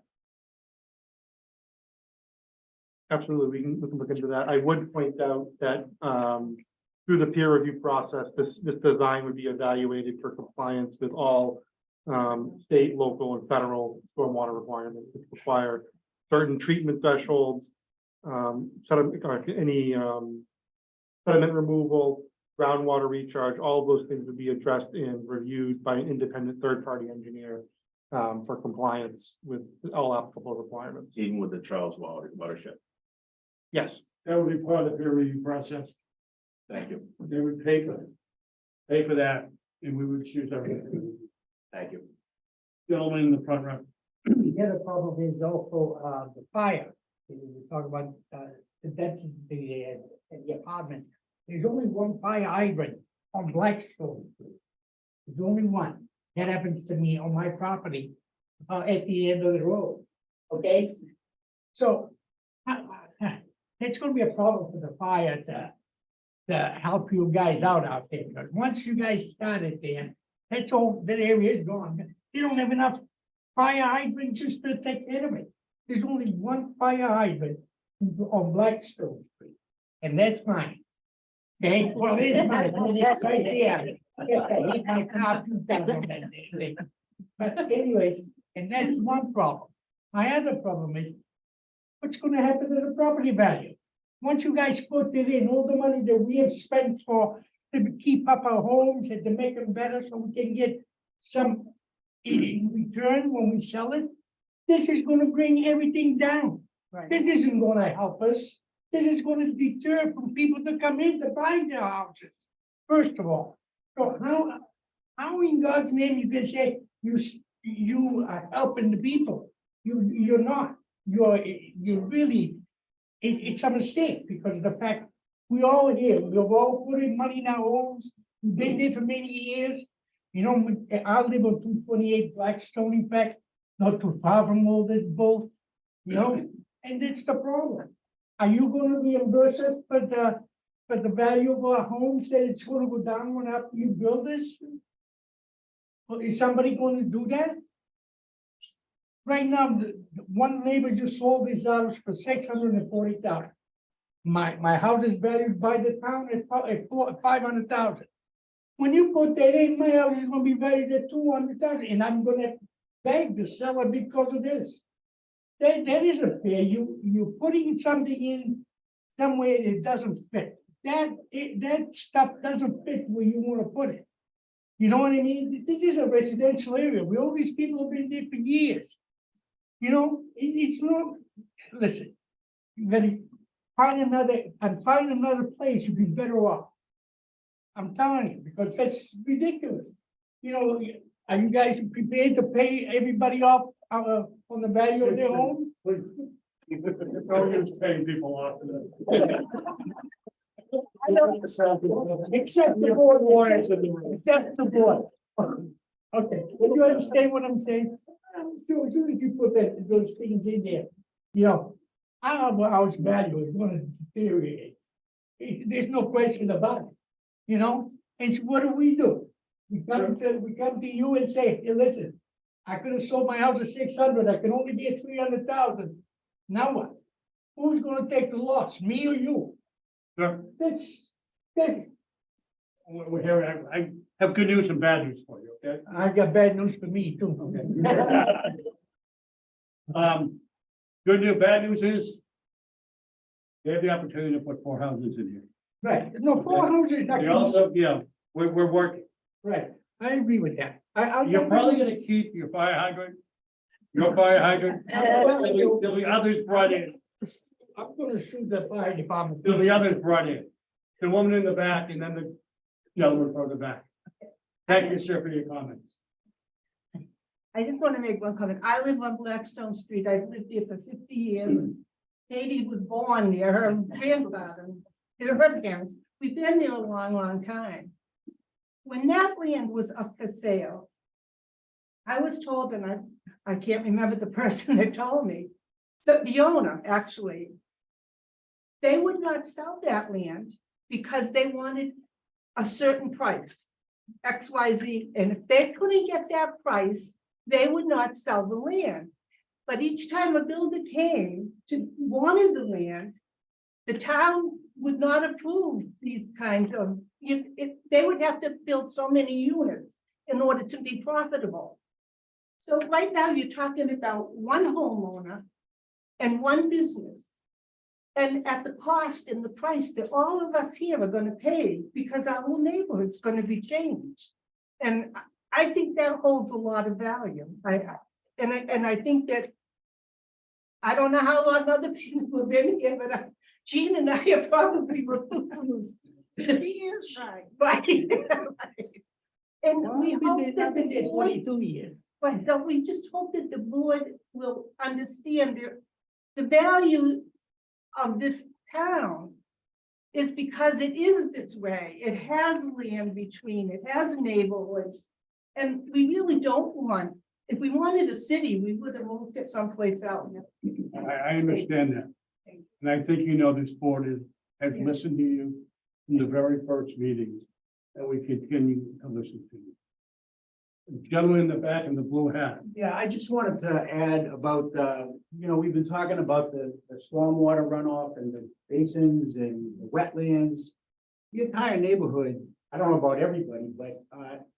Absolutely, we can look into that. I would point out that through the peer review process, this design would be evaluated for compliance with all state, local, and federal stormwater requirements, which require certain treatment thresholds, sediment removal, groundwater recharge, all of those things would be addressed and reviewed by an independent third-party engineer for compliance with all applicable requirements. Even with the Charles watershed. Yes. That would be part of the peer review process. Thank you. They would pay for that, and we would choose everything. Thank you. Gentleman in the front row. The other problem is also, the fire. We talk about, the density in the apartment. There's only one fire hydrant on Blackstone Street. There's only one. That happens to me on my property, at the end of the road. Okay? So, it's gonna be a problem for the fire to help you guys out there, because once you guys started there, that's all, that area is gone. You don't have enough fire hydrants just to take care of it. There's only one fire hydrant on Blackstone Street, and that's mine. Okay, well, it is mine, it's right there. It's my car, but anyways, and that's one problem. My other problem is, what's gonna happen to the property value? Once you guys put it in, all the money that we have spent for to keep up our homes and to make them better so we can get some in return when we sell it. This is gonna bring everything down. Right. This isn't gonna help us. This is gonna deter from people to come in to buy their houses, first of all. So how in God's name you can say you are helping the people? You're not. You're really, it's a mistake because of the fact we all here, we've all put in money in our homes. We've been there for many years. You know, I live on 228 Blackstone, in fact, not too far from all this bull, you know, and that's the problem. Are you gonna reimburse us for the value of our homes that it's gonna go down when after you build this? Well, is somebody going to do that? Right now, one neighbor just sold his house for $640,000. My house is valued by the town at $500,000. When you put that in, my house is gonna be valued at $200,000, and I'm gonna beg the seller because of this. That isn't fair. You're putting something in somewhere that doesn't fit. That stuff doesn't fit where you wanna put it. You know what I mean? This is a residential area where all these people have been there for years. You know, it's not, listen, you gotta find another place, you'd be better off. I'm telling you, because that's ridiculous. You know, are you guys prepared to pay everybody off on the value of their home? Don't use paying people off. I don't, except the board, except the board. Okay, do you understand what I'm saying? I'm sure as soon as you put those things in there, you know, our house value is gonna deteriorate. There's no question about it, you know? And so what do? We come to you and say, hey, listen, I could have sold my house at 600, I can only get 300,000. Now what? Who's gonna take the loss, me or you? Sure. That's, We're here, I have good news and bad news for you, okay? I got bad news for me too. Good news, bad news is they have the opportunity to put 4 houses in here. Right, no, 4 houses. They also, yeah, we're working. Right, I agree with that. You're probably gonna keep your fire hydrant. Your fire hydrant. There'll be others brought in. I'm gonna sue the fire department. There'll be others brought in. The woman in the back and then the gentleman from the back. Thank you, sir, for your comments. I just want to make one comment. I live on Blackstone Street. I've lived there for 50 years. Katie was born there, her grandfather, her parents. We've been there a long, long time. When that land was up for sale, I was told, and I can't remember the person that told me, that the owner, actually, they would not sell that land because they wanted a certain price, XYZ, and if they couldn't get that price, they would not sell the land. But each time a builder came to wanted the land, the town would not approve these kinds of, they would have to build so many units in order to be profitable. So right now you're talking about one homeowner and one business. And at the cost and the price that all of us here are gonna pay because our whole neighborhood's gonna be changed. And I think that holds a lot of value. I think that, I don't know how long other people have been here, but Gene and I are probably recluses. 50 years. Right. And we hope that the board, 22 years. Right, so we just hope that the board will understand the value of this town is because it is this way. It has land between, it has neighborhoods. And we really don't want, if we wanted a city, we would have moved it someplace else. I understand that. And I think you know this board has listened to you from the very first meeting, and we continue to listen to you. The gentleman in the back in the blue hat. Yeah, I just wanted to add about, we've been talking about the stormwater runoff and the basins and the wetlands. The entire neighborhood, I don't know about everybody, but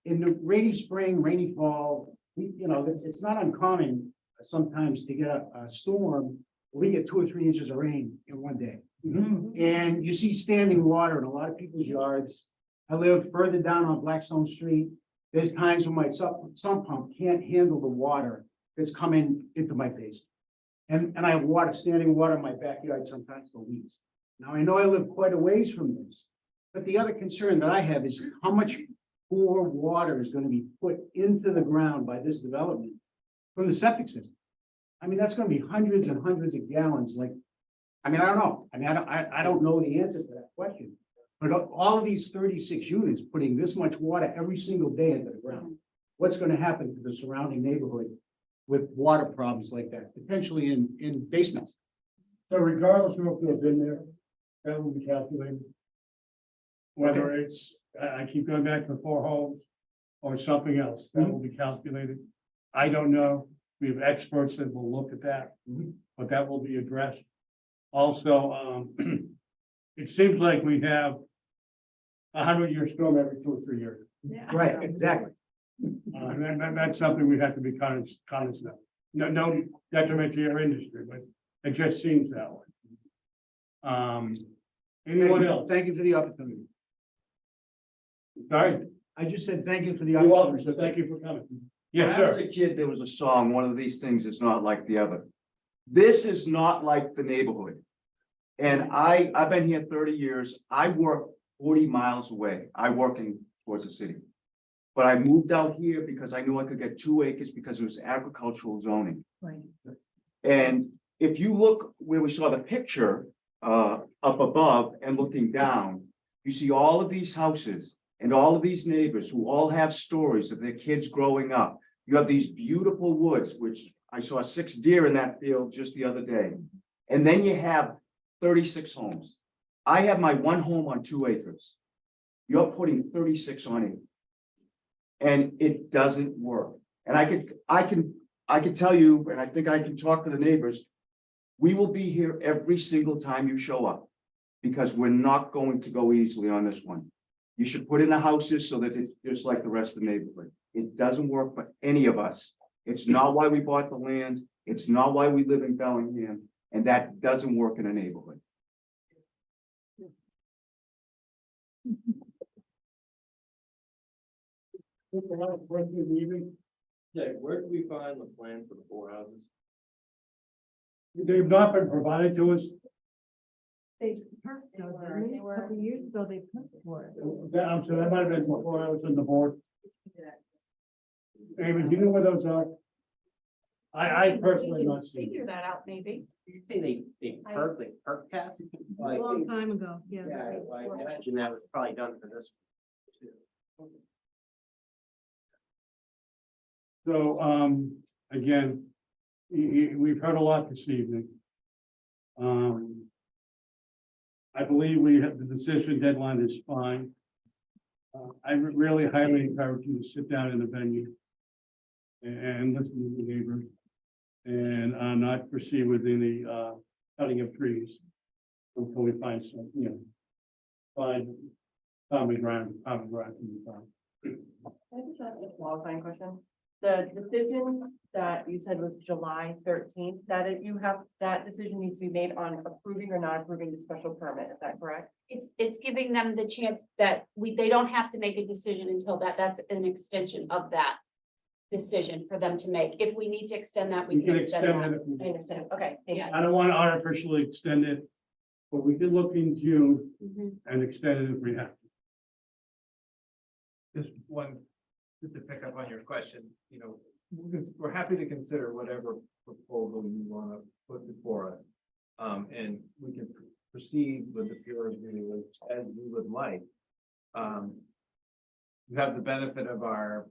in the rainy spring, rainy fall, it's not uncommon sometimes to get a storm. We get 2 or 3 inches of rain in one day. And you see standing water in a lot of people's yards. I live further down on Blackstone Street. There's times when my sump pump can't handle the water that's coming into my basement. And I have water, standing water in my backyard sometimes for weeks. Now, I know I live quite a ways from this, but the other concern that I have is how much more water is gonna be put into the ground by this development from the septic system. I mean, that's gonna be hundreds and hundreds of gallons, like, I mean, I don't know. I mean, I don't know the answer to that question. But all of these 36 units putting this much water every single day into the ground, what's gonna happen to the surrounding neighborhood with water problems like that, potentially in basements? So regardless of what goes in there, that will be calculated. Whether it's, I keep going back to the 4 homes or something else, that will be calculated. I don't know. We have experts that will look at that, but that will be addressed. Also, it seems like we have a 100-year storm every 2 or 3 years. Right, exactly. And that's something we have to be cognizant of. No detriment to your industry, but it just seems that way. Anyone else? Thank you for the opportunity. Sorry, I just said thank you for the you're welcome, opportunity. so thank you for coming. When Yes, I was sir. a kid, there was a song, one of these things is not like the other. This is not like the neighborhood. And I've been here 30 years. I work 40 miles away. I work in towards the city. But I moved out here because I knew I could get 2 acres because it was agricultural zoning. Right. And if you look where we saw the picture up above and looking down, you see all of these houses and all of these neighbors who all have stories of their kids growing up. You have these beautiful woods, which I saw 6 deer in that field just the other day. And then you have 36 homes. I have my 1 home on 2 acres. You're putting 36 on it. And it doesn't work. And I can tell you, and I think I can talk to the neighbors, we will be here every single time you show up. Because we're not going to go easily on this one. You should put in the houses so that it's just like the rest of the neighborhood. It doesn't work for any of us. It's not why we bought the land. It's not why we live in Bellingham. And that doesn't work in a neighborhood. Yeah, where do we find the plan for the 4 houses? They've not been provided to us. They perked those, didn't they? A couple years ago, they perked for it. I'm sorry, that might have been before I was on the board. Amy, do you know where those are? I personally not seen. Figure that out, maybe. You say they perk test? A long time ago, yeah. Yeah, I imagine that was probably done for this. So, again, we've heard a lot this evening. I believe we have the decision deadline is fine. I really highly encourage you to sit down in the venue and listen to the neighbors and not proceed with any cutting of trees until we find some, find common ground from the time. Can I just ask a qualifying question? The decision that you said was July 13th, that decision needs to be made on approving or not approving the special permit, is that correct? It's giving them the chance that they don't have to make a decision until that's an extension of that decision for them to make. If we need to extend that, we We can can extend extend that. it if we I understand, okay, thank you. I don't want to artificially extend it, but we can look in June Mhm. and extend it if we have to. Just to pick up on your question, we're happy to consider whatever proposal you want to put before us. And we can proceed with the peer review as we would like. You have the benefit of our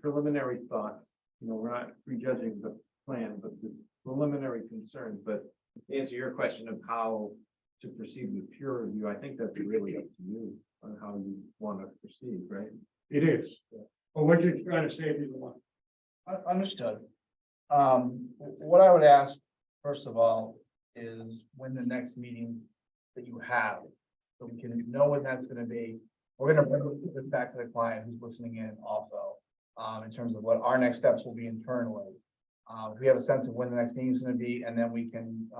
preliminary thoughts. We're not prejudging the plan, but the preliminary concerns. But to answer your question of how to proceed with peer review, I think that's really up to you on how you want to proceed, right? It is. Well, what you're trying to say if you want. Understood. What I would ask, first of all, is when the next meeting that you have, so we can know when that's gonna be. We're gonna bring this back to the client who's listening in also, in terms of what our next steps will be internally. We have a sense of when the next meeting is gonna be, and then we can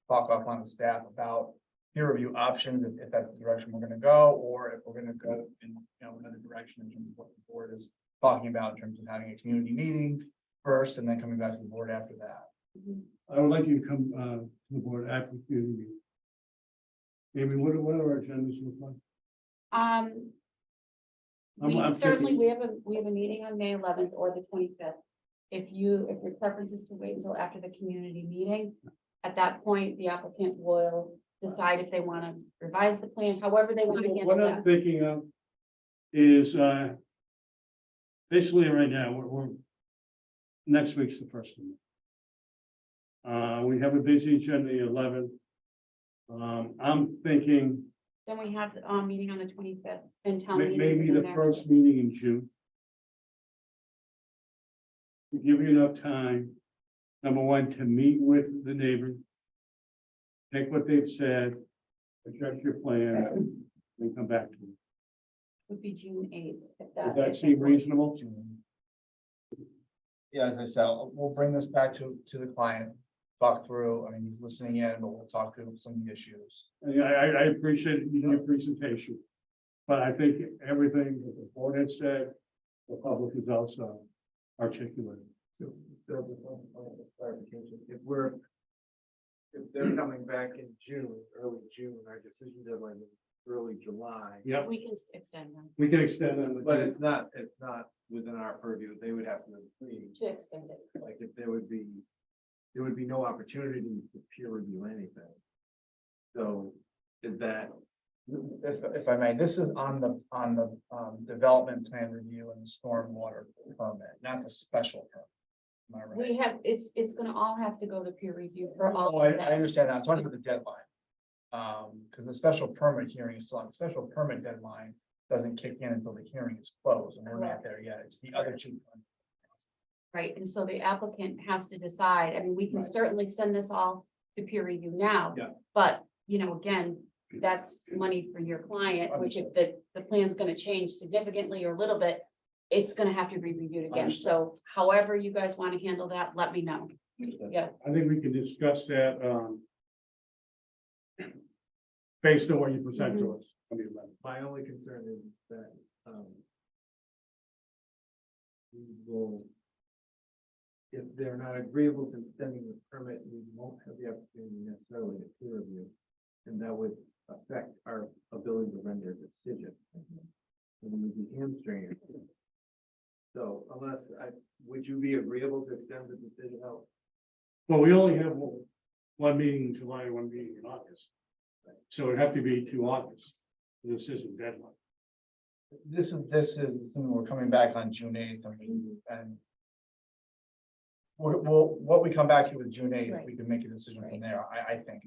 talk offline with staff about peer review options, if that's the direction we're gonna go, or if we're gonna go in, another direction in terms of what the board is talking about in terms of having a community meeting first and then coming back to the board after that. I would like you to come, to the board after the community meeting. Amy, what are our agendas look like? I'm Certainly, thinking- we have a meeting on May 11th or the 25th. If your preference is to wait until after the community meeting, at that point, the applicant will decide if they want to revise the plan, however they want to handle What I'm that. thinking of is, basically right now, we're, next week's the first one. We have a busy agenda, the 11th. I'm thinking Then we have a meeting on the 25th and town meeting. maybe in the there. first meeting in June. To give you enough time, number one, to meet with the neighbors. Take what they've said, adjust your plan, and come back to me. Would be June 8th. If Does that seem reasonable? Yeah, as I said, we'll bring this back to the client, talk through, I mean, he's listening in, but we'll talk through some of the issues. I appreciate your presentation, but I think everything that the board has said, the public is also articulated. So, Bill, just one point of clarification, if they're coming back in June, early June, our decision deadline is early July. Yep, We can extend them we can extend them. But it's not within our purview, they would have to agree, to extend it. like if there would be no opportunity to peer review anything. So is that, If I may, this is on the development plan review and the stormwater permit, not the special permit. Am I right? We have, it's gonna all have to go to peer review for all Oh, of I that. understand that. I'm talking about the deadline. Because the special permit hearing is still on. The special permit deadline doesn't kick in until the hearing is closed, and we're not there yet. It's the other two. Right, and so the applicant has to decide, I mean, we can Right. certainly send this all to peer review now. Yeah. But, again, that's money for your client, which if the plan's gonna change significantly or a little bit, it's gonna have to be reviewed again, Understood. so however you guys wanna handle that, let me know. Yeah, I think we can discuss that, based on what you present to us. I mean, my only concern is that, we will, if they're not agreeable to extending the permit, we won't have the opportunity necessarily to peer review. And that would affect our ability to render a decision. And we would be hamstringing. So would you be agreeable to extend the decision out? Well, we only have one meeting in July, one meeting in August. So it'd have to be to August, the decision deadline. This is, we're coming back on June 8th, and what we come back to with June 8th, we can make a decision from there, I think.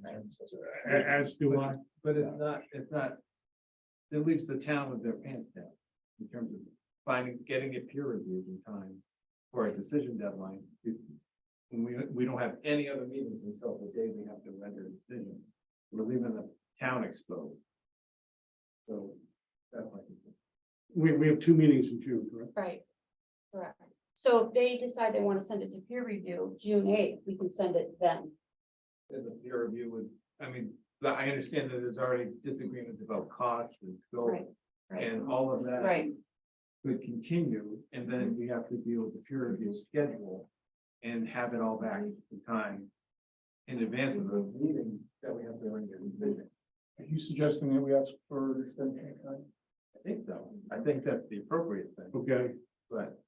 As do I. But it's not, it leaves the town with their pants down in terms of getting it peer reviewed in time for a decision deadline. And we don't have any other meetings until the day we have to render a decision. We're leaving the town exposed. So that's my concern. We have two meetings in June, correct? right, correct. So if they decide they wanna send it to peer review, June 8th, we can send it then. And the peer review would, I understand that there's already disagreements about cost and scope Right, right, and all of that. right, Could continue, and then we have to deal with the peer review schedule and have it all back in time in advance of the meeting that we have to render a decision. Are you suggesting that we ask for extension of time? I think so. I think that's the appropriate thing, Okay, but.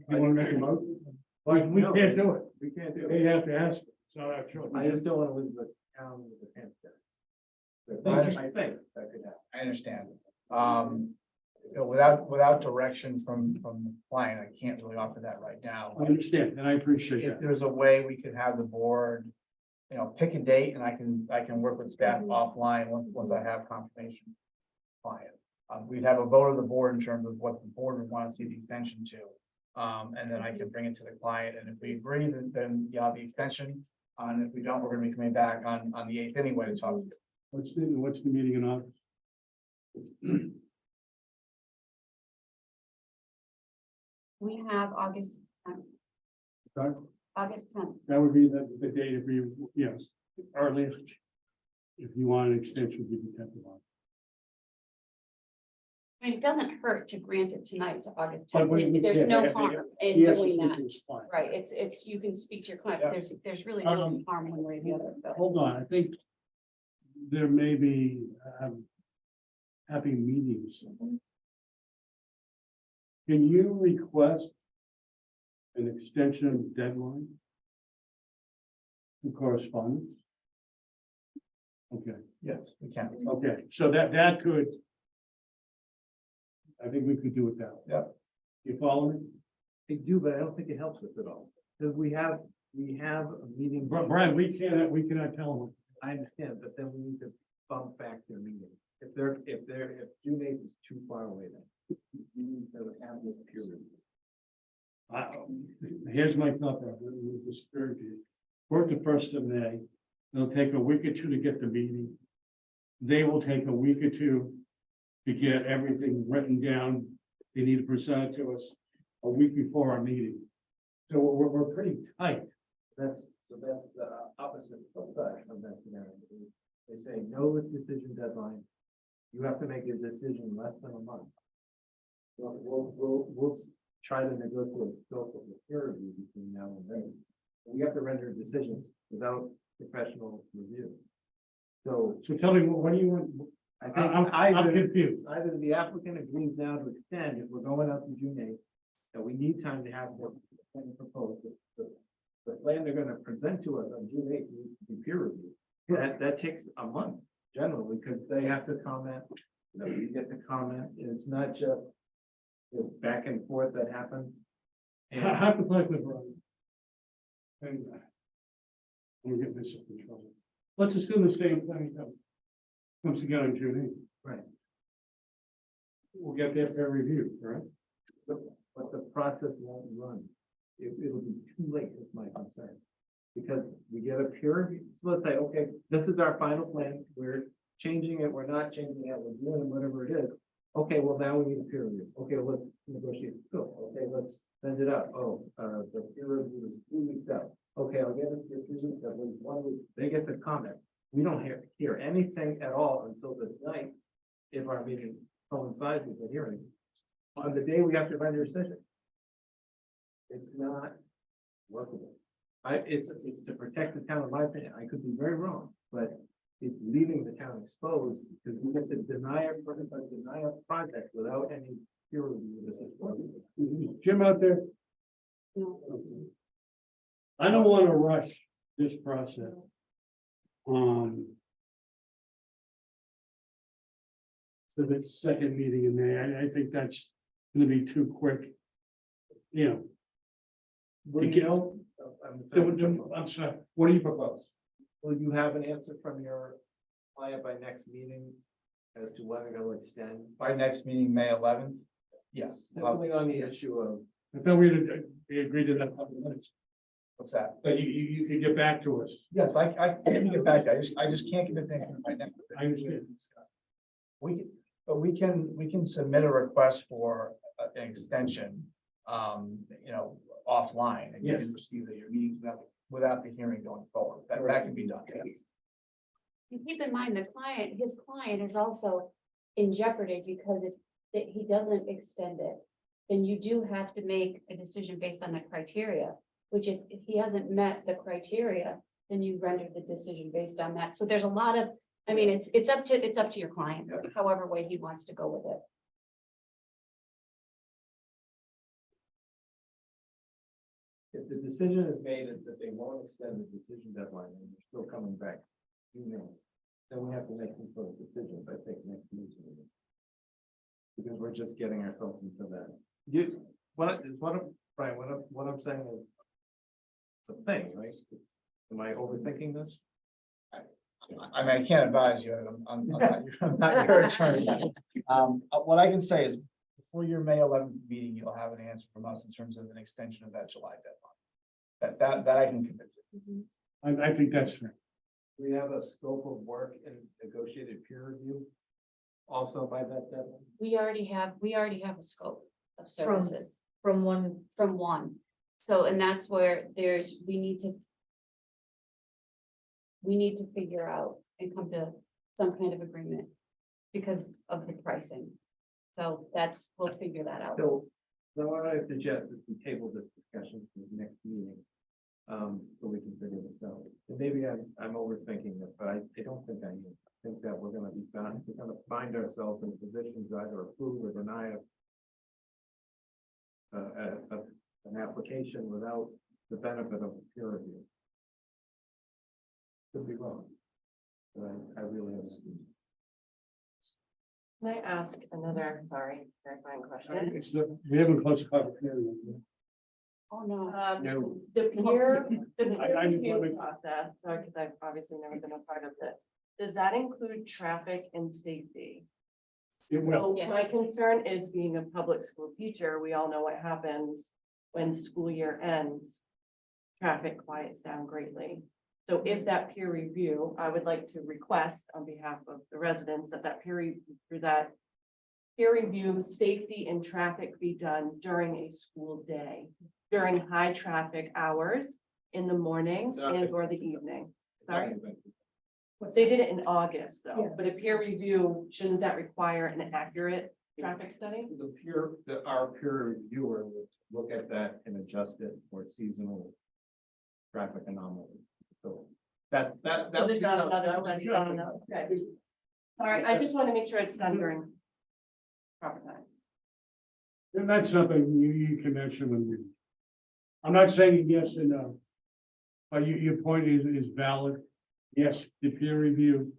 you wanna make a motion? Like, we No, can't do it. We can't do They it. have to ask. It's not our choice. I just don't want to lose the town with the pants down. But I think that could happen. I understand. Without direction from the client, I can't really offer that right now. I understand, and I appreciate If that. there's a way we could have the board, pick a date and I can work with staff offline once I have confirmation. Client, we'd have a vote of the board in terms of what the board would want to see the extension to. And then I can bring it to the client, and if we agree, then the extension. And if we don't, we're gonna be coming back on the 8th anyway to talk. What's the meeting in August? we have August 10th, Sorry? August 10th. That would be the date of you, yes, earliest. if you want an extension, we can take it on. I mean, it doesn't hurt to grant it tonight to August But 10th. we- There's yeah, no if- harm in Yes, doing we that. can explain. Right, it's, you can speak to your client, Yeah. there's really no Um, harm one way or the other. so. Hold on, I think there may be, happy mediums. Can you request an extension of deadline to correspondence? Okay, Yes, we can. okay, so that could, I think we could do it that way. Yep. You follow me? They do, but I don't think it helps us at all, because we have a meeting. Brian, we cannot tell them. I understand, but then we need to bump back their meeting. If June 8th is too far away, then you need to have this peer review. Here's my thought, with the spirit of it. Work the 1st of May. It'll take a week or two to get the meeting. They will take a week or two to get everything written down. They need to present it to us a week before our meeting. So we're pretty tight. That's the opposite side of that scenario. They say no decision deadline. You have to make a decision in less than a month. We'll try to negotiate scope of the peer review between now and then. We have to render decisions without professional review. So tell me, what do you want? I think I'm confused. either the applicant agrees now to extend, if we're going out to June 8th, that we need time to have the plan proposed. The plan they're gonna present to us on June 8th needs to be peer reviewed. That takes a month generally, because they have to comment, you get to comment, it's not just the back and forth that happens. Hypothetically, Brian. And we're getting this in trouble. Let's assume the same thing comes together in June 8th. Right. We'll get their peer review, correct? But the process won't run. It'll be too late, is my concern. Because we get a peer review, so let's say, okay, this is our final plan, we're changing it, we're not changing it, we're doing whatever it is. Okay, well, now we need a peer review. Okay, let's negotiate. Go. Okay, let's send it out. Oh, the peer review is 2 weeks out. Okay, I'll get it to 3 weeks. That was 1 week. They get the comment. We don't hear anything at all until the night, if our meeting coincides with the hearing. On the day we have to render a decision. It's not workable. It's to protect the town, in my opinion. I could be very wrong, but it's leaving the town exposed because we get to deny a project without any peer review. Is Jim out there? I don't want to rush this process. So the second meeting in May, I think that's gonna be too quick. You know. Will you know? I'm sorry, what do you propose? Will you have an answer from your client by next meeting as to whether they'll extend? By next meeting, May 11th? Yes. Simply on the issue of, I thought we agreed to that in a couple of minutes, What's that? but you can get back to us. Yes, I can get back. I just can't get the thing right now. I understand. We can submit a request for an extension, offline, and you Yes. can receive it at your meetings without the hearing going forward. That can be done. And keep in mind, his client is also in jeopardy because if he doesn't extend it, then you do have to make a decision based on the criteria, which if he hasn't met the criteria, then you render the decision based on that. So there's a lot of, I mean, it's up to your client, however way he wants to go with it. if the decision is made that they won't extend the decision deadline and they're still coming back, then we have to make some sort of decision, I think, next meeting. Because we're just getting ourselves into that. What I'm saying is it's a thing, right? Am I overthinking this? I mean, I can't advise you. I'm not your attorney. What I can say is, before your May 11th meeting, you'll have an answer from us in terms of an extension of that July deadline. That I can commit to. I think that's fair. We have a scope of work and negotiated peer review. Also by that deadline. We already have a scope of services From one, from one. So, and that's where we need to figure out and come to some kind of agreement because of the pricing. So we'll figure that out. So what I suggest is we table this discussion for the next meeting. So we can figure this out. And maybe I'm overthinking it, but I don't think I am. I think that we're gonna be found, we're gonna find ourselves in positions to either approve or deny an application without the benefit of peer review. Could be wrong. But I really understand. Can I ask another, clarifying question? We haven't closed the public hearing. Oh, no. No. The peer I just review wanna- process, because I've obviously never been a part of this, does that include traffic and safety? It will. So my concern is being a public school teacher, we all know what happens when school year ends. Traffic quiets down greatly. So if that peer review, I would like to request on behalf of the residents that peer review, safety and traffic be done during a school day, during high traffic hours in the morning and or the evening. Sorry, they did it in August though, but a peer review, shouldn't that require an accurate traffic study? Our peer reviewer would look at that and adjust it for seasonal traffic anomalies. So that. So there's not another study on that. Okay. All right, I just want to make sure it's done during proper time. And that's something you can mention when we. I'm not saying yes or no. But your point is valid. Yes, the peer review,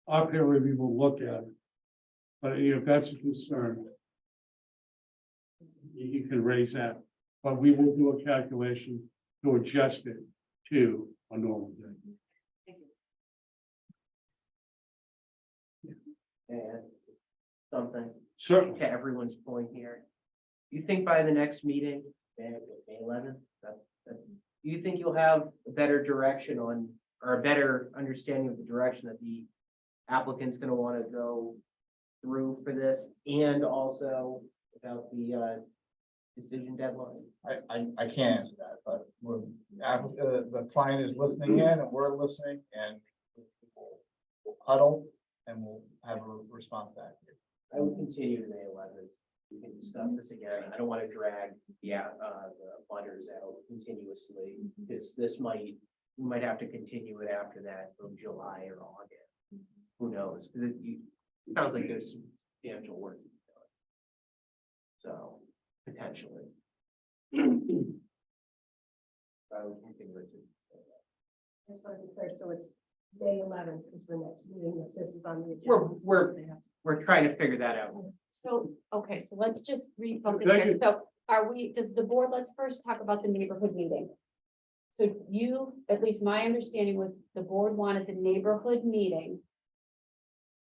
our peer review will look at it. But if that's a concern. You can raise that, but we will do a calculation to adjust it to a normal day. And something Certainly. to everyone's point here. You think by the next meeting, May 11th, do you think you'll have a better direction on, or a better understanding of the direction that the applicant's gonna want to go through for this, and also about the decision deadline? I can't answer that, but the client is listening in and we're listening and we'll huddle and we'll have a response back. I would continue to May 11th. We can discuss this again. I don't want to drag the butters out continuously, because we might have to continue it after that from July or August. Who knows? Because it sounds like there's substantial work to be done. So potentially. I would continue it. I just want to be clear, so it's May 11th is the next meeting, if this is on the agenda. We're trying to figure that out. So, okay, so let's just refocus Thank here. you. So does the board, let's first talk about the neighborhood meeting. So at least my understanding was the board wanted the neighborhood meeting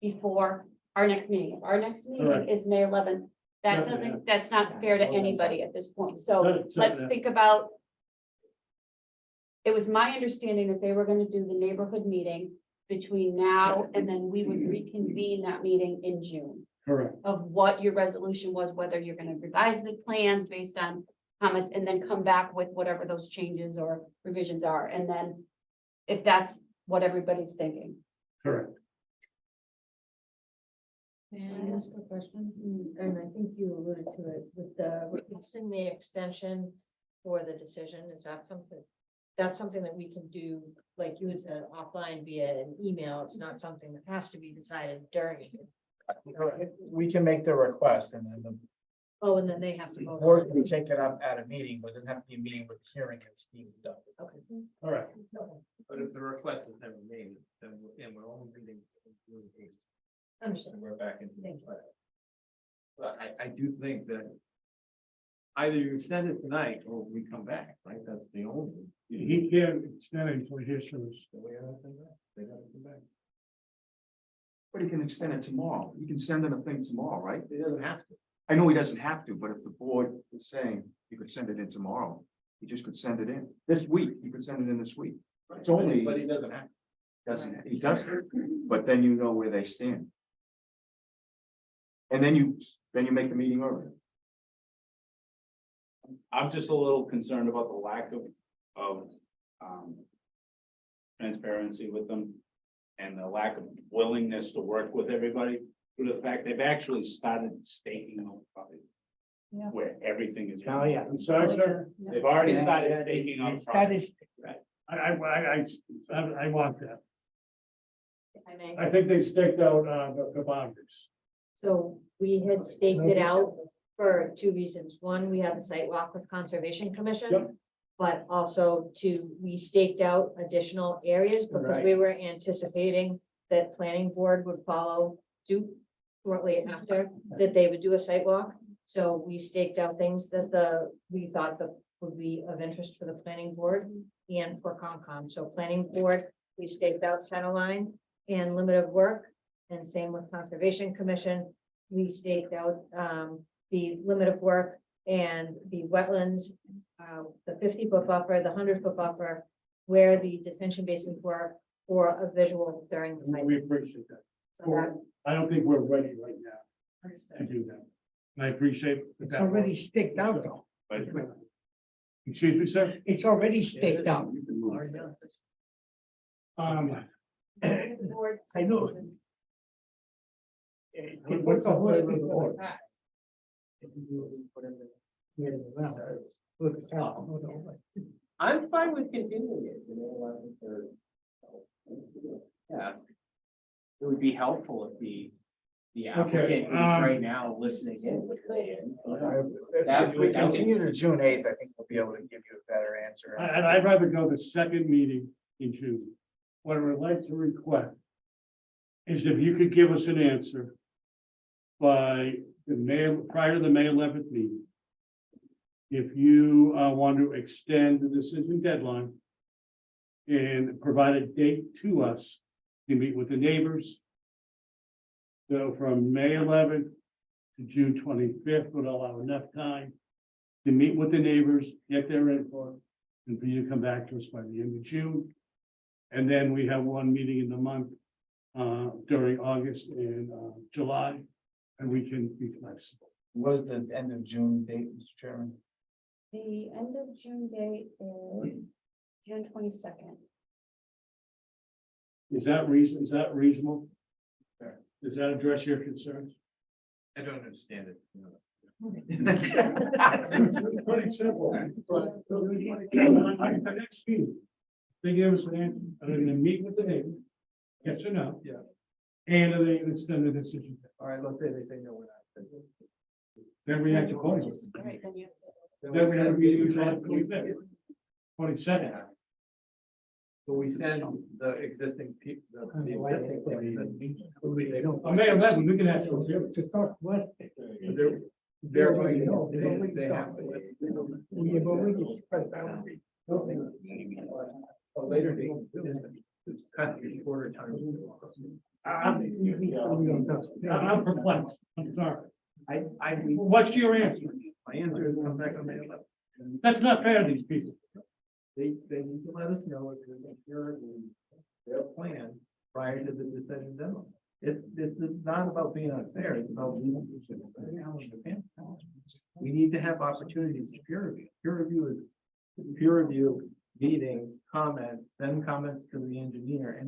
before our next meeting. If our next meeting Correct. is May 11th, that's not fair to anybody at this point. So That's- let's think about. It was my understanding that they were gonna do the neighborhood meeting between now and then we would reconvene that meeting in June. Correct. Of what your resolution was, whether you're gonna revise the plans based on comments and then come back with whatever those changes or revisions are. And then if that's what everybody's thinking. Correct. May I ask a question? And I think you alluded to it with the requesting the extension for the decision. Is that something? That's something that we can do, like you had said, offline via an email. It's not something that has to be decided during. We can make the request and then the Oh, and then they have to vote. board can take it up at a meeting, but it doesn't have to be a meeting with hearing it's being done. Okay. All right. But if the request is never made, then we're only reading. Understood. And we're back into this. But I do think that either you extend it tonight or we come back, right? That's the only. He can't extend it until he hears from us. The way I come back, they gotta come back. But he can extend it tomorrow. You can send in a thing tomorrow, right? He doesn't have to. I know he doesn't have to, but if the board is saying he could send it in tomorrow, he just could send it in this week. He could send it in this week. It's only, But he doesn't have to. he doesn't, but then you know where they stand. And then you make the meeting early. I'm just a little concerned about the lack of transparency with them. and the lack of willingness to work with everybody, to the fact they've actually started staking out property. Yeah. Where everything is. Oh, yeah. I'm sorry, sir. They've already started staking out property. I want that. If I may. I think they staked out, the boundaries. So we had staked it out for two reasons. One, we had the site walk with Conservation Commission. Yep. But also we staked out additional areas because we were anticipating that planning board would follow suit shortly after, that they would do a site walk. So we staked out things that we thought that would be of interest for the planning board and for Concom. So planning board, we staked out center line and limit of work. And same with Conservation Commission, we staked out the limit of work and the wetlands, the 50-foot buffer, the 100-foot buffer, where the detention basins were for a visual during the site. We appreciate that. So that- I don't think we're ready right now to do that. And I appreciate It's that. already staked out though. Excuse me, sir? It's already staked out. The board I know. supposes- What's the horse before? I'm fine with continuing it. Yeah. It would be helpful if the applicant who's right now listening in would weigh in. If we continue to June 8th, I think we'll be able to give you a better answer. And I'd rather go the second meeting in June. What I would like to request is if you could give us an answer by prior to the May 11th meeting. If you want to extend the decision deadline and provide a date to us to meet with the neighbors. So from May 11th to June 25th would allow enough time to meet with the neighbors, get their input, and for you to come back to us by the end of June. And then we have one meeting in the month during August and July, and we can be flexible. What is the end of June date, Mr. Chairman? The end of June date is June 22nd. Is that reasonable? Does that address your concerns? I don't understand it. Pretty simple. The next meeting, they give us an answer, are they gonna meet with the neighbor? Yes or no? Yeah. And are they gonna extend the decision? All right, let's say they say no, we're not. Then we have to vote. All right, then you. Then we have a meeting on the 22nd. But we send the existing people. On May 11th, we can have To talk what? They're going to, they have to. We've already spread out. A later date. It's cut in shorter time. I'm perplexed, I'm sorry. What's your answer? My answer is come back on May 11th. That's not fair to these people. They need to let us know if they're their plan prior to the decision deadline. It's not about being unfair, it's about being. We need to have opportunities to peer review. Peer review is peer review, meeting, comments, then comments to the engineer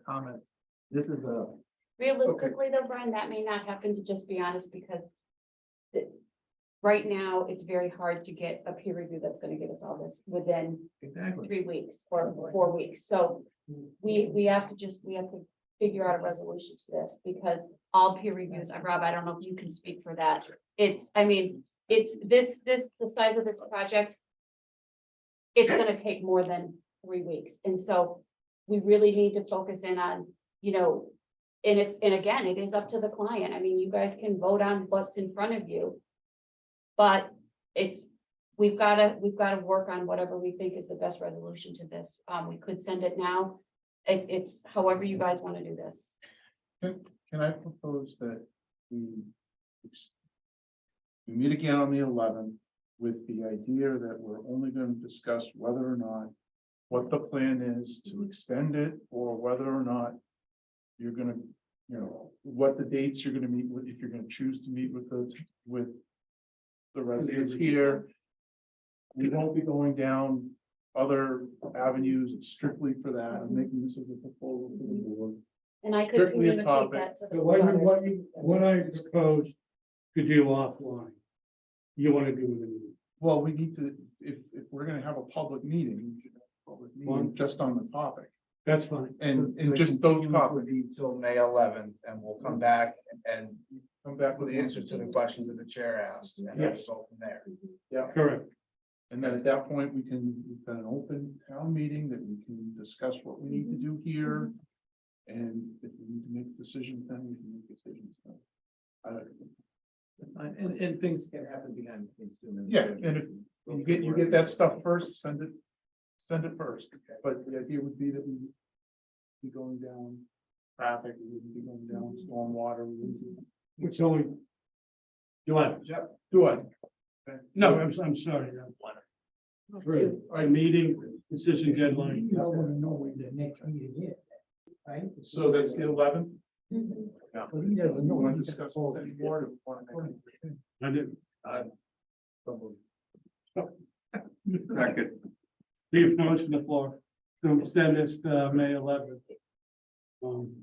comments. This is a. Realistically though, Brian, that may not happen, to just be honest, because right now, it's very hard to get a peer review that's gonna give us all this within Exactly. 3 weeks or 4 weeks. So we have to figure out a resolution to this, because all peer reviews, Rob, I don't know if you can speak for that. The size of this project, it's gonna take more than 3 weeks. And so we really need to focus in on, and again, it is up to the client. I mean, you guys can vote on what's in front of you. But we've gotta work on whatever we think is the best resolution to this. We could send it now. It's however you guys want to do this. Can I propose that we meet again on the 11th with the idea that we're only going to discuss whether or not what the plan is to extend it, or whether or not you're gonna, what the dates you're gonna meet with, if you're gonna choose to meet with the residents here. We won't be going down other avenues strictly for that. I'm making this as a proposal to the board. And I could Strictly a communicate topic. that to the. So what butters. I propose to do offline, you want to do with it. Well, we need to, if we're gonna have a public meeting, we should have a public meeting just on the topic. That's fine. And The just those continuance topics. would be till May 11th, and we'll come back and Come back with with the answer to the questions that the chair asked, and then Yes. go from there. Correct. And then at that point, we've got an open town meeting that we can discuss what we need to do here. And if we need to make decisions, then we can make decisions. then. And things can happen behind the scenes too. Yeah, and if you get that stuff first, send it first. But the idea would be that we be going down traffic, we would be going down stormwater. It's only. Do I? Do I? No, I'm sorry. Our meeting, decision deadline. You don't wanna know when the next meeting is, right? So that's the 11th. Well, he doesn't know Want when to he's discuss gonna this anymore? Or want to make a- I did. Second. Leave notice on the floor to extend this to May 11th.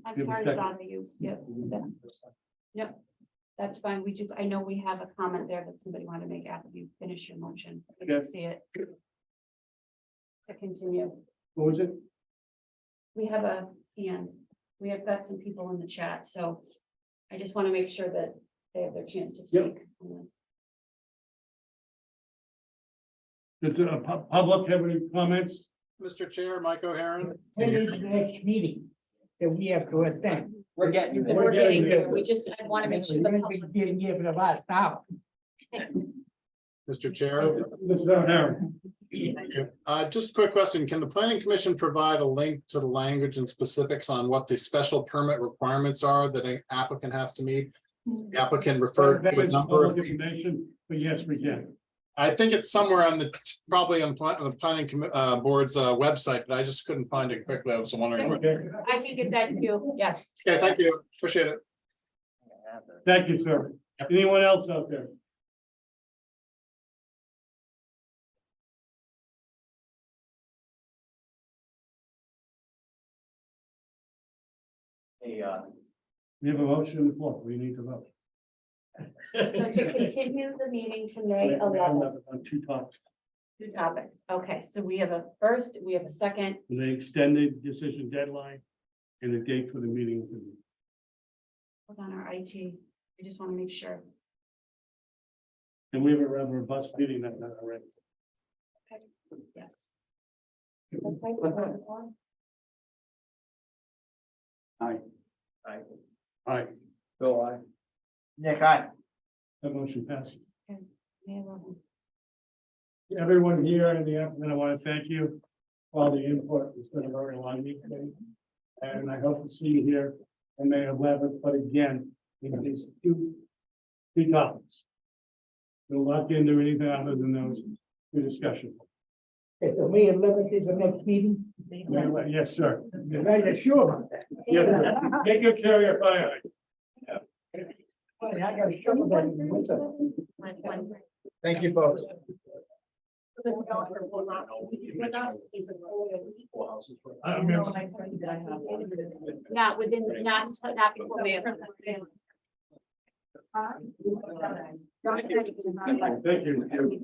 As give a far as second. data use, yep, that's fine. We just, I know we have a comment there that somebody wanted to make after you finish your motion. I Okay. can see it. To continue, What was it? we have a hand. We have got some people in the chat, so I just want to make sure that they have their chance to Yep. speak. Does the public have any comments? Mr. Chair, Mike O'Haron. When is the next meeting that we have to attend? We're getting. We're getting there. We just, I want to make sure the We're public. getting given a lot of time. Mr. Chair, Mr. O'Haron. just a quick question. Can the planning commission provide a link to the language and specifics on what the special permit requirements are that an applicant has to meet? The applicant referred That to a is number of, public information, but yes, we can. I think it's somewhere on the, probably on the planning board's website, but I just couldn't find it quickly. I was wondering. Okay, I can get that to you, yes. Okay, thank you. Appreciate it. thank you, sir. Anyone else out there? Hey, We have a motion on the floor. We need to vote. So to continue the meeting to May 11th, On two topics. two topics. Okay, so we have a first, we have a second. And the extended decision deadline and the date for the meeting. Hold on our IT. I just want to make sure. And we have a rather robust meeting that night already. Yes. Aye. Aye. Aye. Bill, I. Nick, I. That motion passes. May 11th. Everyone here in the afternoon, I want to thank you for all the input. It's been a very long meeting. And I hope to see you here on May 11th, but again, in these two topics. We'll not get into anything other than those two discussions. Okay, so May 11th is the next meeting. Yes, sir. You're right, sure about that. Yes, sir. Take your carrier fire. I got a shovel that what's up? Thank you, folks. Not within, not before May 11th. Thank you.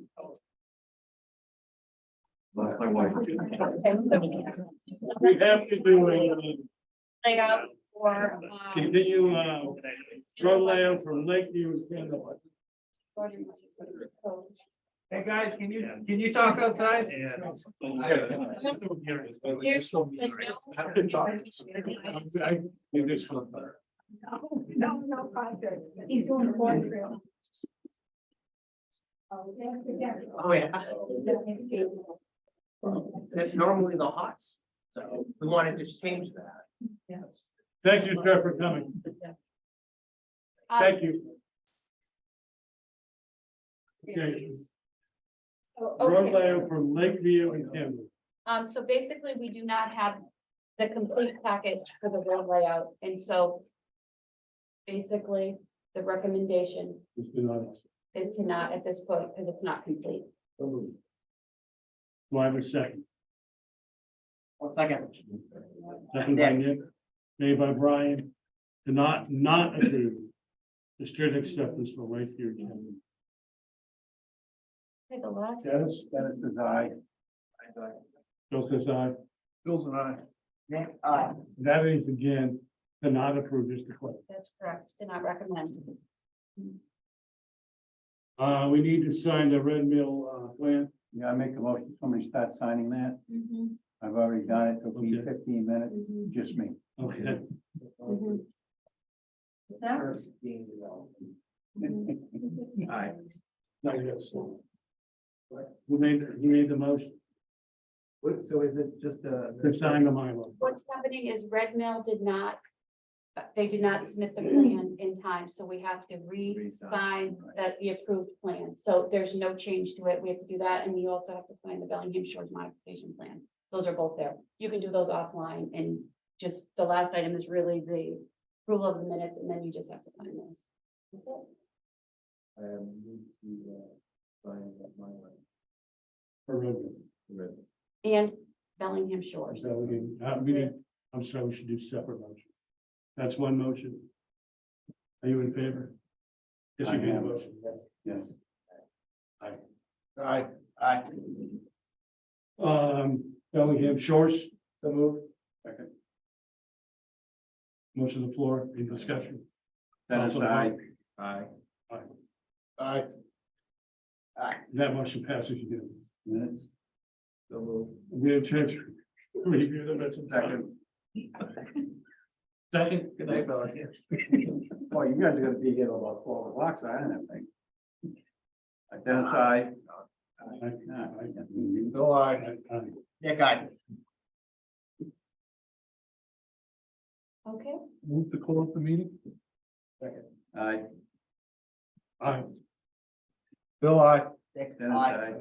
Lost my wife. We have to do a Layout for, continue road layout from Lakeview to Candlewood. so Hey, guys, can you talk outside? Yeah. here's the No, contract. He's doing the water trail. Oh, yeah. That's normally the hots, so we wanted to change that. Yes. Thank you, sir, for coming. Thank you. Okay. Road Okay. layout from Lakeview and Candlewood. So basically, we do not have the complete package for the road layout, and so basically, the recommendation Mr. Knox. is to not at this point, because it's not complete. Do I have a second? 1 second. Second by Nick. made by Brian, to not approve the street acceptance for Whitefield County. Okay, the last, Dennis is aye. Bill says aye. Bill's and I. Yeah, aye. That is again, to not approve this declare. that's correct. Did not recommend. We need to sign the Red Mill, plan. Yeah, I make a motion, somebody start signing that. I've already done it, took me Okay. 15 minutes, just me. Okay. Aye. No, yes. Who made, he made the motion So is it just to sign the Mylar. What's happening is Red Mill did not, they did not submit the plan in time, so we have to re-sign the approved plan. So there's no change to it. We have to do that, and you also have to sign the Bellingham Shores modification plan. Those are both there. You can do those offline, and just the last item is really the approval of the minutes, and then you just have to sign those. That's it. For Red Mill. And Bellingham Shores. So I'm sorry, we should do separate motion. That's one motion. Are you in favor? Yes, you I made a am. motion. Yes. Aye. Aye. Bellingham Shores. So move. Second. Motion on the floor, in discussion. Dennis, Council aye. Hart. Aye. Aye. Aye. That motion passes unanimously. Minutes. So moved. We have chance to review them at some time. Second. Good night, Bill. Well, you guys are gonna be here till about 12 o'clock, so I don't think. Dennis, aye. Bill, aye. Nick, aye. Okay. Move to close the meeting. Aye. Aye. Bill, aye. Nick, Dennis, aye. aye.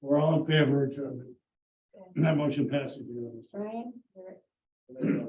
We're all in favor of adjournment. And that motion passes unanimously. Brian, you're